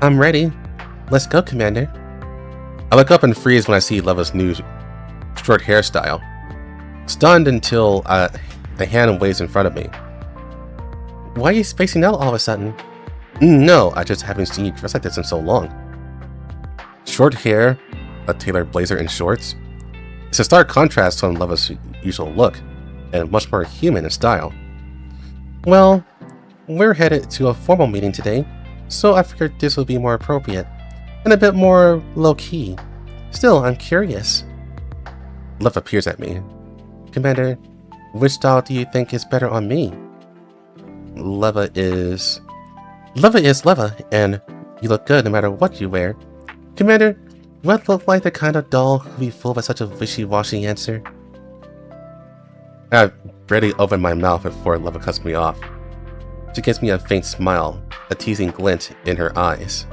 I'm ready. Let's go, Commander. I look up and freeze when I see Leva's new short hairstyle. Stunned until the hand waves in front of me. Why are you spacing out all of a sudden? No, I just haven't seen you dressed like this in so long. Short hair, a tailored blazer and shorts. It's a stark contrast from Leva's usual look, and much more human in style. Well, we're headed to a formal meeting today, so I figured this would be more appropriate, and a bit more low-key. Still, I'm curious. Leva peers at me. Commander, which style do you think is better on me? Leva is Leva, and you look good no matter what you wear. Commander, do I look like the kind of doll who'd be fooled by such a wishy-washy answer? I barely opened my mouth before Leva cuts me off. She gives me a faint smile, a teasing glint in her eyes.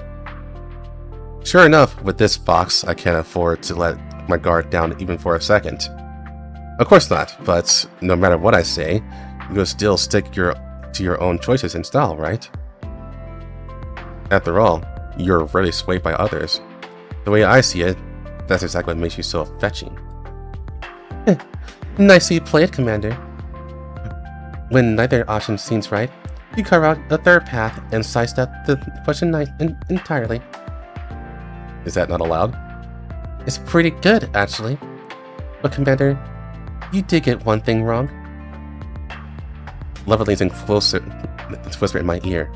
Sure enough, with this fox, I can't afford to let my guard down even for a second. Of course not, but no matter what I say, you'll still stick to your own choices and style, right? After all, you're rarely swayed by others. The way I see it, that's exactly what makes you so fetching. Nicely played, Commander. When neither option seems right, you carve out the third path and sidestep the question entirely. Is that not allowed? It's pretty good, actually. But Commander, you did get one thing wrong. Leva leans in closer to whisper in my ear.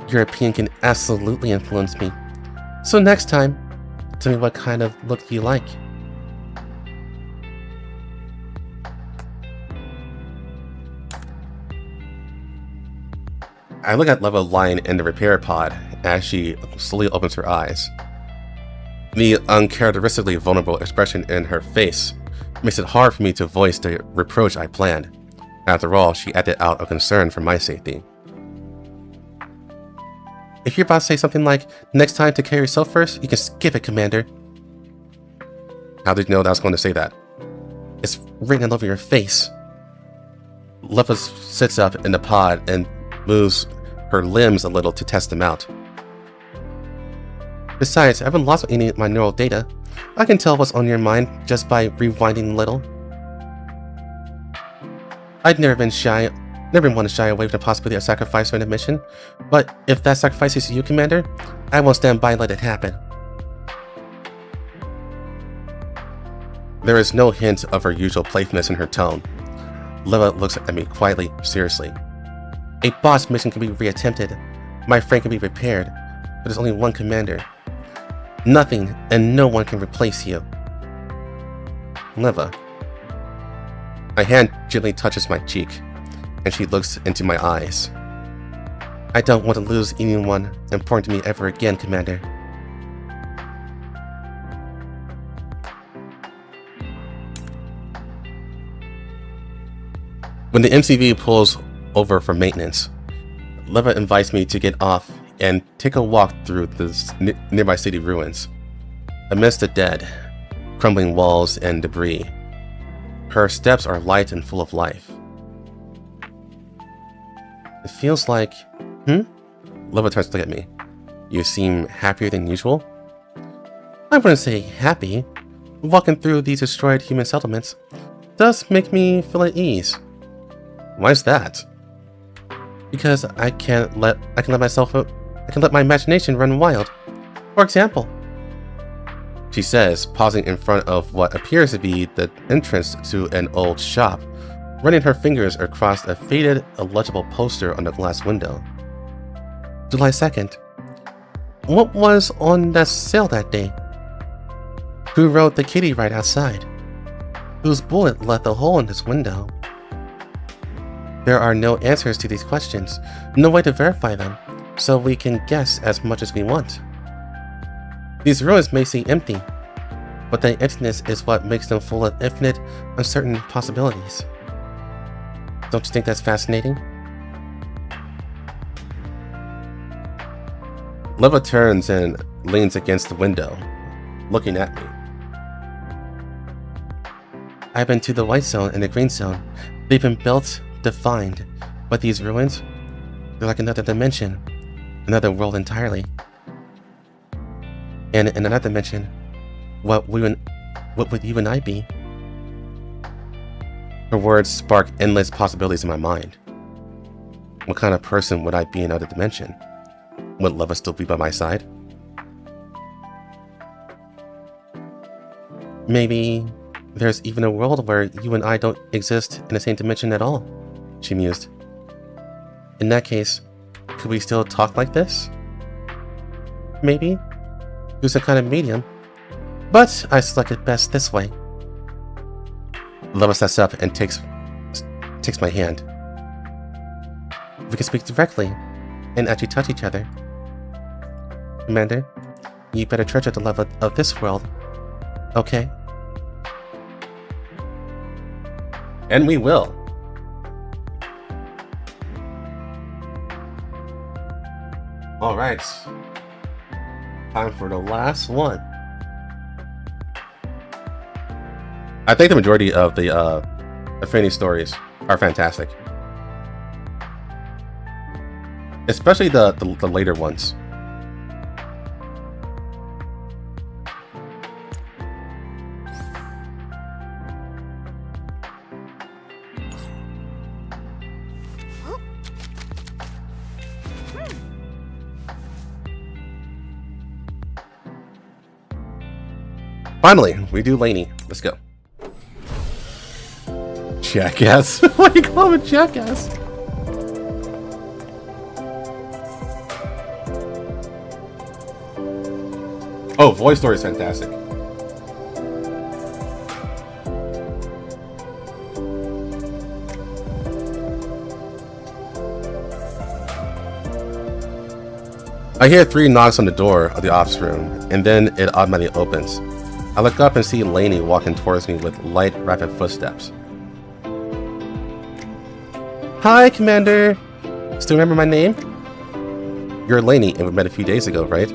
Your opinion can absolutely influence me. So next time, tell me what kind of look you like. I look at Leva lying in the repair pod as she slowly opens her eyes. The uncharacteristically vulnerable expression in her face makes it hard for me to voice the reproach I planned. After all, she acted out of concern for my safety. If you're about to say something like, next time to carry yourself first, you can skip it, Commander. How did you know that I was going to say that? It's written all over your face. Leva sits up in the pod and moves her limbs a little to test them out. Besides, I haven't lost any of my neural data. I can tell what's on your mind just by rewinding a little. I'd never want to shy away from the possibility of sacrifice during a mission, but if that sacrifice is you, Commander, I won't stand by and let it happen. There is no hint of her usual playfulness in her tone. Leva looks at me quietly, seriously. A boss mission can be reattempted. My friend can be repaired, but there's only one commander. Nothing and no one can replace you. Leva. My hand gently touches my cheek, and she looks into my eyes. I don't want to lose anyone important to me ever again, Commander. When the MCV pulls over for maintenance, Leva invites me to get off and take a walk through the nearby city ruins. Amidst the dead, crumbling walls and debris, her steps are light and full of life. It feels like... Leva turns to look at me. You seem happier than usual? I wouldn't say happy. Walking through these destroyed human settlements does make me feel at ease. Why's that? Because I can let my imagination run wild. For example, she says, pausing in front of what appears to be the entrance to an old shop, running her fingers across a faded, illegible poster on the glass window. July 2nd. What was on that sale that day? Who rode the kitty right outside? Whose bullet left a hole in this window? There are no answers to these questions, no way to verify them, so we can guess as much as we want. These ruins may seem empty, but the emptiness is what makes them full of infinite, uncertain possibilities. Don't you think that's fascinating? Leva turns and leans against the window, looking at me. I've been to the white zone and the green zone. They've been built, defined, but these ruins, they're like another dimension, another world entirely. And in another dimension, what would you and I be? Her words spark endless possibilities in my mind. What kind of person would I be in another dimension? Would Leva still be by my side? Maybe there's even a world where you and I don't exist in the same dimension at all, she mused. In that case, could we still talk like this? Maybe. Through some kind of medium. But I selected best this way. Leva steps up and takes my hand. We can speak directly and actually touch each other. Commander, you better treasure the love of this world, okay? And we will. Alright. Time for the last one. I think the majority of the Affinity stories are fantastic. Especially the later ones. Finally, we do Lainie. Let's go. Jackass. Why do you call him a jackass? Oh, voice story is fantastic. I hear 3 knocks on the door of the ops room, and then it automatically opens. I look up and see Lainie walking towards me with light, rapid footsteps. Hi, Commander! Still remember my name? You're Lainie, and we met a few days ago, right?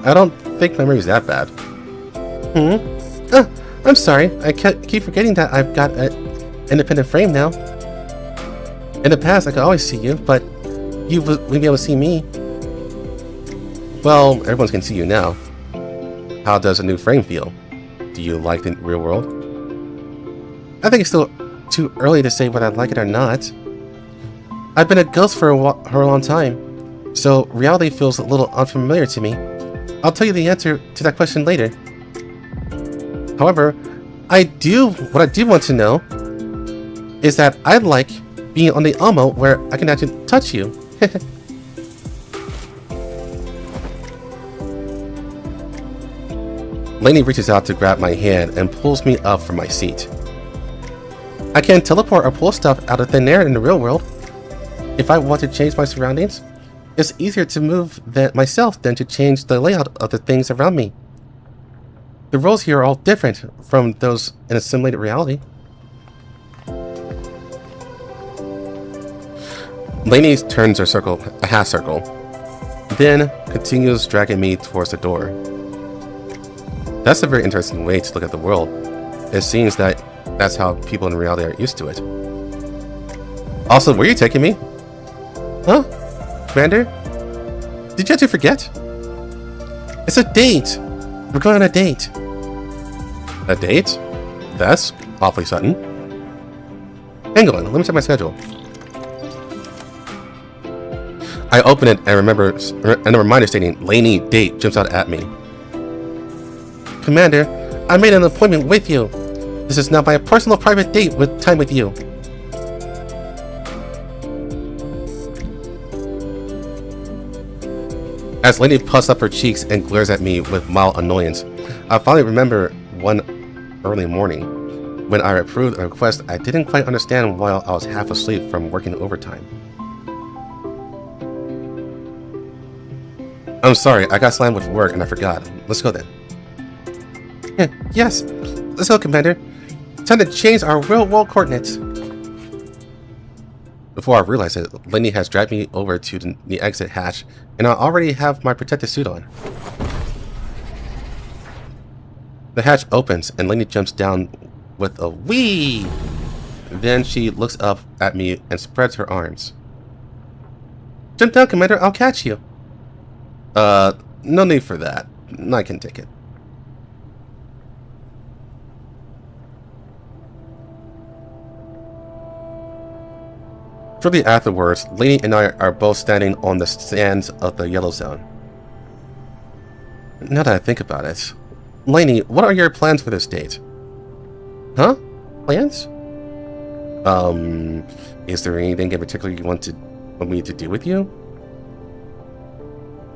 I don't think my memory's that bad. I'm sorry. I keep forgetting that I've got an independent frame now. In the past, I could always see you, but you wouldn't be able to see me. Well, everyone can see you now. How does a new frame feel? Do you like the real world? I think it's still too early to say whether I like it or not. I've been a ghost for a long time, so reality feels a little unfamiliar to me. I'll tell you the answer to that question later. However, what I do want to know is that I like being on the Elmo where I can actually touch you. Lainie reaches out to grab my hand and pulls me up from my seat. I can't teleport or pull stuff out of thin air in the real world. If I want to change my surroundings, it's easier to move myself than to change the layout of the things around me. The rules here are all different from those in a simulated reality. Lainie turns a half circle, then continues dragging me towards the door. That's a very interesting way to look at the world. It seems that that's how people in reality are used to it. Also, where are you taking me? Huh? Commander? Did you actually forget? It's a date! We're going on a date. A date? That's awfully sudden. Hang on, let me check my schedule. I open it and a reminder stating Lainie date jumps out at me. Commander, I made an appointment with you. This is now my personal private date with time with you. As Lainie puffs up her cheeks and glares at me with mild annoyance, I finally remember one early morning when I approved a request I didn't quite understand while I was half asleep from working overtime. I'm sorry, I got slammed with work and I forgot. Let's go then. Yes, let's go, Commander. Time to change our real-world coordinates. Before I realize it, Lainie has dragged me over to the exit hatch, and I already have my protective suit on. The hatch opens, and Lainie jumps down with a whee! Then she looks up at me and spreads her arms. Jump down, Commander, I'll catch you. No need for that. I can take it. Shortly afterwards, Lainie and I are both standing on the sands of the Yellow Zone. Now that I think about it, Lainie, what are your plans for this date? Huh? Plans? Is there anything in particular you want me to do with you?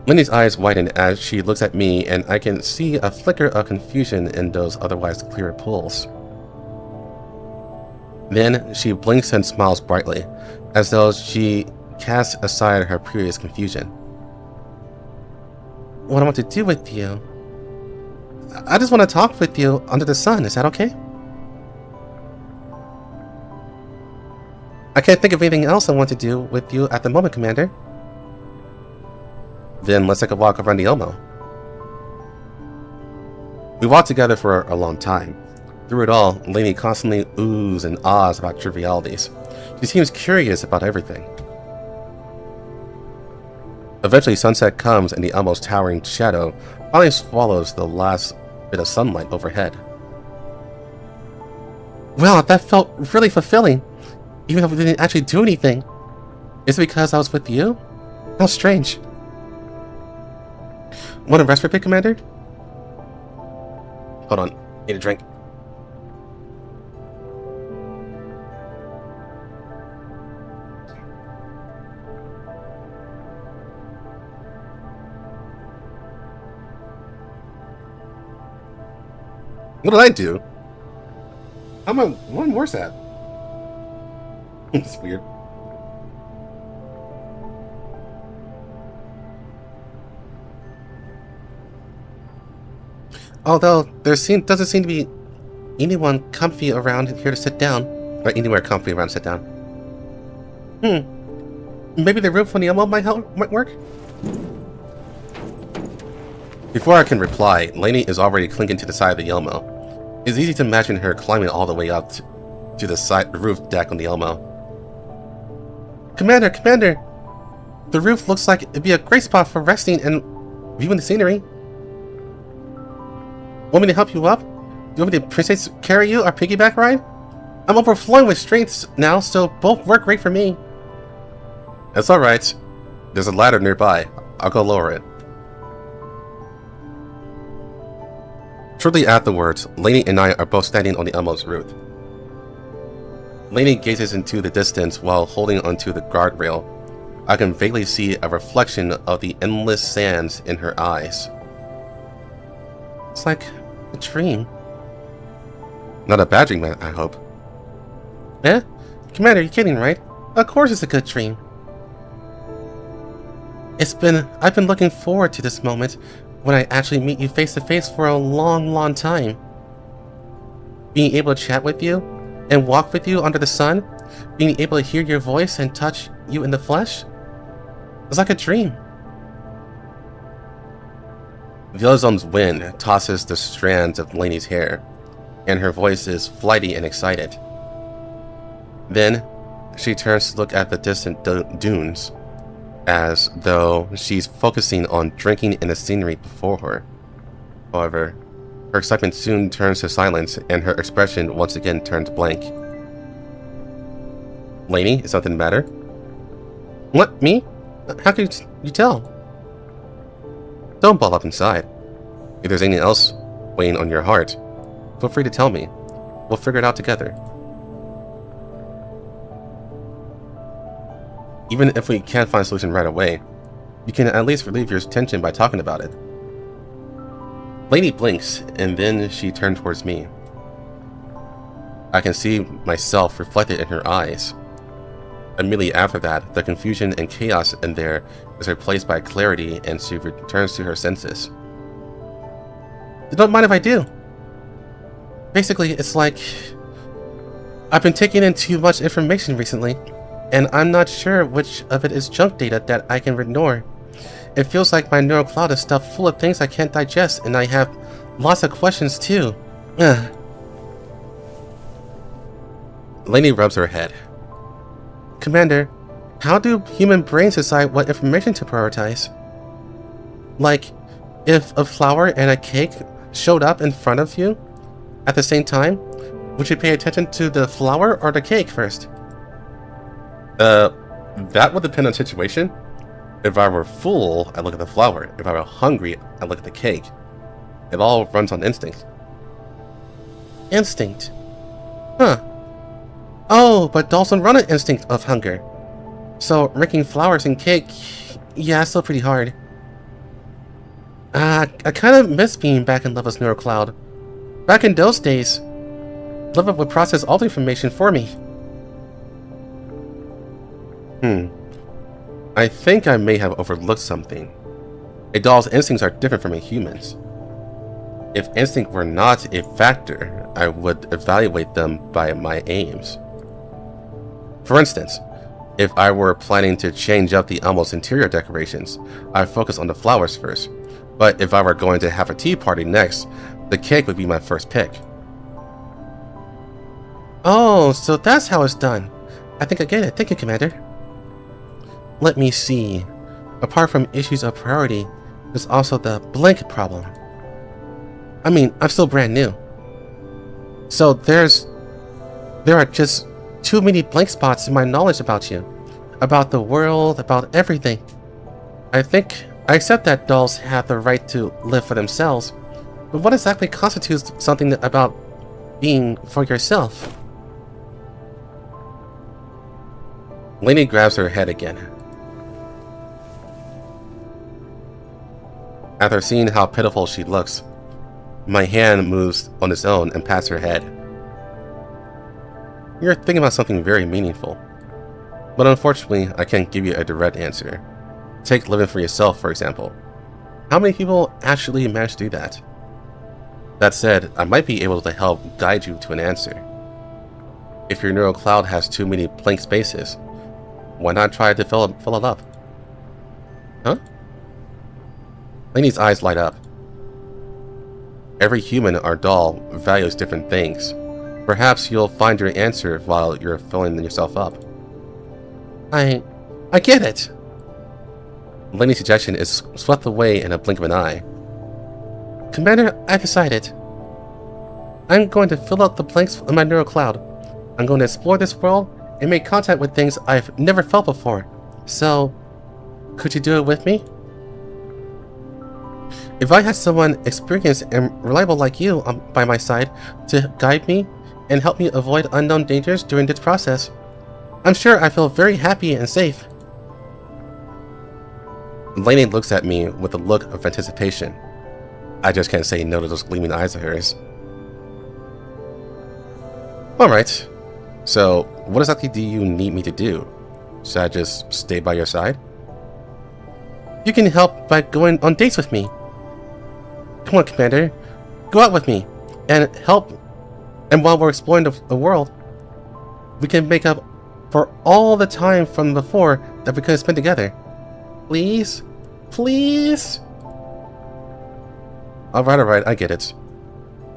Lainie's eyes widen as she looks at me, and I can see a flicker of confusion in those otherwise clear pools. Then she blinks and smiles brightly, as though she casts aside her previous confusion. What I want to do with you? I just want to talk with you under the sun, is that okay? I can't think of anything else I want to do with you at the moment, Commander. Then let's take a walk around the Elmo. We walked together for a long time. Through it all, Lainie constantly oohs and ahs about trivialities. She seems curious about everything. Eventually, sunset comes and the Elmo's towering shadow finally swallows the last bit of sunlight overhead. Wow, that felt really fulfilling, even if we didn't actually do anything. Is it because I was with you? How strange. Want a rest for a bit, Commander? Hold on, need a drink. What did I do? How am I one worse at? It's weird. Although there doesn't seem to be anyone comfy around here to sit down. Or anywhere comfy around to sit down. Maybe the roof on the Elmo might work? Before I can reply, Lainie is already clinging to the side of the Elmo. It's easy to imagine her climbing all the way up to the roof deck on the Elmo. Commander! The roof looks like it'd be a great spot for resting and viewing the scenery. Want me to help you up? Do you want me to princess carry you or piggyback ride? I'm overflowing with strength now, so both work great for me. That's alright. There's a ladder nearby. I'll go lower it. Shortly afterwards, Lainie and I are both standing on the Elmo's roof. Lainie gazes into the distance while holding onto the guardrail. I can vaguely see a reflection of the endless sands in her eyes. It's like a dream. Not a bad dream, I hope. Eh? Commander, you're kidding, right? Of course it's a good dream. I've been looking forward to this moment when I actually meet you face to face for a long time. Being able to chat with you and walk with you under the sun, being able to hear your voice and touch you in the flesh, it's like a dream. The ozon's wind tosses the strands of Lainie's hair, and her voice is flighty and excited. Then, she turns to look at the distant dunes, as though she's focusing on drinking in the scenery before her. However, her excitement soon turns to silence, and her expression once again turns blank. Lainie, is something the matter? What, me? How could you tell? Don't ball up inside. If there's anything else weighing on your heart, feel free to tell me. We'll figure it out together. Even if we can't find a solution right away, you can at least relieve your tension by talking about it. Lainie blinks, and then she turns towards me. I can see myself reflected in her eyes. Immediately after that, the confusion and chaos in there is replaced by clarity, and she returns to her senses. You don't mind if I do. Basically, it's like I've been taking in too much information recently, and I'm not sure which of it is junk data that I can ignore. It feels like my neural cloud is stuffed full of things I can't digest, and I have lots of questions too. Lainie rubs her head. Commander, how do human brains decide what information to prioritize? Like, if a flower and a cake showed up in front of you at the same time, would you pay attention to the flower or the cake first? That would depend on the situation. If I were full, I'd look at the flower. If I were hungry, I'd look at the cake. It all runs on instinct. Instinct? Huh. Oh, but dolls don't run on instinct of hunger. So, ranking flowers and cake, yeah, it's still pretty hard. I kind of miss being back in Leva's neural cloud. Back in those days, Leva would process all the information for me. I think I may have overlooked something. A doll's instincts are different from a human's. If instinct were not a factor, I would evaluate them by my aims. For instance, if I were planning to change up the Elmo's interior decorations, I'd focus on the flowers first. But if I were going to have a tea party next, the cake would be my first pick. Oh, so that's how it's done. I think I get it. Thank you, Commander. Let me see. Apart from issues of priority, there's also the blank problem. I mean, I'm still brand new. So there are just too many blank spots in my knowledge about you. About the world, about everything. I accept that dolls have the right to live for themselves, but what exactly constitutes something about being for yourself? Lainie grabs her head again. After seeing how pitiful she looks, my hand moves on its own and pats her head. You're thinking about something very meaningful. But unfortunately, I can't give you a direct answer. Take living for yourself, for example. How many people actually manage to do that? That said, I might be able to help guide you to an answer. If your neural cloud has too many blank spaces, why not try to fill it up? Huh? Lainie's eyes light up. Every human or doll values different things. Perhaps you'll find your answer while you're filling yourself up. I get it. Lainie's suggestion is swept away in a blink of an eye. Commander, I decided. I'm going to fill out the blanks in my neural cloud. I'm going to explore this world and make contact with things I've never felt before. So, could you do it with me? If I had someone experienced and reliable like you by my side to guide me and help me avoid unknown dangers during this process. I'm sure I feel very happy and safe. Lainie looks at me with a look of anticipation. I just can't say no to those gleaming eyes of hers. Alright, so what exactly do you need me to do? Should I just stay by your side? You can help by going on dates with me. Come on, Commander. Go out with me and help. And while we're exploring the world, we can make up for all the time from before that we could have spent together. Please? Please? Alright, I get it.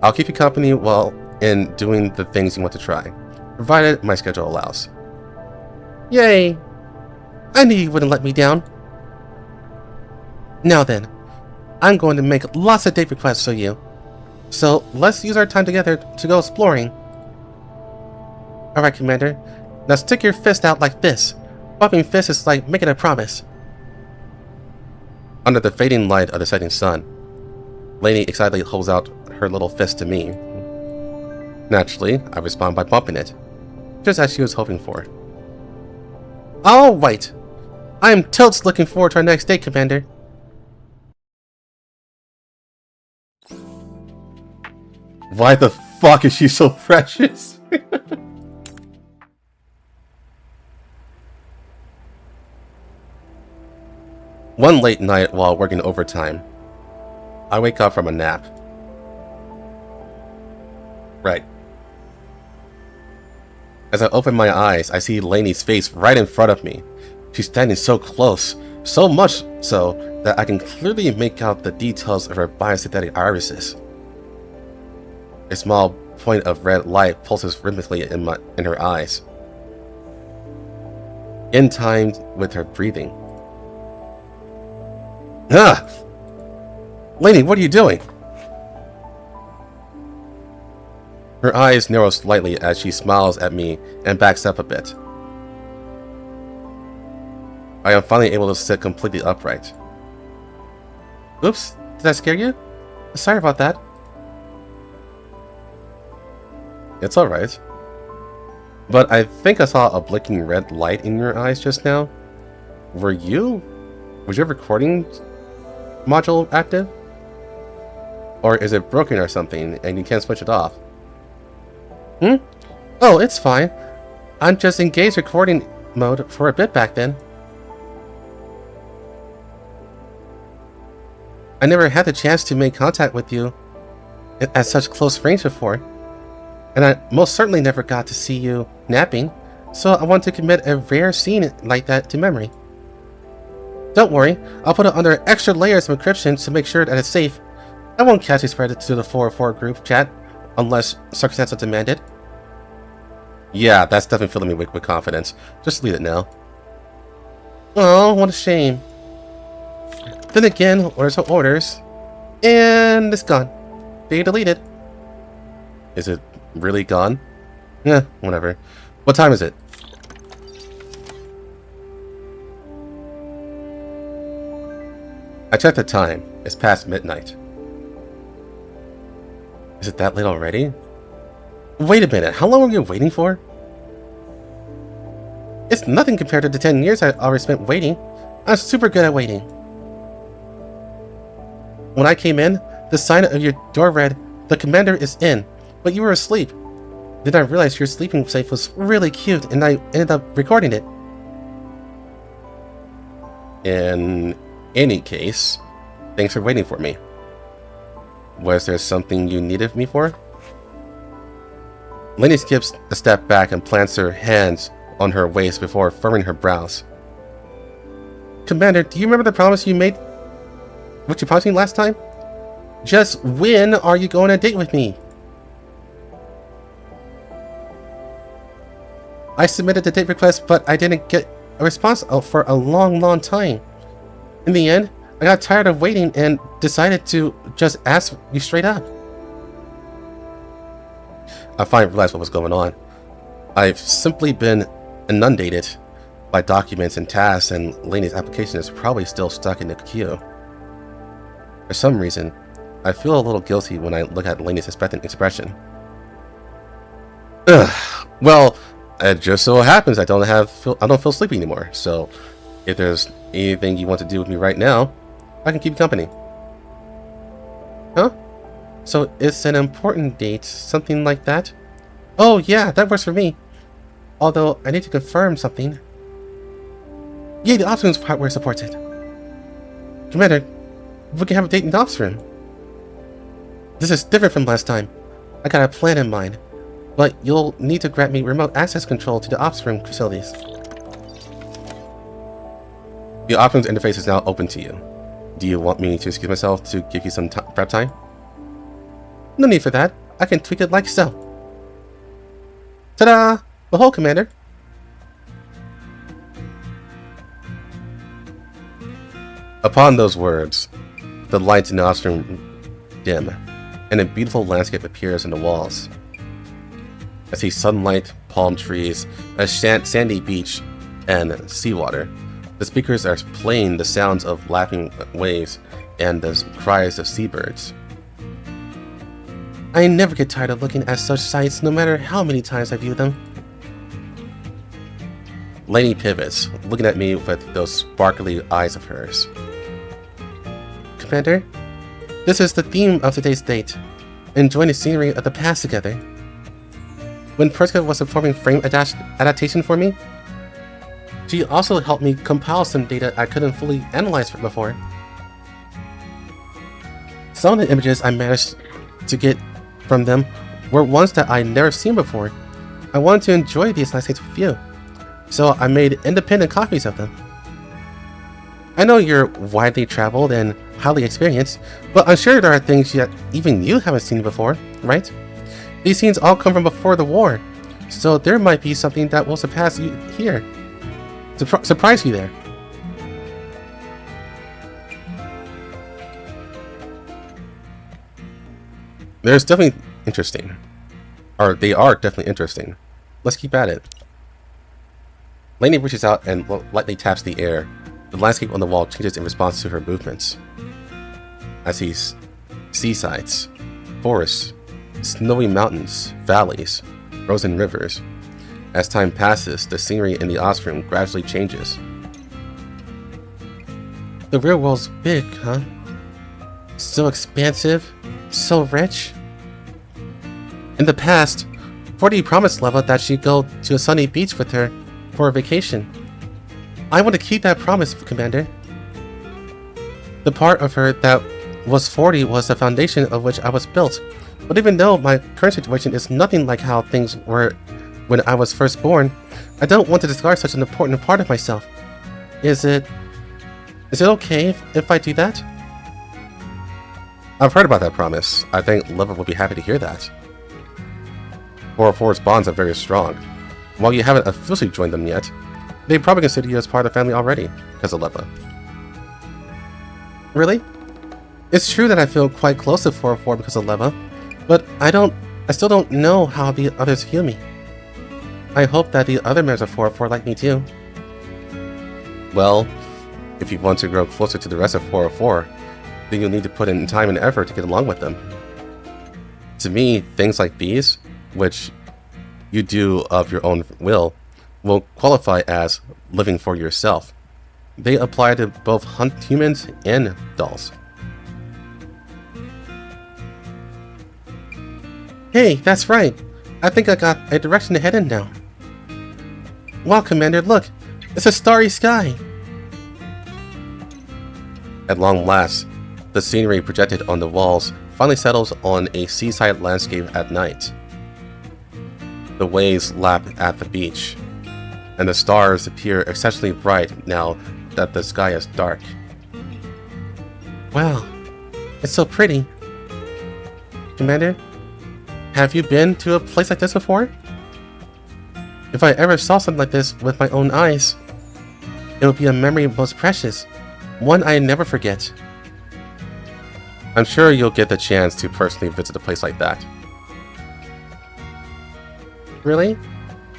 I'll keep you company while in doing the things you want to try, provided my schedule allows. Yay! I knew you wouldn't let me down. Now then, I'm going to make lots of date requests for you. So let's use our time together to go exploring. Alright, Commander. Now stick your fist out like this. Bumping fist is like making a promise. Under the fading light of the setting sun, Lainie excitedly holds out her little fist to me. Naturally, I respond by bumping it, just as she was hoping for. Alright. I am totes looking forward to our next date, Commander. Why the fuck is she so precious? One late night while working overtime, I wake up from a nap. Right. As I open my eyes, I see Lainie's face right in front of me. She's standing so close, so much so that I can clearly make out the details of her biosynthetic irises. A small point of red light pulses rhythmically in her eyes, in time with her breathing. Ah! Lainie, what are you doing? Her eyes narrow slightly as she smiles at me and backs up a bit. I am finally able to sit completely upright. Oops, did I scare you? Sorry about that. It's alright. But I think I saw a blinking red light in your eyes just now. Was your recording module active? Or is it broken or something and you can't switch it off? Oh, it's fine. I'm just engaged recording mode for a bit back then. I never had the chance to make contact with you at such close range before. And I most certainly never got to see you napping, so I want to commit a rare scene like that to memory. Don't worry, I'll put it under extra layers of encryption to make sure that it's safe. I won't casually spread it to the 404 group chat, unless circumstances demand it. Yeah, that's definitely filling me with confidence. Just leave it now. Oh, what a shame. Then again, orders are orders. And it's gone. They deleted. Is it really gone? Yeah, whatever. What time is it? I checked the time. It's past midnight. Is it that late already? Wait a minute, how long were you waiting for? It's nothing compared to the 10 years I already spent waiting. I'm super good at waiting. When I came in, the sign of your door read, "The commander is in," but you were asleep. Then I realized your sleeping safe was really cute and I ended up recording it. In any case, thanks for waiting for me. Was there something you needed me for? Lainie skips a step back and plants her hands on her waist before furrowing her brows. Commander, do you remember the promise you made? What you promised me last time? Just when are you going on a date with me? I submitted the date request, but I didn't get a response for a long time. In the end, I got tired of waiting and decided to just ask you straight up. I finally realized what was going on. I've simply been inundated by documents and tasks, and Lainie's application is probably still stuck in the queue. For some reason, I feel a little guilty when I look at Lainie's expectant expression. Well, it just so happens I don't feel sleepy anymore. So, if there's anything you want to do with me right now, I can keep you company. Huh? So it's an important date, something like that? Oh yeah, that works for me. Although I need to confirm something. Yeah, the ops room's part where it supports it. Commander, we can have a date in the ops room. This is different from last time. I got a plan in mind, but you'll need to grant me remote access control to the ops room facilities. The ops room's interface is now open to you. Do you want me to excuse myself to give you some prep time? No need for that. I can tweak it like so. Ta-da! Behold, Commander. Upon those words, the lights in the ops room dim, and a beautiful landscape appears in the walls. I see sunlight, palm trees, a sandy beach, and seawater. The speakers are playing the sounds of lapping waves and the cries of seabirds. I never get tired of looking at such sights, no matter how many times I view them. Lainie pivots, looking at me with those sparkly eyes of hers. Commander, this is the theme of today's date. Enjoying the scenery of the past together. When Perska was performing frame adaptation for me, she also helped me compile some data I couldn't fully analyze before. Some of the images I managed to get from them were ones that I'd never seen before. I wanted to enjoy these landscapes with you, so I made independent copies of them. I know you're widely traveled and highly experienced, but I'm sure there are things that even you haven't seen before, right? These scenes all come from before the war, so there might be something that will surpass you here. Surprise you there. There's definitely interesting. Or they are definitely interesting. Let's keep at it. Lainie reaches out and lightly taps the air. The landscape on the wall changes in response to her movements. I see seasides, forests, snowy mountains, valleys, frozen rivers. As time passes, the scenery in the ops room gradually changes. The real world's big, huh? So expansive, so rich. In the past, 40 promised Leva that she'd go to a sunny beach with her for a vacation. I want to keep that promise, Commander. The part of her that was 40 was the foundation of which I was built. But even though my current situation is nothing like how things were when I was first born, I don't want to discard such an important part of myself. Is it okay if I do that? I've heard about that promise. I think Leva will be happy to hear that. 404's bonds are very strong. While you haven't officially joined them yet, they probably consider you as part of the family already, because of Leva. Really? It's true that I feel quite close to 404 because of Leva, but I still don't know how the others view me. I hope that the other members of 404 like me too. Well, if you want to grow closer to the rest of 404, then you'll need to put in time and effort to get along with them. To me, things like these, which you do of your own will qualify as living for yourself. They apply to both humans and dolls. Hey, that's right. I think I got a direction to head in now. Wow, Commander, look! It's a starry sky! At long last, the scenery projected on the walls finally settles on a seaside landscape at night. The waves lap at the beach, and the stars appear exceptionally bright now that the sky is dark. Wow, it's so pretty. Commander, have you been to a place like this before? If I ever saw something like this with my own eyes, it would be a memory most precious, one I never forget. I'm sure you'll get the chance to personally visit a place like that. Really?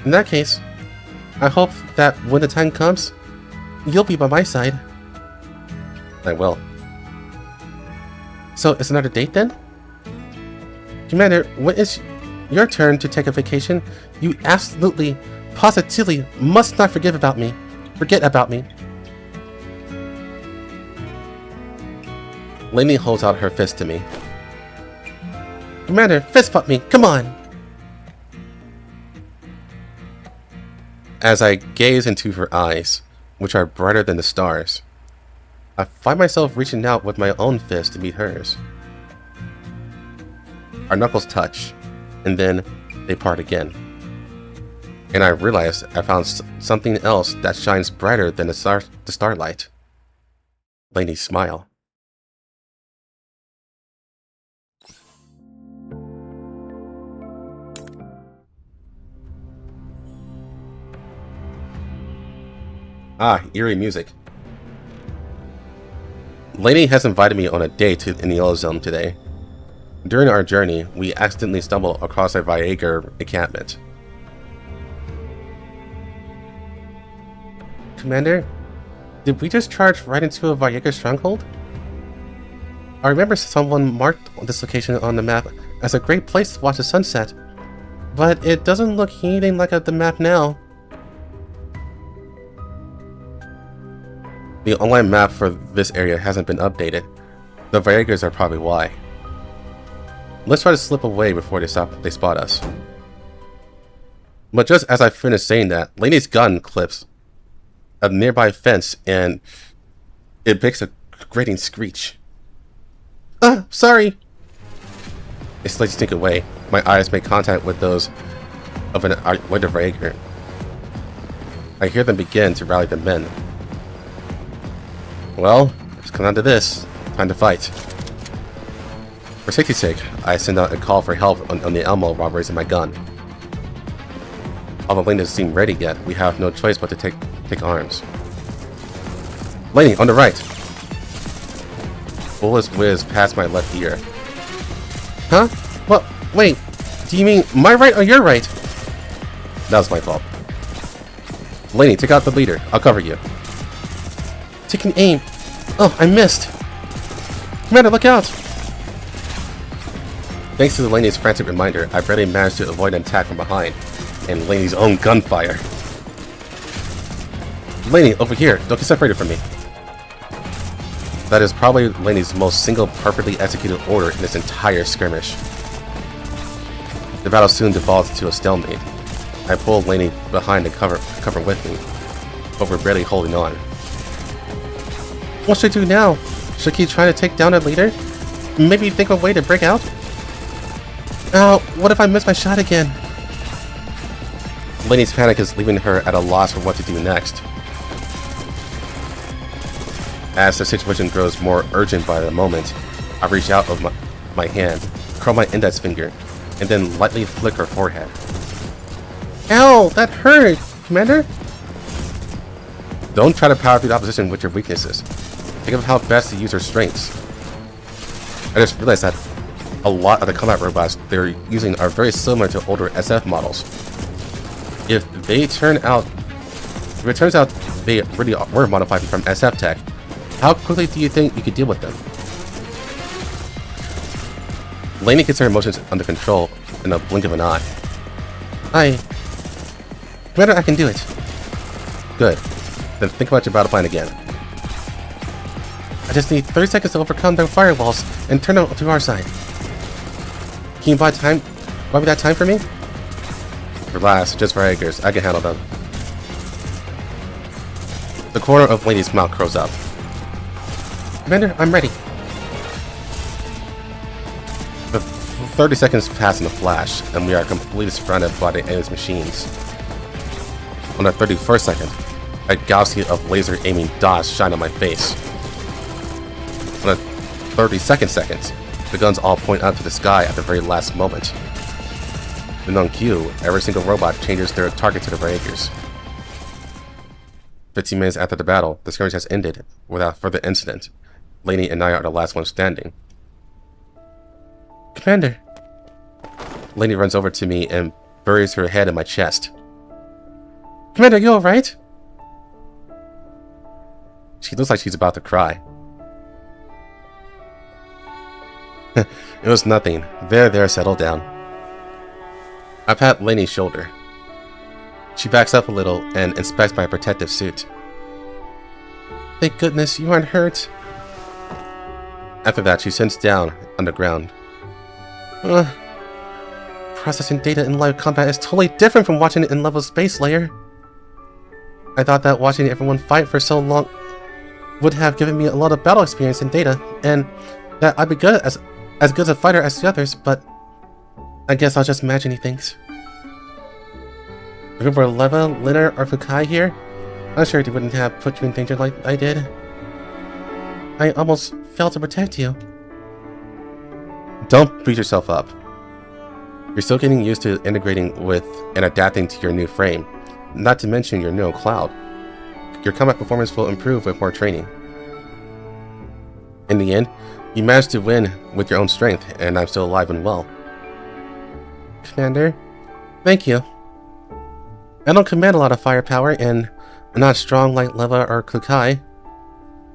In that case, I hope that when the time comes, you'll be by my side. I will. So, it's another date then? Commander, your turn to take a vacation, you absolutely, positively must not forget about me. Lainie holds out her fist to me. Commander, fist bump me, come on! As I gaze into her eyes, which are brighter than the stars, I find myself reaching out with my own fist to meet hers. Our knuckles touch, and then they part again. And I realize I found something else that shines brighter than the starlight. Lainie's smile. Ah, eerie music. Lainie has invited me on a date in the Yellow Zone today. During our journey, we accidentally stumbled across a Viager encampment. Commander, did we just charge right into a Viager stronghold? I remember someone marked this location on the map as a great place to watch the sunset, but it doesn't look anything like the map now. The online map for this area hasn't been updated. The Viagers are probably why. Let's try to slip away before they spot us. But just as I finish saying that, Lainie's gun clips a nearby fence and it makes a grating screech. Sorry! I slightly sneak away. My eyes make contact with those of an Winter Viager. I hear them begin to rally the men. Well, it's come down to this. Time to fight. For safety's sake, I send out a call for help on the Elmo while raising my gun. Although Lainie doesn't seem ready yet, we have no choice but to take arms. Lainie, on the right! Bullets whiz past my left ear. Huh? What? Wait, do you mean my right or your right? That was my fault. Lainie, take out the leader. I'll cover you. Taking aim. Oh, I missed. Commander, look out! Thanks to Lainie's frantic reminder, I barely managed to avoid an attack from behind, and Lainie's own gunfire. Lainie, over here! Don't get separated from me! That is probably Lainie's most single perfectly executed order in this entire skirmish. The battle soon devolved into a stalemate. I pulled Lainie behind to cover with me, but we're barely holding on. What should I do now? Should I keep trying to take down our leader? Maybe think of a way to break out? Oh, what if I miss my shot again? Lainie's panic is leaving her at a loss for what to do next. As the situation grows more urgent by the moment, I reach out with my hand, curl my index finger, and then lightly flick her forehead. Ow, that hurt, Commander! Don't try to power through the opposition with your weaknesses. Think of how best to use her strengths. I just realized that a lot of the combat robots they're using are very similar to older SF models. If it turns out they really were modified from SF tech, how quickly do you think you could deal with them? Lainie gets her emotions under control in a blink of an eye. Commander, I can do it. Good. Then think about your battle plan again. I just need 30 seconds to overcome their firewalls and turn them to our side. Can you buy me that time for me? Relax, just Viagers. I can handle them. The corner of Lainie's mouth curls up. Commander, I'm ready. The 30 seconds pass in a flash, and we are completely surrounded by the enemy's machines. On the 31st second, a galaxy of laser aiming dots shine on my face. On the 32nd second, the guns all point out to the sky at the very last moment. Then on cue, every single robot changes their target to the Viagers. 15 minutes after the battle, the skirmish has ended without further incident. Lainie and I are the last ones standing. Commander! Lainie runs over to me and buries her head in my chest. Commander, you alright? She looks like she's about to cry. It was nothing. There, settle down. I pat Lainie's shoulder. She backs up a little and inspects my protective suit. Thank goodness you aren't hurt. After that, she sits down on the ground. Processing data in live combat is totally different from watching it in level space layer. I thought that watching everyone fight for so long would have given me a lot of battle experience and data, and that I'd be good as good a fighter as the others, but I guess I was just imagining things. Looking for Leva, Lenna, or Fukai here? I'm sure they wouldn't have put you in danger like I did. I almost failed to protect you. Don't beat yourself up. You're still getting used to integrating with and adapting to your new frame, not to mention your new cloud. Your combat performance will improve with more training. In the end, you managed to win with your own strength, and I'm still alive and well. Commander, thank you. I don't command a lot of firepower, and I'm not strong like Leva or Kukai.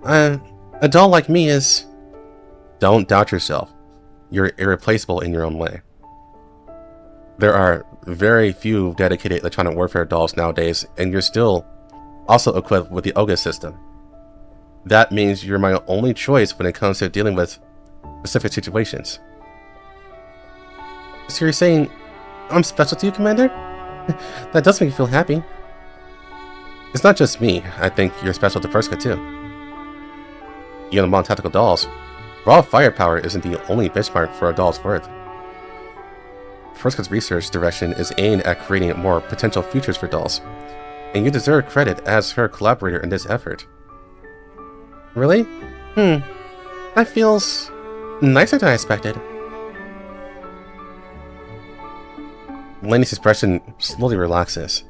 A doll like me is... Don't doubt yourself. You're irreplaceable in your own way. There are very few dedicated electronic warfare dolls nowadays, and you're still also equipped with the Oga system. That means you're my only choice when it comes to dealing with specific situations. So you're saying I'm special to you, Commander? That does make me feel happy. It's not just me. I think you're special to Perska too. Even among tactical dolls, raw firepower isn't the only benchmark for a doll's worth. Perska's research direction is aimed at creating more potential futures for dolls, and you deserve credit as her collaborator in this effort. Really? That feels nicer than I expected. Lainie's expression slowly relaxes.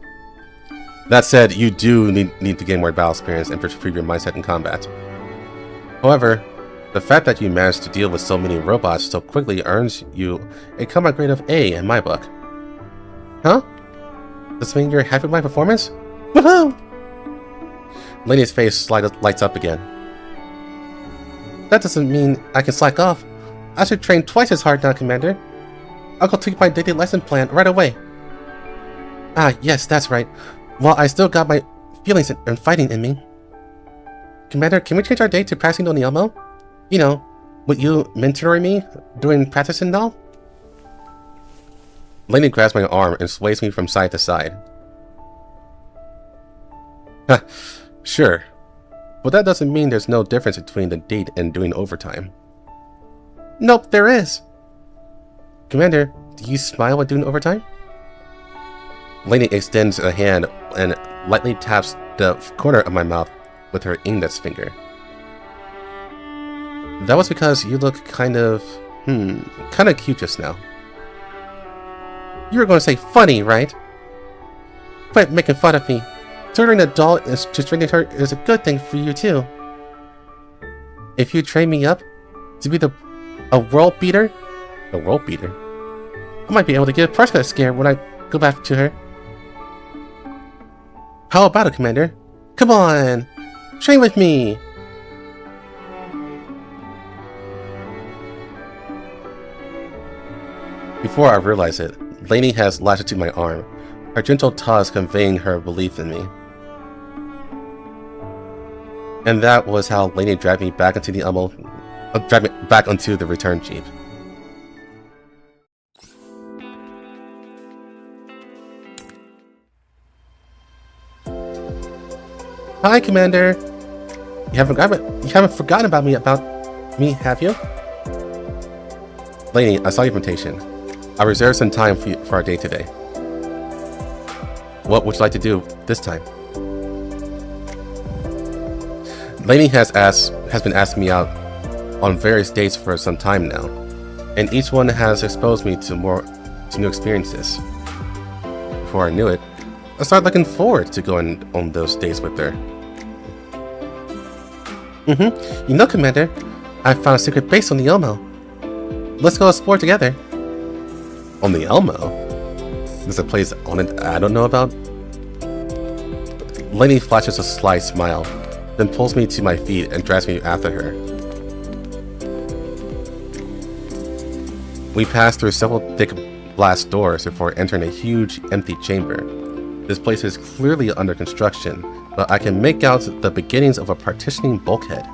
That said, you do need to gain more battle experience and improve your mindset in combat. However, the fact that you managed to deal with so many robots so quickly earns you a combat grade of A in my book. Huh? Does this mean you're happy with my performance? Woohoo! Lainie's face lights up again. That doesn't mean I can slack off. I should train twice as hard now, Commander. I'll go take my daily lesson plan right away. Ah, yes, that's right. Well, I still got my feelings and fighting in me. Commander, can we change our date to practicing on the Elmo? You know, with you mentoring me during practice and all? Lainie grabs my arm and sways me from side to side. Sure. But that doesn't mean there's no difference between the date and doing overtime. Nope, there is. Commander, do you smile while doing overtime? Lainie extends a hand and lightly taps the corner of my mouth with her index finger. That was because you look kind of cute just now. You were going to say funny, right? Quit making fun of me. Turning a doll to strengthen her is a good thing for you too. If you train me up to be a world beater, I might be able to give Perska a scare when I go back to her. How about it, Commander? Come on! Train with me! Before I realize it, Lainie has latched to my arm, her gentle toss conveying her belief in me. And that was how Lainie dragged me back into the back onto the return jeep. Hi, Commander. You haven't forgotten about me, have you? Lainie, I saw your invitation. I reserved some time for our date today. What would you like to do this time? Lainie has been asking me out on various dates for some time now, and each one has exposed me to new experiences. Before I knew it, I started looking forward to going on those dates with her. You know, Commander, I found a secret base on the Elmo. Let's go explore together. On the Elmo? There's a place on it I don't know about? Lainie flashes a sly smile, then pulls me to my feet and drags me after her. We pass through several thick glass doors before entering a huge, empty chamber. This place is clearly under construction, but I can make out the beginnings of a partitioning bulkhead.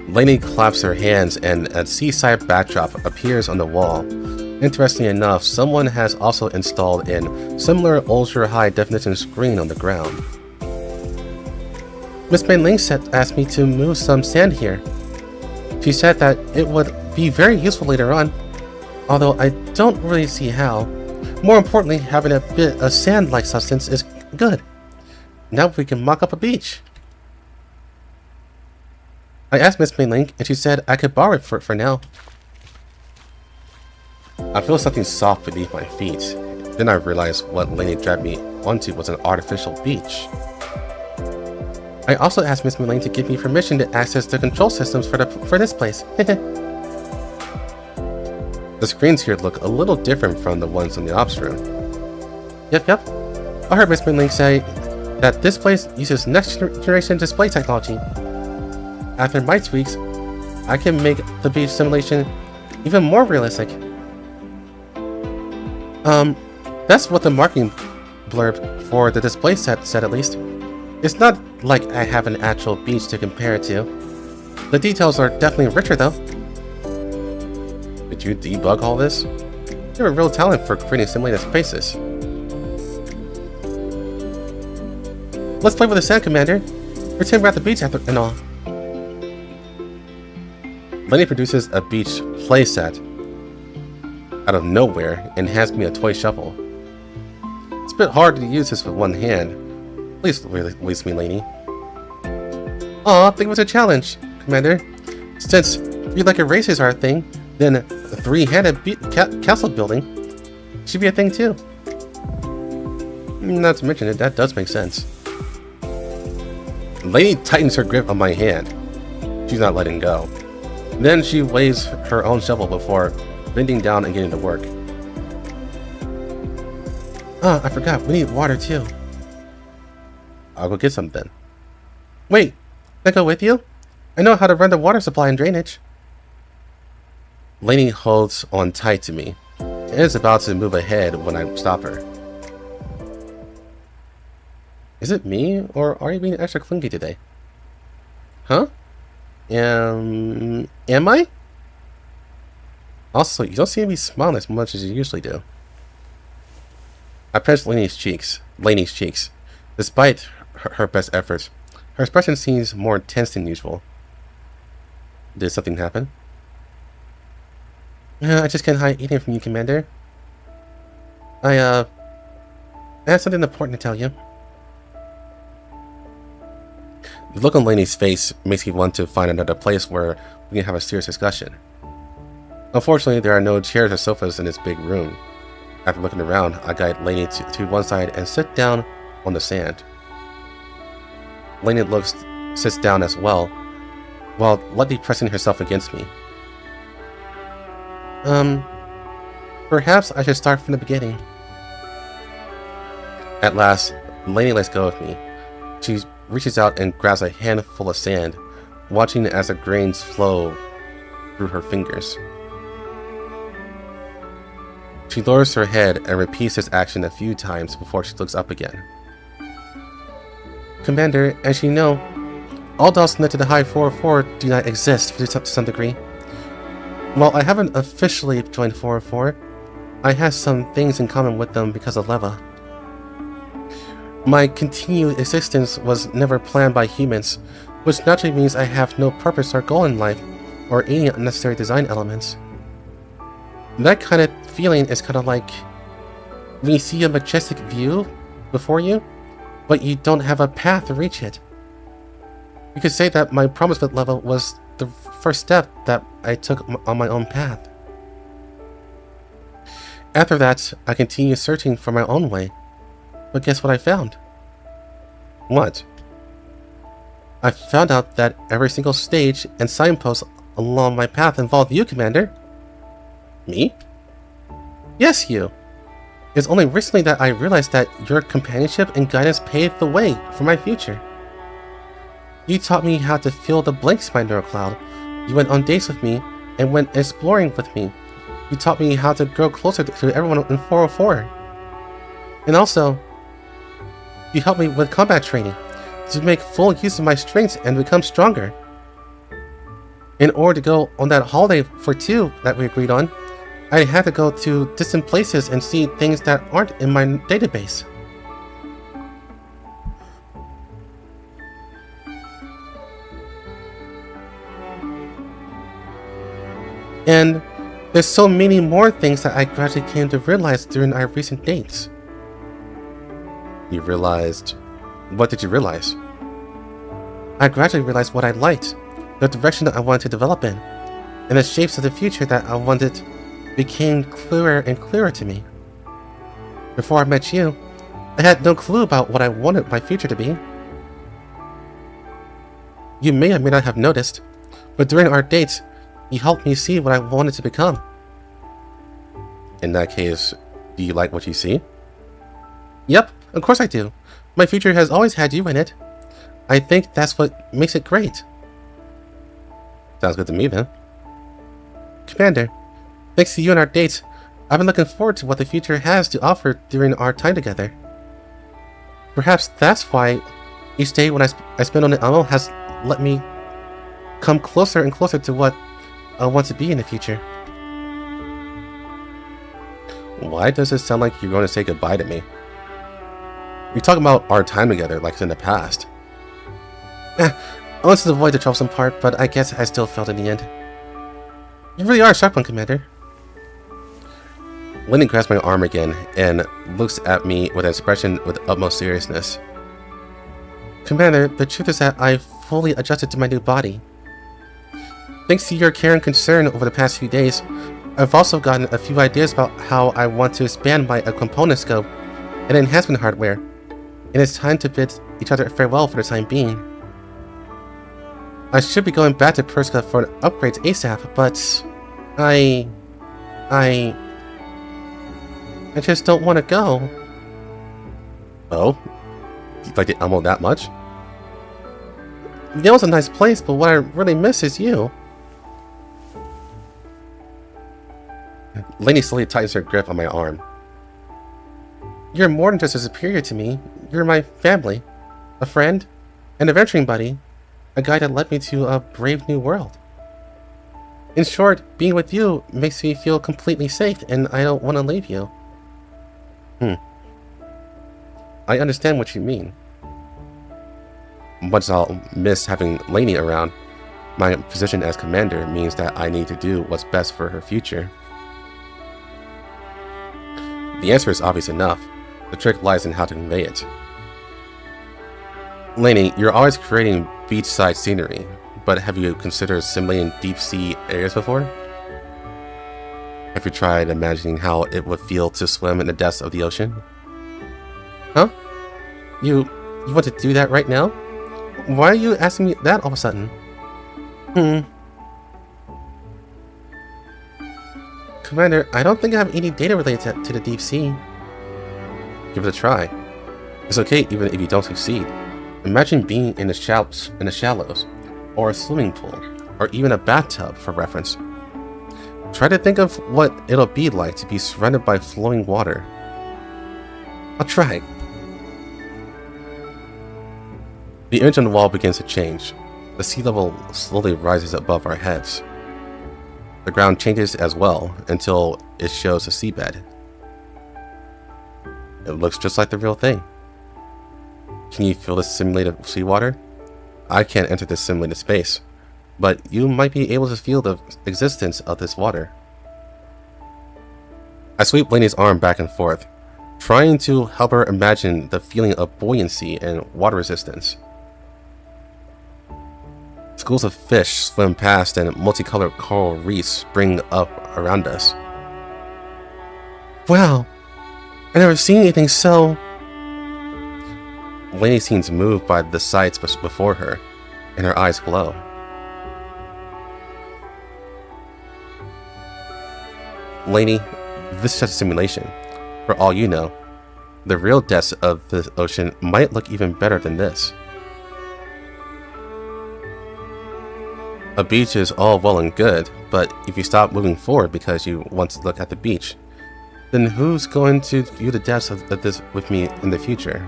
Lainie claps her hands and a seaside backdrop appears on the wall. Interestingly enough, someone has also installed a similar ultra-high definition screen on the ground. Miss Mei Ling asked me to move some sand here. She said that it would be very useful later on, although I don't really see how. More importantly, having a bit of sand-like substance is good. Now we can mock up a beach. I asked Miss Mei Ling, and she said I could borrow it for now. I feel something soft beneath my feet. Then I realized what Lainie dragged me onto was an artificial beach. I also asked Miss Mei Ling to give me permission to access the control systems for this place. The screens here look a little different from the ones in the ops room. Yep. I heard Miss Mei Ling say that this place uses next generation display technology. After my tweaks, I can make the beach simulation even more realistic. That's what the marketing blurb for the display set said at least. It's not like I have an actual beach to compare it to. The details are definitely richer though. Did you debug all this? You have a real talent for creating simulated spaces. Let's play with the sand, Commander. Pretend we're at the beach and all. Lenny produces a beach playset out of nowhere and hands me a toy shovel. It's a bit hard to use this with one hand. Please release me, Lainie. Aw, think it was a challenge, Commander. Since 3-legged races are a thing, then a 3-handed castle building should be a thing too. Not to mention it, that does make sense. Lainie tightens her grip on my hand. She's not letting go. Then she waves her own shovel before bending down and getting to work. I forgot, we need water too. I'll go get some then. Wait, can I go with you? I know how to run the water supply and drainage. Lainie holds on tight to me and is about to move ahead when I stop her. Is it me, or are you being extra clingy today? Huh? Am I? Also, you don't seem to be smiling as much as you usually do. I pressed Lainie's cheeks. Despite her best efforts, her expression seems more tense than usual. Did something happen? I just can't hide eating from you, Commander. I have something important to tell you. The look on Lainie's face makes me want to find another place where we can have a serious discussion. Unfortunately, there are no chairs or sofas in this big room. After looking around, I guide Lainie to one side and sit down on the sand. Lainie sits down as well, while lightly pressing herself against me. Perhaps I should start from the beginning. At last, Lainie lets go of me. She reaches out and grabs a handful of sand, watching as the grains flow through her fingers. She lowers her head and repeats this action a few times before she looks up again. Commander, as you know, all dolls connected to High 404 do not exist to some degree. While I haven't officially joined 404, I have some things in common with them because of Leva. My continued existence was never planned by humans, which naturally means I have no purpose or goal in life, or any unnecessary design elements. That kind of feeling is kind of like when you see a majestic view before you, but you don't have a path to reach it. You could say that my promise with Leva was the first step that I took on my own path. After that, I continued searching for my own way. But guess what I found? What? I found out that every single stage and signpost along my path involved you, Commander. Me? Yes, you. It's only recently that I realized that your companionship and guidance paved the way for my future. You taught me how to fill the blanks in my neural cloud. You went on dates with me and went exploring with me. You taught me how to grow closer to everyone in 404. And also, you helped me with combat training to make full use of my strengths and become stronger. In order to go on that holiday for 2 that we agreed on, I had to go to distant places and see things that aren't in my database. And there's so many more things that I gradually came to realize during our recent dates. You realized... What did you realize? I gradually realized what I liked, the direction that I wanted to develop in, and the shapes of the future that I wanted became clearer and clearer to me. Before I met you, I had no clue about what I wanted my future to be. You may or may not have noticed, but during our dates, you helped me see what I wanted to become. In that case, do you like what you see? Yep, of course I do. My future has always had you in it. I think that's what makes it great. Sounds good to me then. Commander, thanks to you and our dates, I've been looking forward to what the future has to offer during our time together. Perhaps that's why each day when I spend on the island has let me come closer and closer to what I want to be in the future. Why does it sound like you're going to say goodbye to me? You're talking about our time together like it's in the past. I wanted to avoid the troublesome part, but I guess I still felt in the end. You really are a sharp one, Commander. Lenny grabs my arm again and looks at me with an expression with utmost seriousness. Commander, the truth is that I fully adjusted to my new body. Thanks to your care and concern over the past few days, I've also gotten a few ideas about how I want to expand my component scope and enhancement hardware, and it's time to bid each other farewell for the time being. I should be going back to Perska for an upgrade ASAP, but I just don't want to go. Oh? You like the Elmo that much? Yale's a nice place, but what I really miss is you. Lainie slowly tightens her grip on my arm. You're more than just a superior to me. You're my family, a friend, an adventuring buddy, a guide that led me to a brave new world. In short, being with you makes me feel completely safe, and I don't want to leave you. I understand what you mean. Much as I'll miss having Lainie around, my position as commander means that I need to do what's best for her future. The answer is obvious enough. The trick lies in how to convey it. Lainie, you're always creating beachside scenery, but have you considered simulating deep-sea areas before? Have you tried imagining how it would feel to swim in the depths of the ocean? Huh? You want to do that right now? Why are you asking me that all of a sudden? Commander, I don't think I have any data related to the deep sea. Give it a try. It's okay even if you don't succeed. Imagine being in the shallows, or a swimming pool, or even a bathtub for reference. Try to think of what it'll be like to be surrounded by flowing water. I'll try. The image on the wall begins to change. The sea level slowly rises above our heads. The ground changes as well until it shows a seabed. It looks just like the real thing. Can you feel the simulated seawater? I can't enter this simulated space, but you might be able to feel the existence of this water. I sweep Lainie's arm back and forth, trying to help her imagine the feeling of buoyancy and water resistance. Schools of fish swim past and multicolored coral reefs spring up around us. Wow, I've never seen anything so... Lainie seems moved by the sights before her, and her eyes glow. Lainie, this is just a simulation. For all you know, the real depths of the ocean might look even better than this. A beach is all well and good, but if you stop moving forward because you want to look at the beach, then who's going to view the depths of this with me in the future?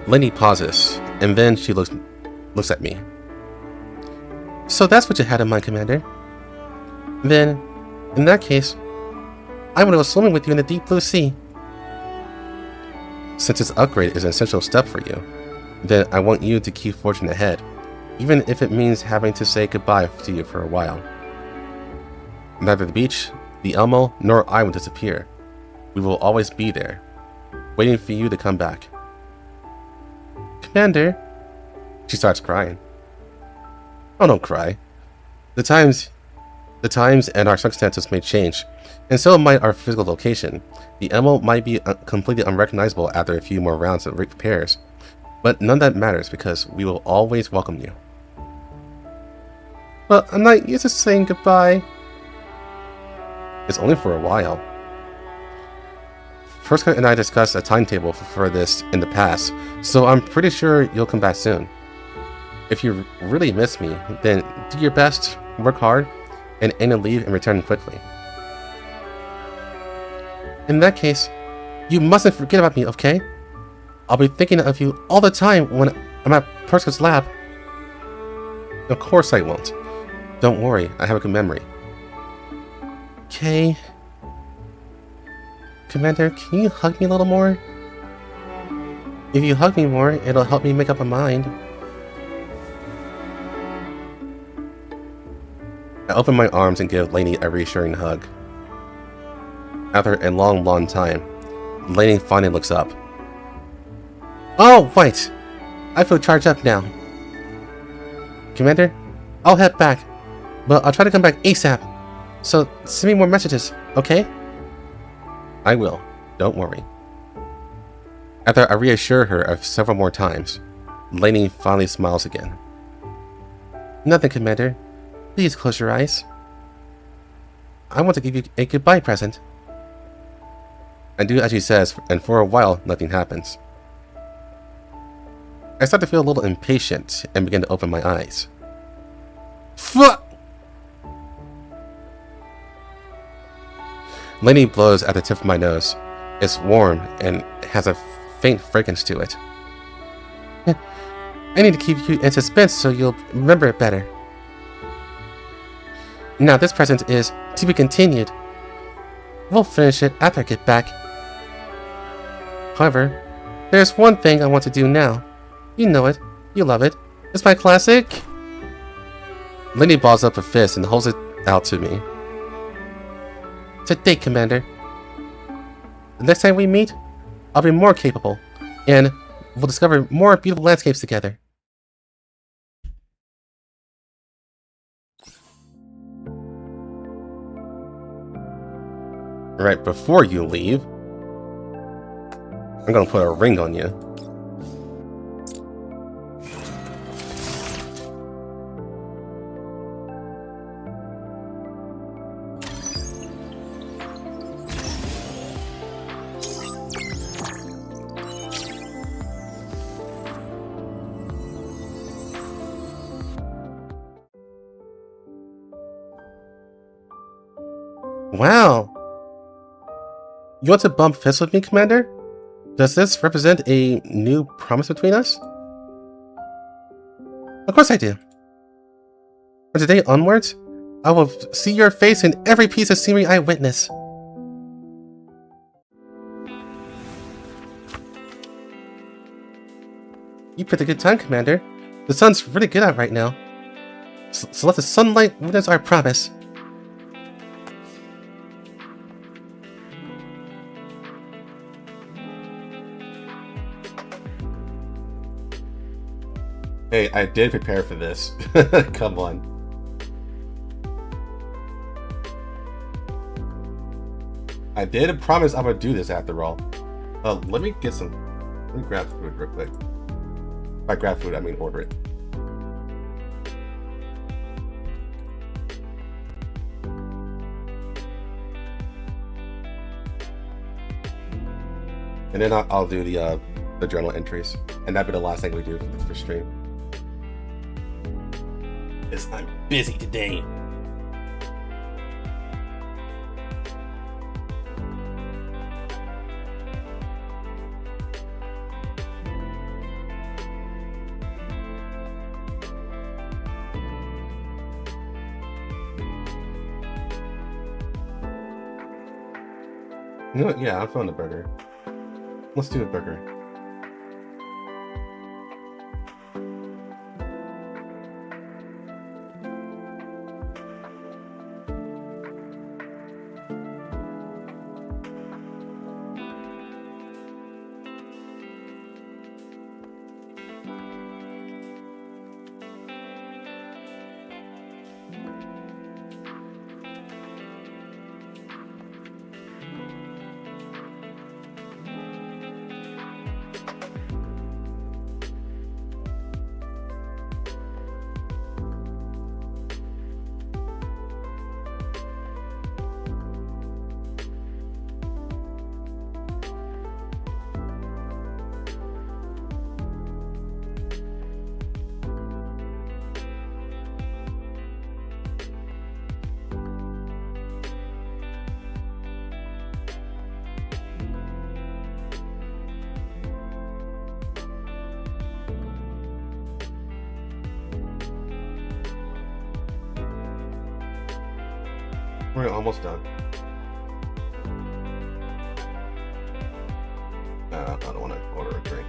Lainie pauses, and then she looks at me. So that's what you had in mind, Commander. Then, in that case, I want to go swimming with you in the deep blue sea. Since this upgrade is an essential step for you, then I want you to keep forging ahead, even if it means having to say goodbye to you for a while. Neither the beach, the Elmo, nor I will disappear. We will always be there, waiting for you to come back. Commander, she starts crying. Oh, don't cry. The times and our circumstances may change, and so might our physical location. The Elmo might be completely unrecognizable after a few more rounds of repairs, but none of that matters because we will always welcome you. But I'm not used to saying goodbye. It's only for a while. Furska and I discussed a timetable for this in the past, so I'm pretty sure you'll come back soon. If you really miss me, then do your best, work hard, and aim to leave and return quickly. In that case, you mustn't forget about me, okay? I'll be thinking of you all the time when I'm at Furska's lab. Of course I won't. Don't worry, I have a good memory. Okay. Commander, can you hug me a little more? If you hug me more, it'll help me make up my mind. I open my arms and give Lainie a reassuring hug. After a long time, Lainie finally looks up. Oh, right! I feel charged up now. Commander, I'll head back, but I'll try to come back ASAP. So send me more messages, okay? I will. Don't worry. After I reassure her of several more times, Lainie finally smiles again. Nothing, Commander. Please close your eyes. I want to give you a goodbye present. I do as she says, and for a while, nothing happens. I start to feel a little impatient and begin to open my eyes. Fuck! Lainie blows at the tip of my nose. It's warm and has a faint fragrance to it. I need to keep you in suspense so you'll remember it better. Now this present is to be continued. We'll finish it after I get back. However, there's one thing I want to do now. You know it. You love it. It's my classic. Lainie balls up a fist and holds it out to me. It's a date, Commander. The next time we meet, I'll be more capable, and we'll discover more beautiful landscapes together. Right before you leave, I'm gonna put a ring on you. Wow! You want to bump fists with me, Commander? Does this represent a new promise between us? Of course I do. From today onwards, I will see your face in every piece of scenery I witness. You picked a good time, Commander. The sun's really good out right now. So let the sunlight witness our promise. Hey, I did prepare for this. Come on. I did promise I would do this after all. Let me grab food real quick. By grab food, I mean order it. And then I'll do the journal entries. And that'll be the last thing we do for stream. Because I'm busy today. You know what? Yeah, I found a burger. Let's do a burger. We're almost done. I don't want to order a drink.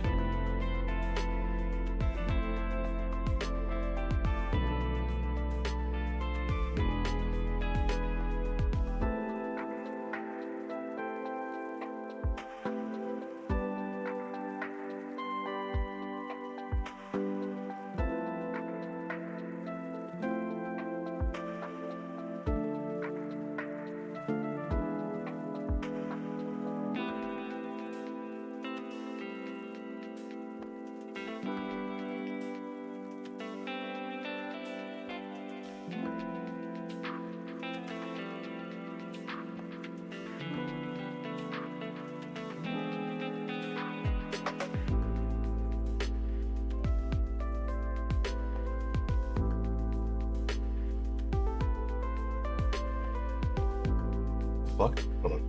Fuck? Hold on.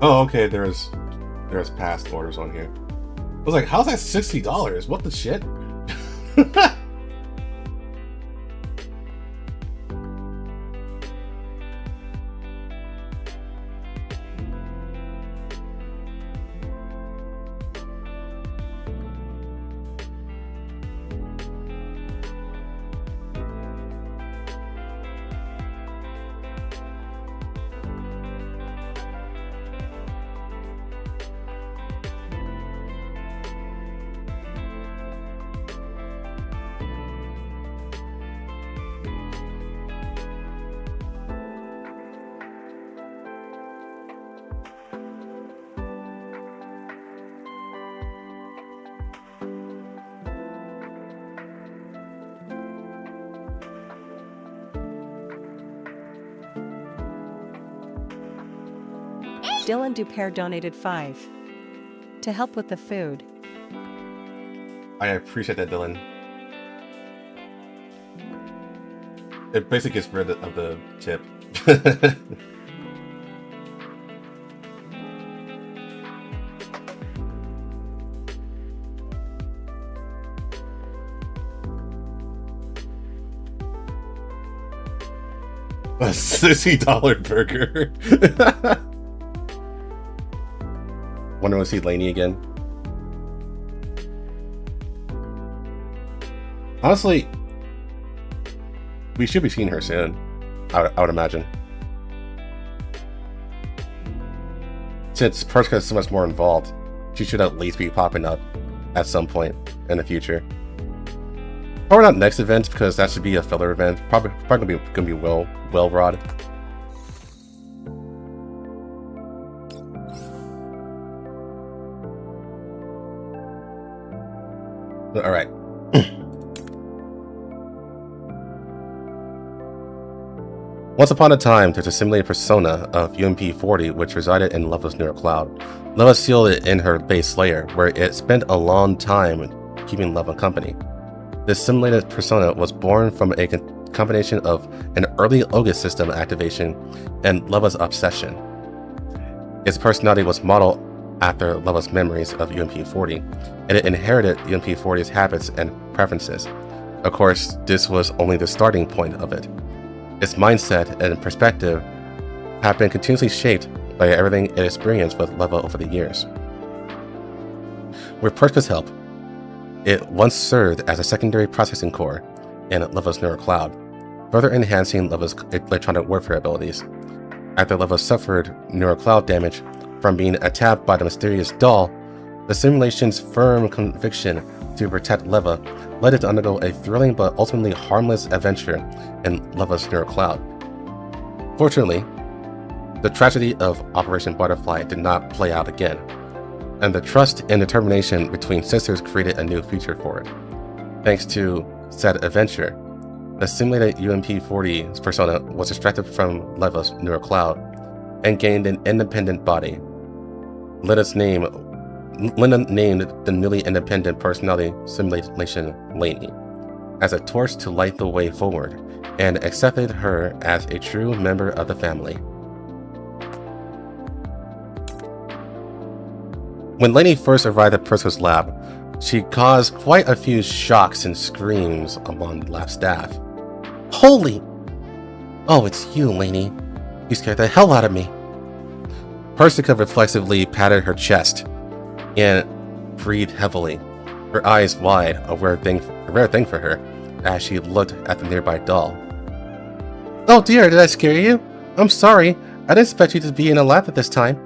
Oh, okay, there's past orders on here. I was like, how's that $60? What the shit? Dylan Dupere donated $5 to help with the food. I appreciate that, Dylan. It basically gets rid of the tip. A $60 burger. Wonder when we see Lainie again. Honestly, we should be seeing her soon. I would imagine. Since Perska is so much more involved, she should at least be popping up at some point in the future. Probably not next event, because that should be a filler event. Probably gonna be well Rod. All right. Once upon a time, there's a simulated persona of UMP-40 which resided in Leva's near cloud. Leva sealed it in her base layer, where it spent a long time keeping Leva company. This simulated persona was born from a combination of an early August system activation and Leva's obsession. Its personality was modeled after Leva's memories of UMP-40, and it inherited UMP-40's habits and preferences. Of course, this was only the starting point of it. Its mindset and perspective have been continuously shaped by everything it experienced with Leva over the years. With Perska's help, it once served as a secondary processing core in Leva's neural cloud, further enhancing Leva's electronic warfare abilities. After Leva suffered neural cloud damage from being attacked by the mysterious doll, the simulation's firm conviction to protect Leva led it to undergo a thrilling but ultimately harmless adventure in Leva's neural cloud. Fortunately, the tragedy of Operation Butterfly did not play out again, and the trust and determination between sisters created a new future for it. Thanks to said adventure, the simulated UMP-40 persona was extracted from Leva's neural cloud and gained an independent body. Lenna named the newly independent personality simulation Lainie as a torch to light the way forward, and accepted her as a true member of the family. When Lainie first arrived at Perska's lab, she caused quite a few shocks and screams among the lab staff. Holy! Oh, it's you, Lainie. You scared the hell out of me. Perska reflexively patted her chest and breathed heavily, her eyes wide, a rare thing for her, as she looked at the nearby doll. Oh dear, did I scare you? I'm sorry, I didn't expect you to be in a lab at this time.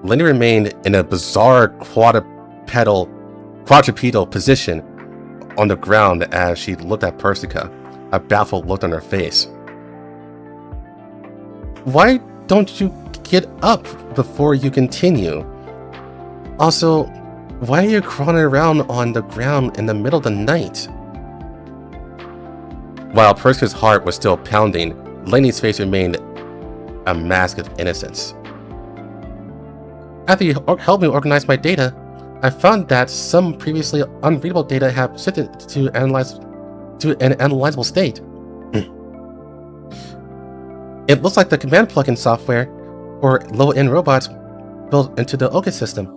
Lainie remained in a bizarre quadrupedal position on the ground as she looked at Perska, a baffled look on her face. Why don't you get up before you continue? Also, why are you crawling around on the ground in the middle of the night? While Perska's heart was still pounding, Lainie's face remained a mask of innocence. After you helped me organize my data, I found that some previously unreadable data have shifted to an analyzable state. It looks like the command plugin software for low-end robots built into the Oka system,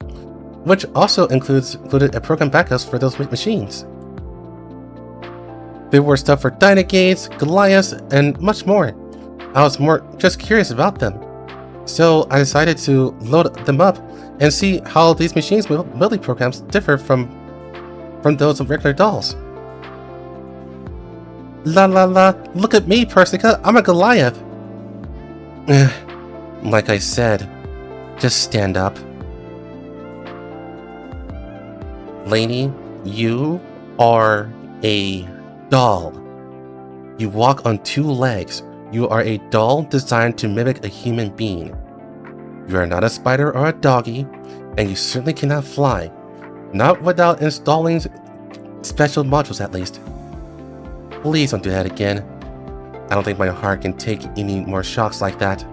which also included a program backups for those machines. There were stuff for Dynagates, Goliaths, and much more. I was just curious about them, so I decided to load them up and see how these machines' building programs differ from those of regular dolls. La la la, look at me, Perska, I'm a Goliath. Like I said, just stand up. Lainie, you are a doll. You walk on two legs. You are a doll designed to mimic a human being. You are not a spider or a doggy, and you certainly cannot fly. Not without installing special modules, at least. Please don't do that again. I don't think my heart can take any more shocks like that.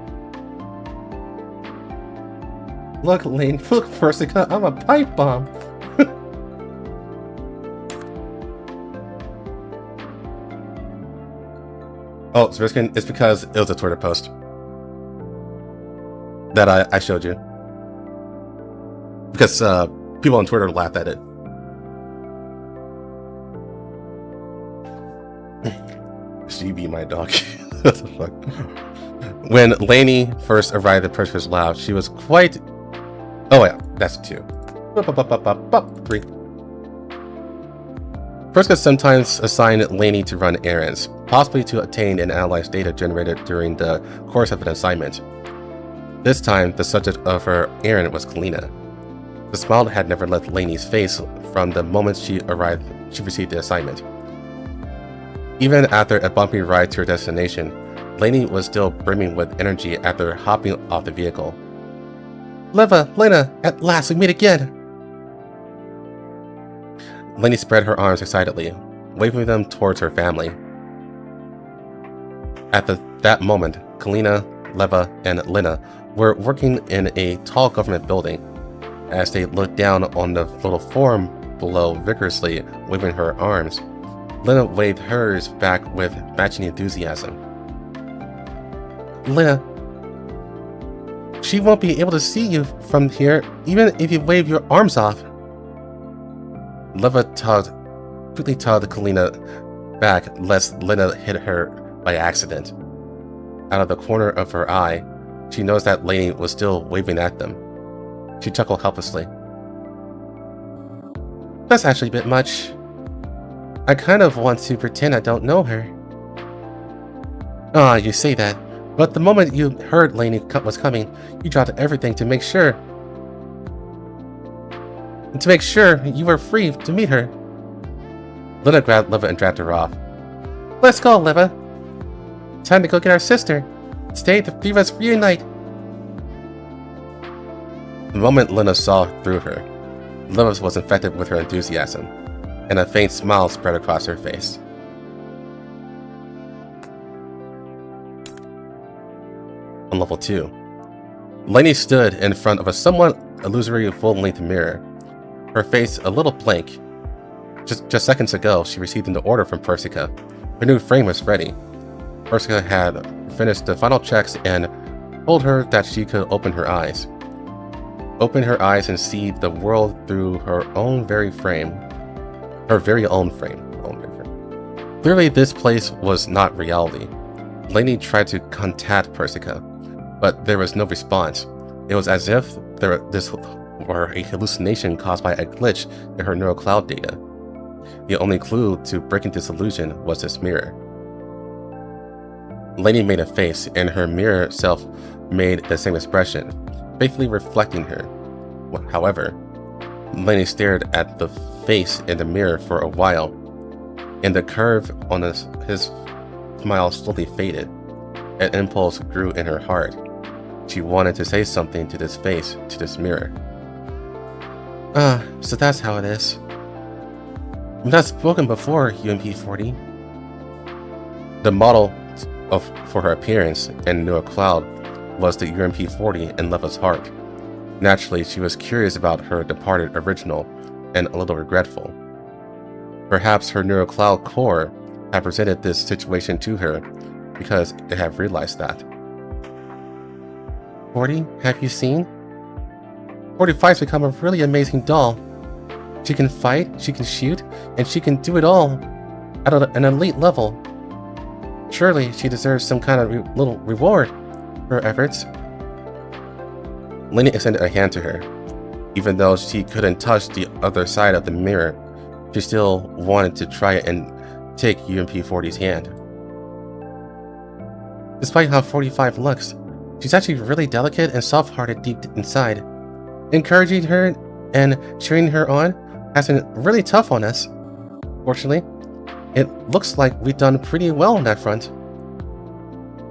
Look, Lane, look, Perska, I'm a pipe bomb. Oh, so it's because it was a Twitter post that I showed you. Because people on Twitter laughed at it. She be my dog. What the fuck? When Lainie first arrived at Perska's lab, she was quite... Oh yeah, that's 2. 3. Perska sometimes assigned Lainie to run errands, possibly to obtain and analyze data generated during the course of an assignment. This time, the subject of her errand was Lenna. The smile had never left Lainie's face from the moment she received the assignment. Even after a bumpy ride to her destination, Lainie was still brimming with energy after hopping off the vehicle. Leva, Lenna, at last we meet again! Lainie spread her arms excitedly, waving them towards her family. At that moment, Kalina, Leva, and Lenna were working in a tall government building. As they looked down on the little form below vigorously waving her arms, Lenna waved hers back with matching enthusiasm. Lenna, she won't be able to see you from here even if you wave your arms off. Leva quickly tugged Kalina back lest Lenna hit her by accident. Out of the corner of her eye, she noticed that Lainie was still waving at them. She chuckled helplessly. That's actually a bit much. I kind of want to pretend I don't know her. Ah, you say that, but the moment you heard Lainie was coming, you dropped everything to make sure you were free to meet her. Lenna grabbed Leva and dragged her off. Let's go, Leva. Time to go get our sister. Today, the three of us reunite. The moment Lenna saw through her, Leva was infected with her enthusiasm, and a faint smile spread across her face. On level 2, Lainie stood in front of a somewhat illusory full-length mirror, her face a little blank. Just seconds ago, she received an order from Persica. Her new frame was ready. Persica had finished the final checks and told her that she could open her eyes. Open her eyes and see the world through her own very frame. Her very own frame. Clearly, this place was not reality. Lainie tried to contact Persica, but there was no response. It was as if this were a hallucination caused by a glitch in her neural cloud data. The only clue to breaking this illusion was this mirror. Lainie made a face, and her mirror self made the same expression, faithfully reflecting her. However, Lainie stared at the face in the mirror for a while, and the curve on his smile slowly faded. An impulse grew in her heart. She wanted to say something to this face, to this mirror. Ah, so that's how it is. We've not spoken before, UMP-40. The model for her appearance and neural cloud was the UMP-40 in Leva's heart. Naturally, she was curious about her departed original and a little regretful. Perhaps her neural cloud core had presented this situation to her because it had realized that. 40, have you seen? 45's become a really amazing doll. She can fight, she can shoot, and she can do it all at an elite level. Surely she deserves some kind of little reward for her efforts. Lainie extended a hand to her. Even though she couldn't touch the other side of the mirror, she still wanted to try and take UMP-40's hand. Despite how 45 looks, she's actually really delicate and soft-hearted deep inside. Encouraging her and cheering her on has been really tough on us. Fortunately, it looks like we've done pretty well on that front.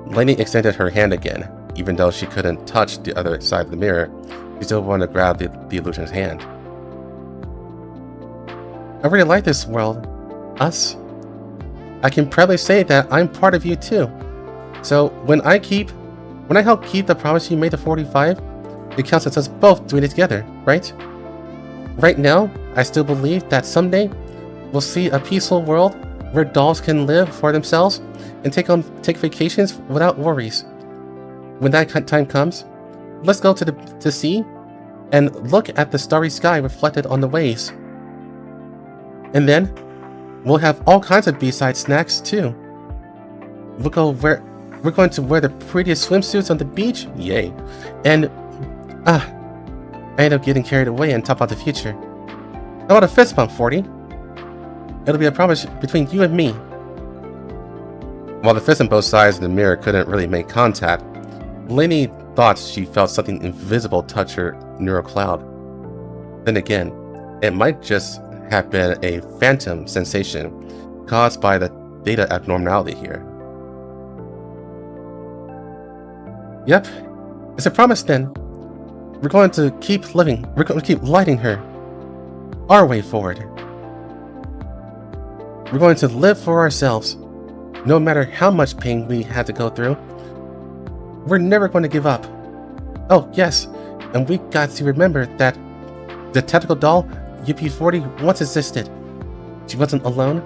Lainie extended her hand again. Even though she couldn't touch the other side of the mirror, she still wanted to grab the illusion's hand. I really like this world. Us. I can proudly say that I'm part of you too. So when I help keep the promise you made to 45, it counts as us both doing it together, right? Right now, I still believe that someday we'll see a peaceful world where dolls can live for themselves and take vacations without worries. When that time comes, let's go to the sea and look at the starry sky reflected on the waves. And then we'll have all kinds of B-side snacks too. We're going to wear the prettiest swimsuits on the beach, yay! And I end up getting carried away and talk about the future. How about a fist bump, 40? It'll be a promise between you and me. While the fist on both sides of the mirror couldn't really make contact, Lainie thought she felt something invisible touch her neural cloud. Then again, it might just have been a phantom sensation caused by the data abnormality here. Yep, it's a promise then. We're going to keep living. We're going to keep lighting her. Our way forward. We're going to live for ourselves, no matter how much pain we had to go through. We're never going to give up. Oh, yes, and we got to remember that the tactical doll UP-40 once existed. She wasn't alone.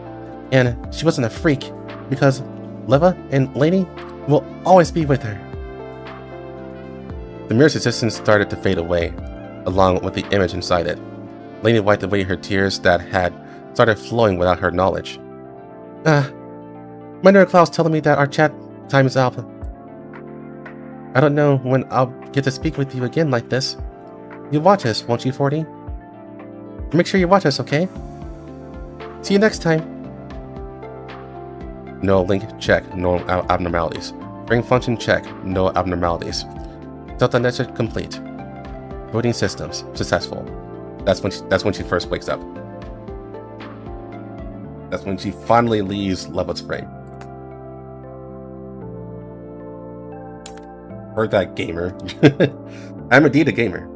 And she wasn't a freak, because Leva and Lainie will always be with her. The mirror's existence started to fade away, along with the image inside it. Lainie wiped away her tears that had started flowing without her knowledge. My neural cloud's telling me that our chat time is up. I don't know when I'll get to speak with you again like this. You'll watch us, won't you, 40? Make sure you watch us, okay? See you next time. No link, check. No abnormalities. Brain function, check. No abnormalities. Delta Network complete. Voting systems successful. That's when she first wakes up. That's when she finally leaves Leva's frame. Heard that, gamer. I'm indeed a gamer.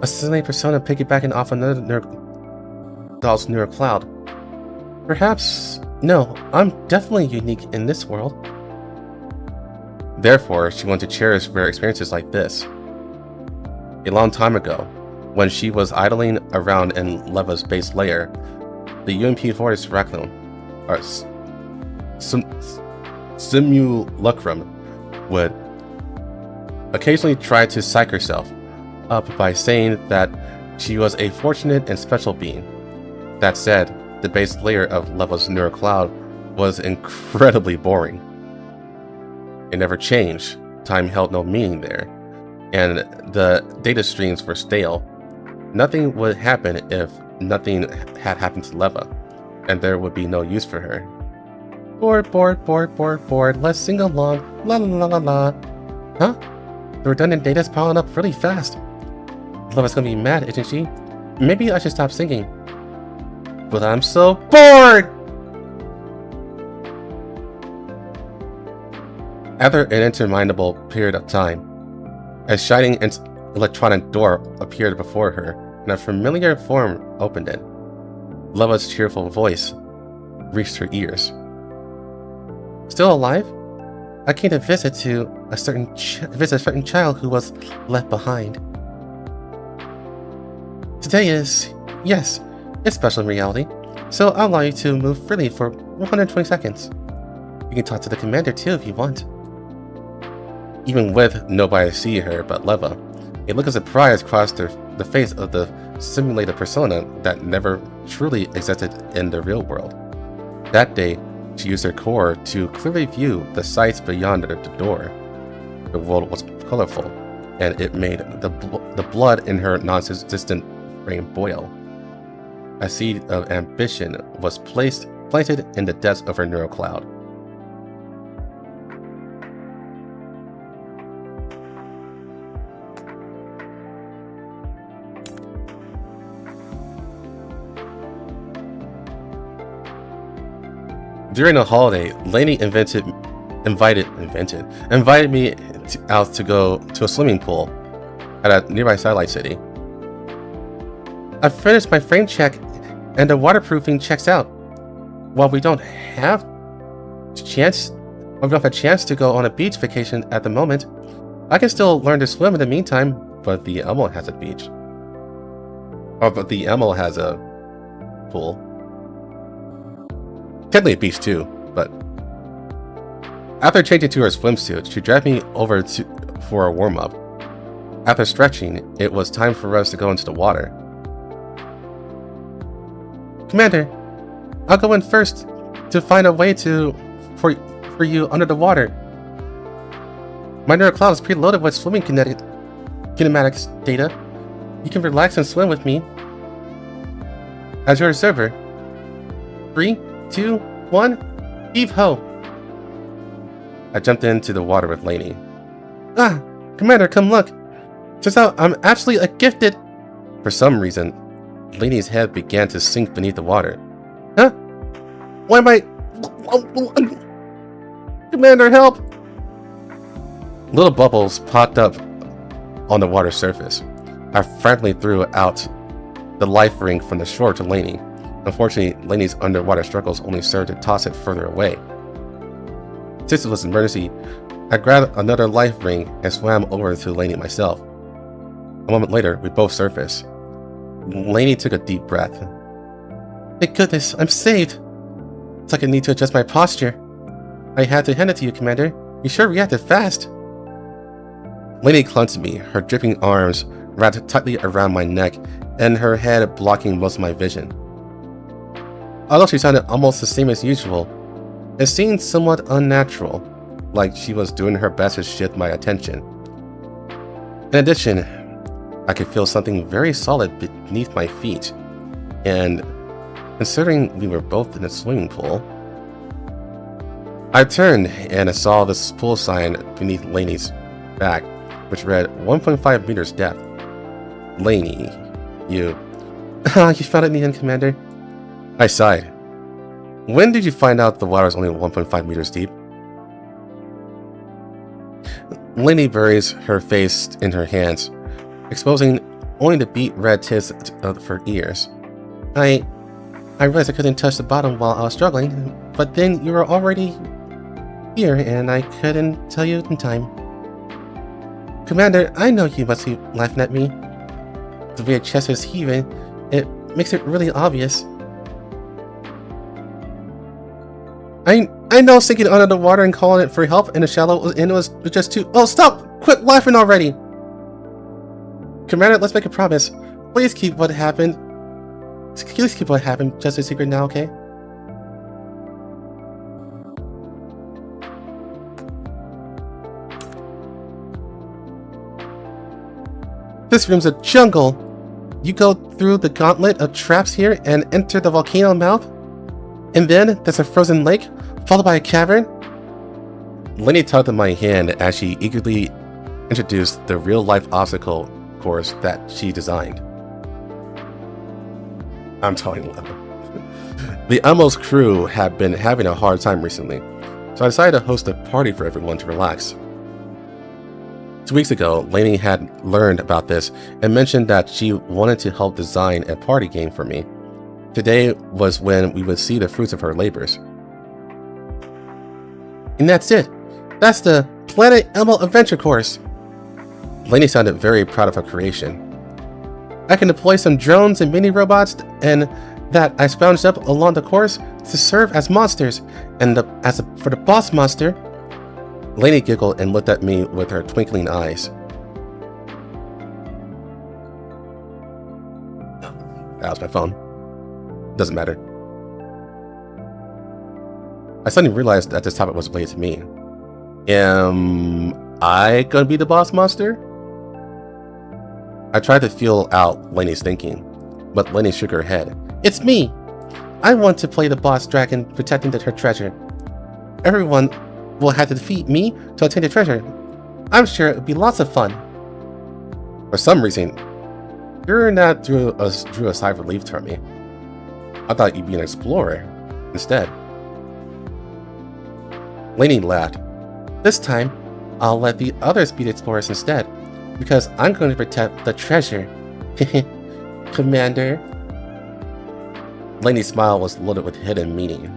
A simulated persona piggybacking off another doll's neural cloud. Perhaps, no, I'm definitely unique in this world. Therefore, she wanted to cherish rare experiences like this. A long time ago, when she was idling around in Leva's base layer, the UMP Forest Raccoon, or Simulacrum, would occasionally try to psych herself up by saying that she was a fortunate and special being. That said, the base layer of Leva's neural cloud was incredibly boring. It never changed, time held no meaning there, and the data streams were stale. Nothing would happen if nothing had happened to Leva, and there would be no use for her. Bored, let's sing along, la la la la la. Huh? The redundant data's piling up really fast. Leva's gonna be mad, isn't she? Maybe I should stop singing. But I'm so bored! After an interminable period of time, a shining electronic door appeared before her, and a familiar form opened it. Leva's cheerful voice reached her ears. Still alive? I came to visit a certain child who was left behind. Today is, yes, it's special in reality, so I'll allow you to move freely for 120 seconds. You can talk to the commander too if you want. Even with nobody seeing her but Leva, a look of surprise crossed the face of the simulated persona that never truly existed in the real world. That day, she used her core to clearly view the sights beyond the door. The world was colorful, and it made the blood in her non-existent brain boil. A seed of ambition was planted in the depths of her neural cloud. During a holiday, Lainie invited me out to go to a swimming pool at a nearby satellite city. I finished my frame check and the waterproofing checks out. While we don't have a chance to go on a beach vacation at the moment, I can still learn to swim in the meantime, but the Elmo has a beach. But the Elmo has a pool. Technically a beach too, but after changing to her swimsuit, she dragged me over for a warm-up. After stretching, it was time for us to go into the water. Commander, I'll go in first to find a way for you under the water. My neural cloud is preloaded with swimming kinematics data. You can relax and swim with me as your observer. 3, 2, 1, heave ho! I jumped into the water with Lainie. Ah, Commander, come look! Turns out I'm actually a gifted... For some reason, Lainie's head began to sink beneath the water. Huh? Why am I... Commander, help! Little bubbles popped up on the water surface. I frantically threw out the life ring from the shore to Lainie. Unfortunately, Lainie's underwater struggles only served to toss it further away. Since it was an emergency, I grabbed another life ring and swam over to Lainie myself. A moment later, we both surfaced. Lainie took a deep breath. Thank goodness, I'm saved! It's like I need to adjust my posture. I had to hand it to you, Commander. You sure reacted fast. Lainie clung to me, her dripping arms wrapped tightly around my neck and her head blocking most of my vision. Although she sounded almost the same as usual, it seemed somewhat unnatural, like she was doing her best to shift my attention. In addition, I could feel something very solid beneath my feet, and considering we were both in a swimming pool, I turned and I saw this pool sign beneath Lainie's back, which read 1.5 meters depth. Lainie, you found it in the end, Commander. I sighed. When did you find out the water is only 1.5 meters deep? Lainie buries her face in her hands, exposing only the beet red tips of her ears. I realized I couldn't touch the bottom while I was struggling, but then you were already here and I couldn't tell you in time. Commander, I know you must be laughing at me. The way your chest is heaving, it makes it really obvious. I know sinking under the water and calling it for help in the shallow end was just too— Oh, stop! Quit laughing already! Commander, let's make a promise. Please keep what happened. Please keep what happened just a secret now, okay? This room's a jungle. You go through the gauntlet of traps here and enter the volcano mouth. And then there's a frozen lake, followed by a cavern. Lainie tugged at my hand as she eagerly introduced the real-life obstacle course that she designed. I'm telling Leva. The Elmo's crew had been having a hard time recently, so I decided to host a party for everyone to relax. 2 weeks ago, Lainie had learned about this and mentioned that she wanted to help design a party game for me. Today was when we would see the fruits of her labors. And that's it. That's the Planet Elmo Adventure Course. Lainie sounded very proud of her creation. I can deploy some drones and mini robots and that I scrounged up along the course to serve as monsters, and for the boss monster. Lainie giggled and looked at me with her twinkling eyes. That was my phone. Doesn't matter. I suddenly realized that this topic was related to me. Am I gonna be the boss monster? I tried to feel out Lainie's thinking, but Lainie shook her head. It's me! I want to play the boss dragon protecting her treasure. Everyone will have to defeat me to obtain the treasure. I'm sure it would be lots of fun. For some reason, you're not drew a sigh of relief from me. I thought you'd be an explorer instead. Lainie laughed. This time, I'll let the others be the explorers instead, because I'm going to protect the treasure. Commander. Lainie's smile was loaded with hidden meaning.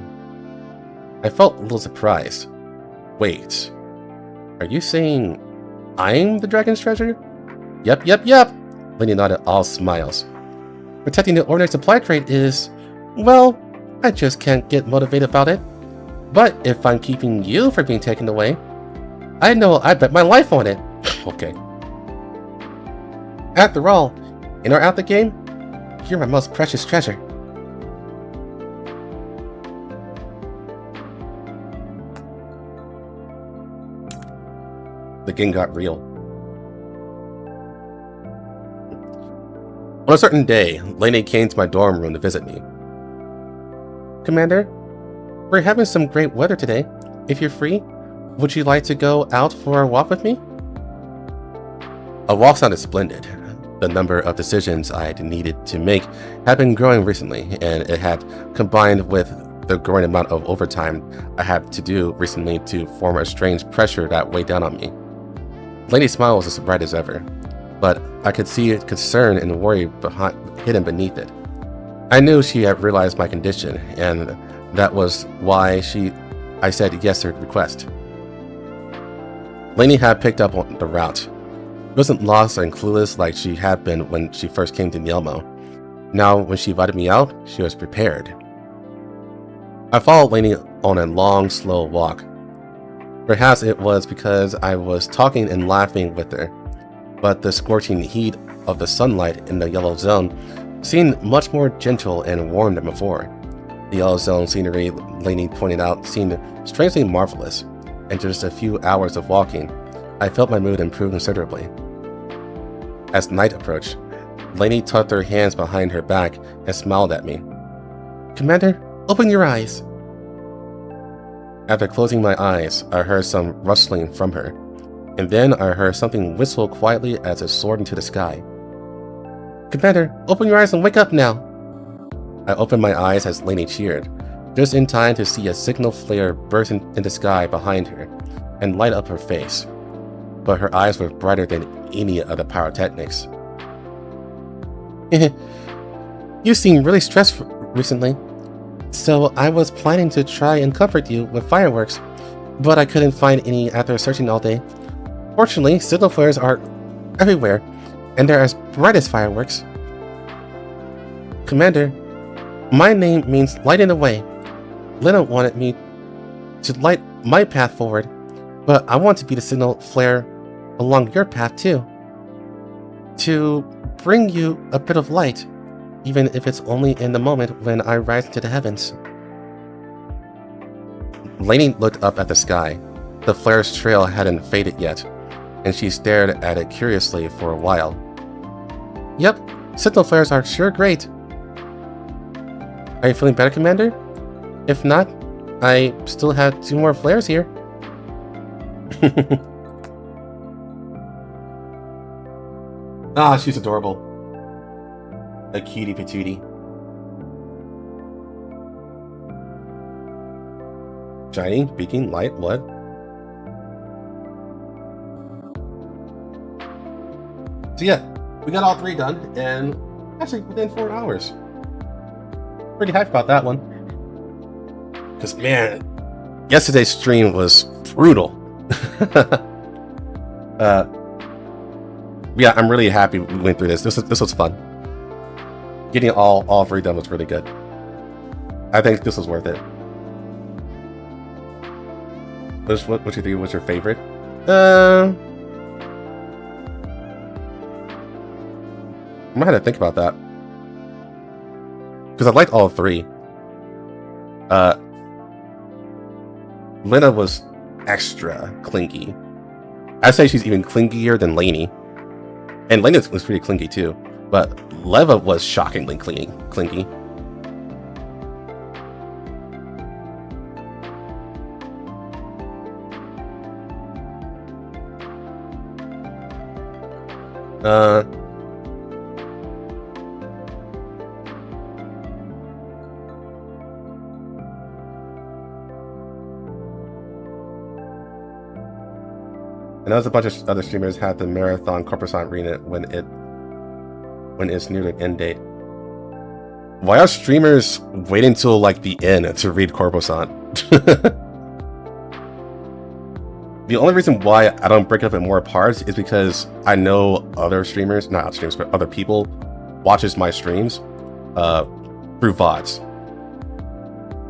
I felt a little surprised. Wait, are you saying I'm the dragon's treasure? Yep. Lainie nodded, all smiles. Protecting the ordinary supply crate is— well, I just can't get motivated about it. But if I'm keeping you from being taken away, I know I bet my life on it. Okay. After all, in or out the game, you're my most precious treasure. The game got real. On a certain day, Lainie came to my dorm room to visit me. Commander, we're having some great weather today. If you're free, would you like to go out for a walk with me? A walk sounded splendid. The number of decisions I had needed to make had been growing recently, and it had combined with the growing amount of overtime I had to do recently to form a strange pressure that weighed down on me. Lainie's smile was as bright as ever, but I could see concern and worry hidden beneath it. I knew she had realized my condition, and that was why I said yes to her request. Lainie had picked up on the route. She wasn't lost and clueless like she had been when she first came to Nielmo, Now, when she invited me out, she was prepared. I followed Lainie on a long, slow walk. Perhaps it was because I was talking and laughing with her, but the scorching heat of the sunlight in the yellow zone seemed much more gentle and warm than before. The yellow zone scenery, Lainie pointed out, seemed strangely marvelous, and just a few hours of walking, I felt my mood improve considerably. As night approached, Lainie tucked her hands behind her back and smiled at me. "Commander, open your eyes." After closing my eyes, I heard some rustling from her, and then I heard something whistle quietly as it soared into the sky. "Commander, open your eyes and wake up now." I opened my eyes as Lainie cheered, just in time to see a signal flare burst in the sky behind her and light up her face. But her eyes were brighter than any of the pyrotechnics. "You seem really stressed recently, so I was planning to try and comfort you with fireworks, but I couldn't find any after searching all day. Fortunately, signal flares are everywhere, and they're as bright as fireworks." "Commander, my name means lighting the way. Lenna wanted me to light my path forward, but I want to be the signal flare along your path too. To bring you a bit of light, even if it's only in the moment when I rise into the heavens." Lainie looked up at the sky. The flare's trail hadn't faded yet, and she stared at it curiously for a while. "Yep, signal flares are sure great. Are you feeling better, Commander? If not, I still have 2 more flares here." Ah, she's adorable. A cutie patootie. Shining, beacon, light, what? So yeah, we got all 3 done, and actually within 4 hours. Pretty hyped about that one. Because, man, yesterday's stream was brutal. Yeah, I'm really happy we went through this. This was fun. Getting all 3 done was really good. I think this was worth it. What you think was your favorite? I'm gonna have to think about that. Because I liked all 3. Lenna was extra clingy. I'd say she's even clingier than Lainie. And Lainie was pretty clingy too. But Leva was shockingly clingy. I know a bunch of other streamers had the marathon Corposant Arena when it's near the end date. Why are streamers waiting until like the end to read Corposant? The only reason why I don't break it up in more parts is because I know other streamers, not streamers, but other people watches my streams through VODs.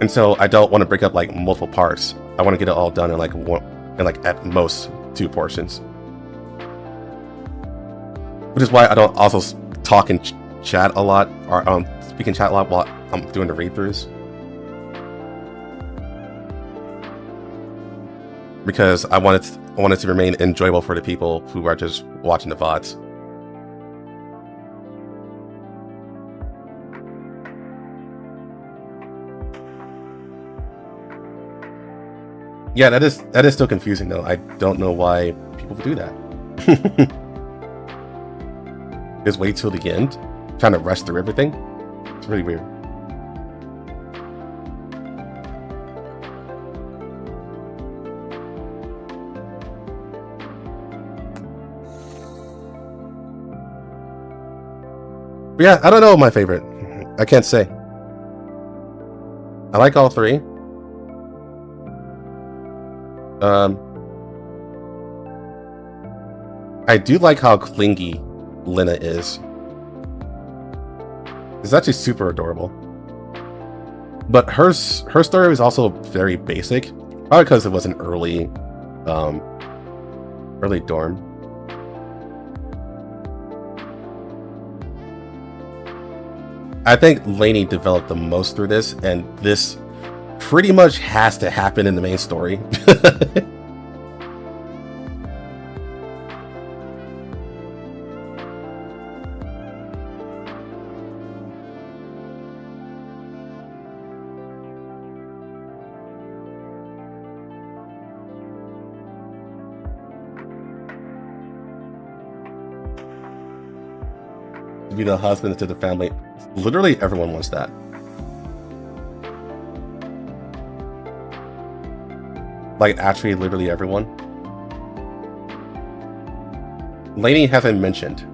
And so I don't want to break up like multiple parts. I want to get it all done in like at most 2 portions. Which is why I don't also talk and chat a lot, or speak in chat a lot while I'm doing the read-throughs. Because I want it to remain enjoyable for the people who are just watching the VODs. Yeah, that is still confusing though. I don't know why people do that. Just wait till the end, trying to rush through everything. It's really weird. But yeah, I don't know my favorite. I can't say. I like all 3. I do like how clingy Lenna is. It's actually super adorable. But her story was also very basic, probably because it was an early dorm. I think Lainie developed the most through this, and this pretty much has to happen in the main story. To be the husband to the family. Literally everyone wants that. Like, actually, literally everyone. Lainie hasn't mentioned,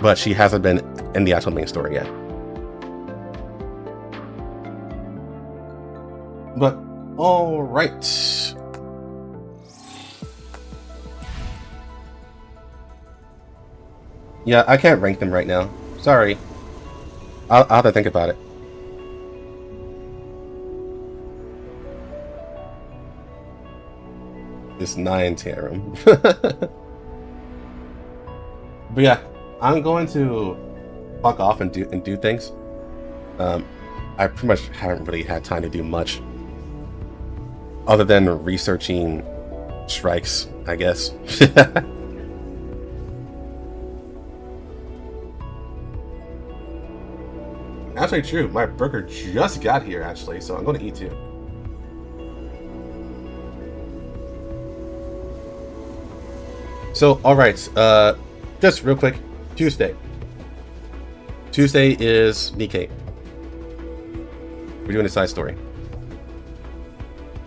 but she hasn't been in the actual main story yet. But, alright. Yeah, I can't rank them right now. Sorry. I'll have to think about it. This 9 Tarum. But yeah, I'm going to fuck off and do things. I pretty much haven't really had time to do much other than researching strikes, I guess. Actually true, my burger just got here actually, so I'm going to eat too. So, alright, just real quick, Tuesday. Tuesday is Nikkei. We're doing a side story.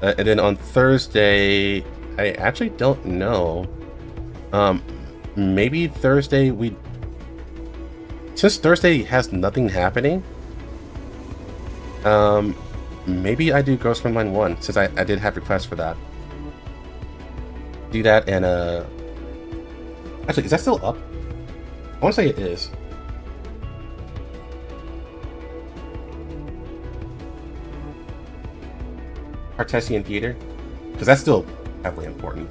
And then on Thursday, I actually don't know. Maybe Thursday since Thursday has nothing happening, maybe I do Ghost Frontline 1, since I did have requests for that. Do that and, actually, is that still up? I want to say it is. Cartesian Theater? Because that's still heavily important.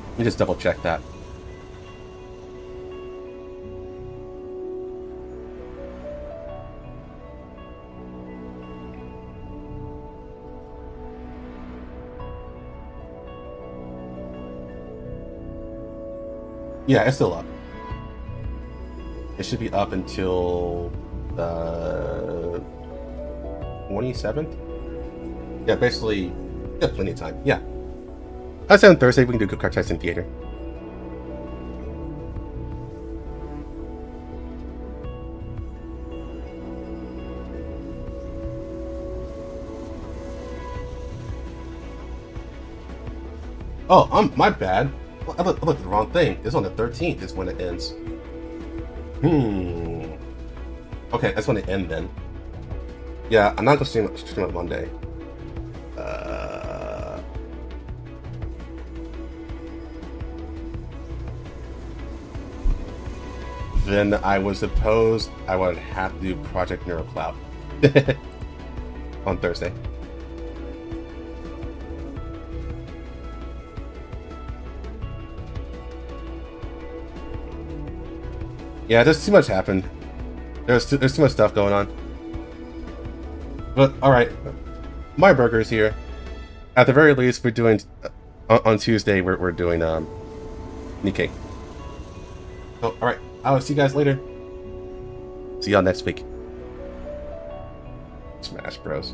Let me just double check that. Yeah, it's still up. It should be up until the 27th? Yeah, basically, yeah, plenty of time. Yeah. I said on Thursday we can do Cartesian Theater. Oh, my bad. I looked at the wrong thing. It's on the 13th is when it ends. Okay, that's when it ends then. Yeah, I'm not going to stream on Monday. Then I would suppose I would have to do Project NeuroCloud on Thursday. Yeah, there's too much happened. There's too much stuff going on. But alright, my burger's here. At the very least, we're doing on Tuesday. We're doing Nikkei. So alright, I'll see you guys later. See y'all next week. Smash Bros.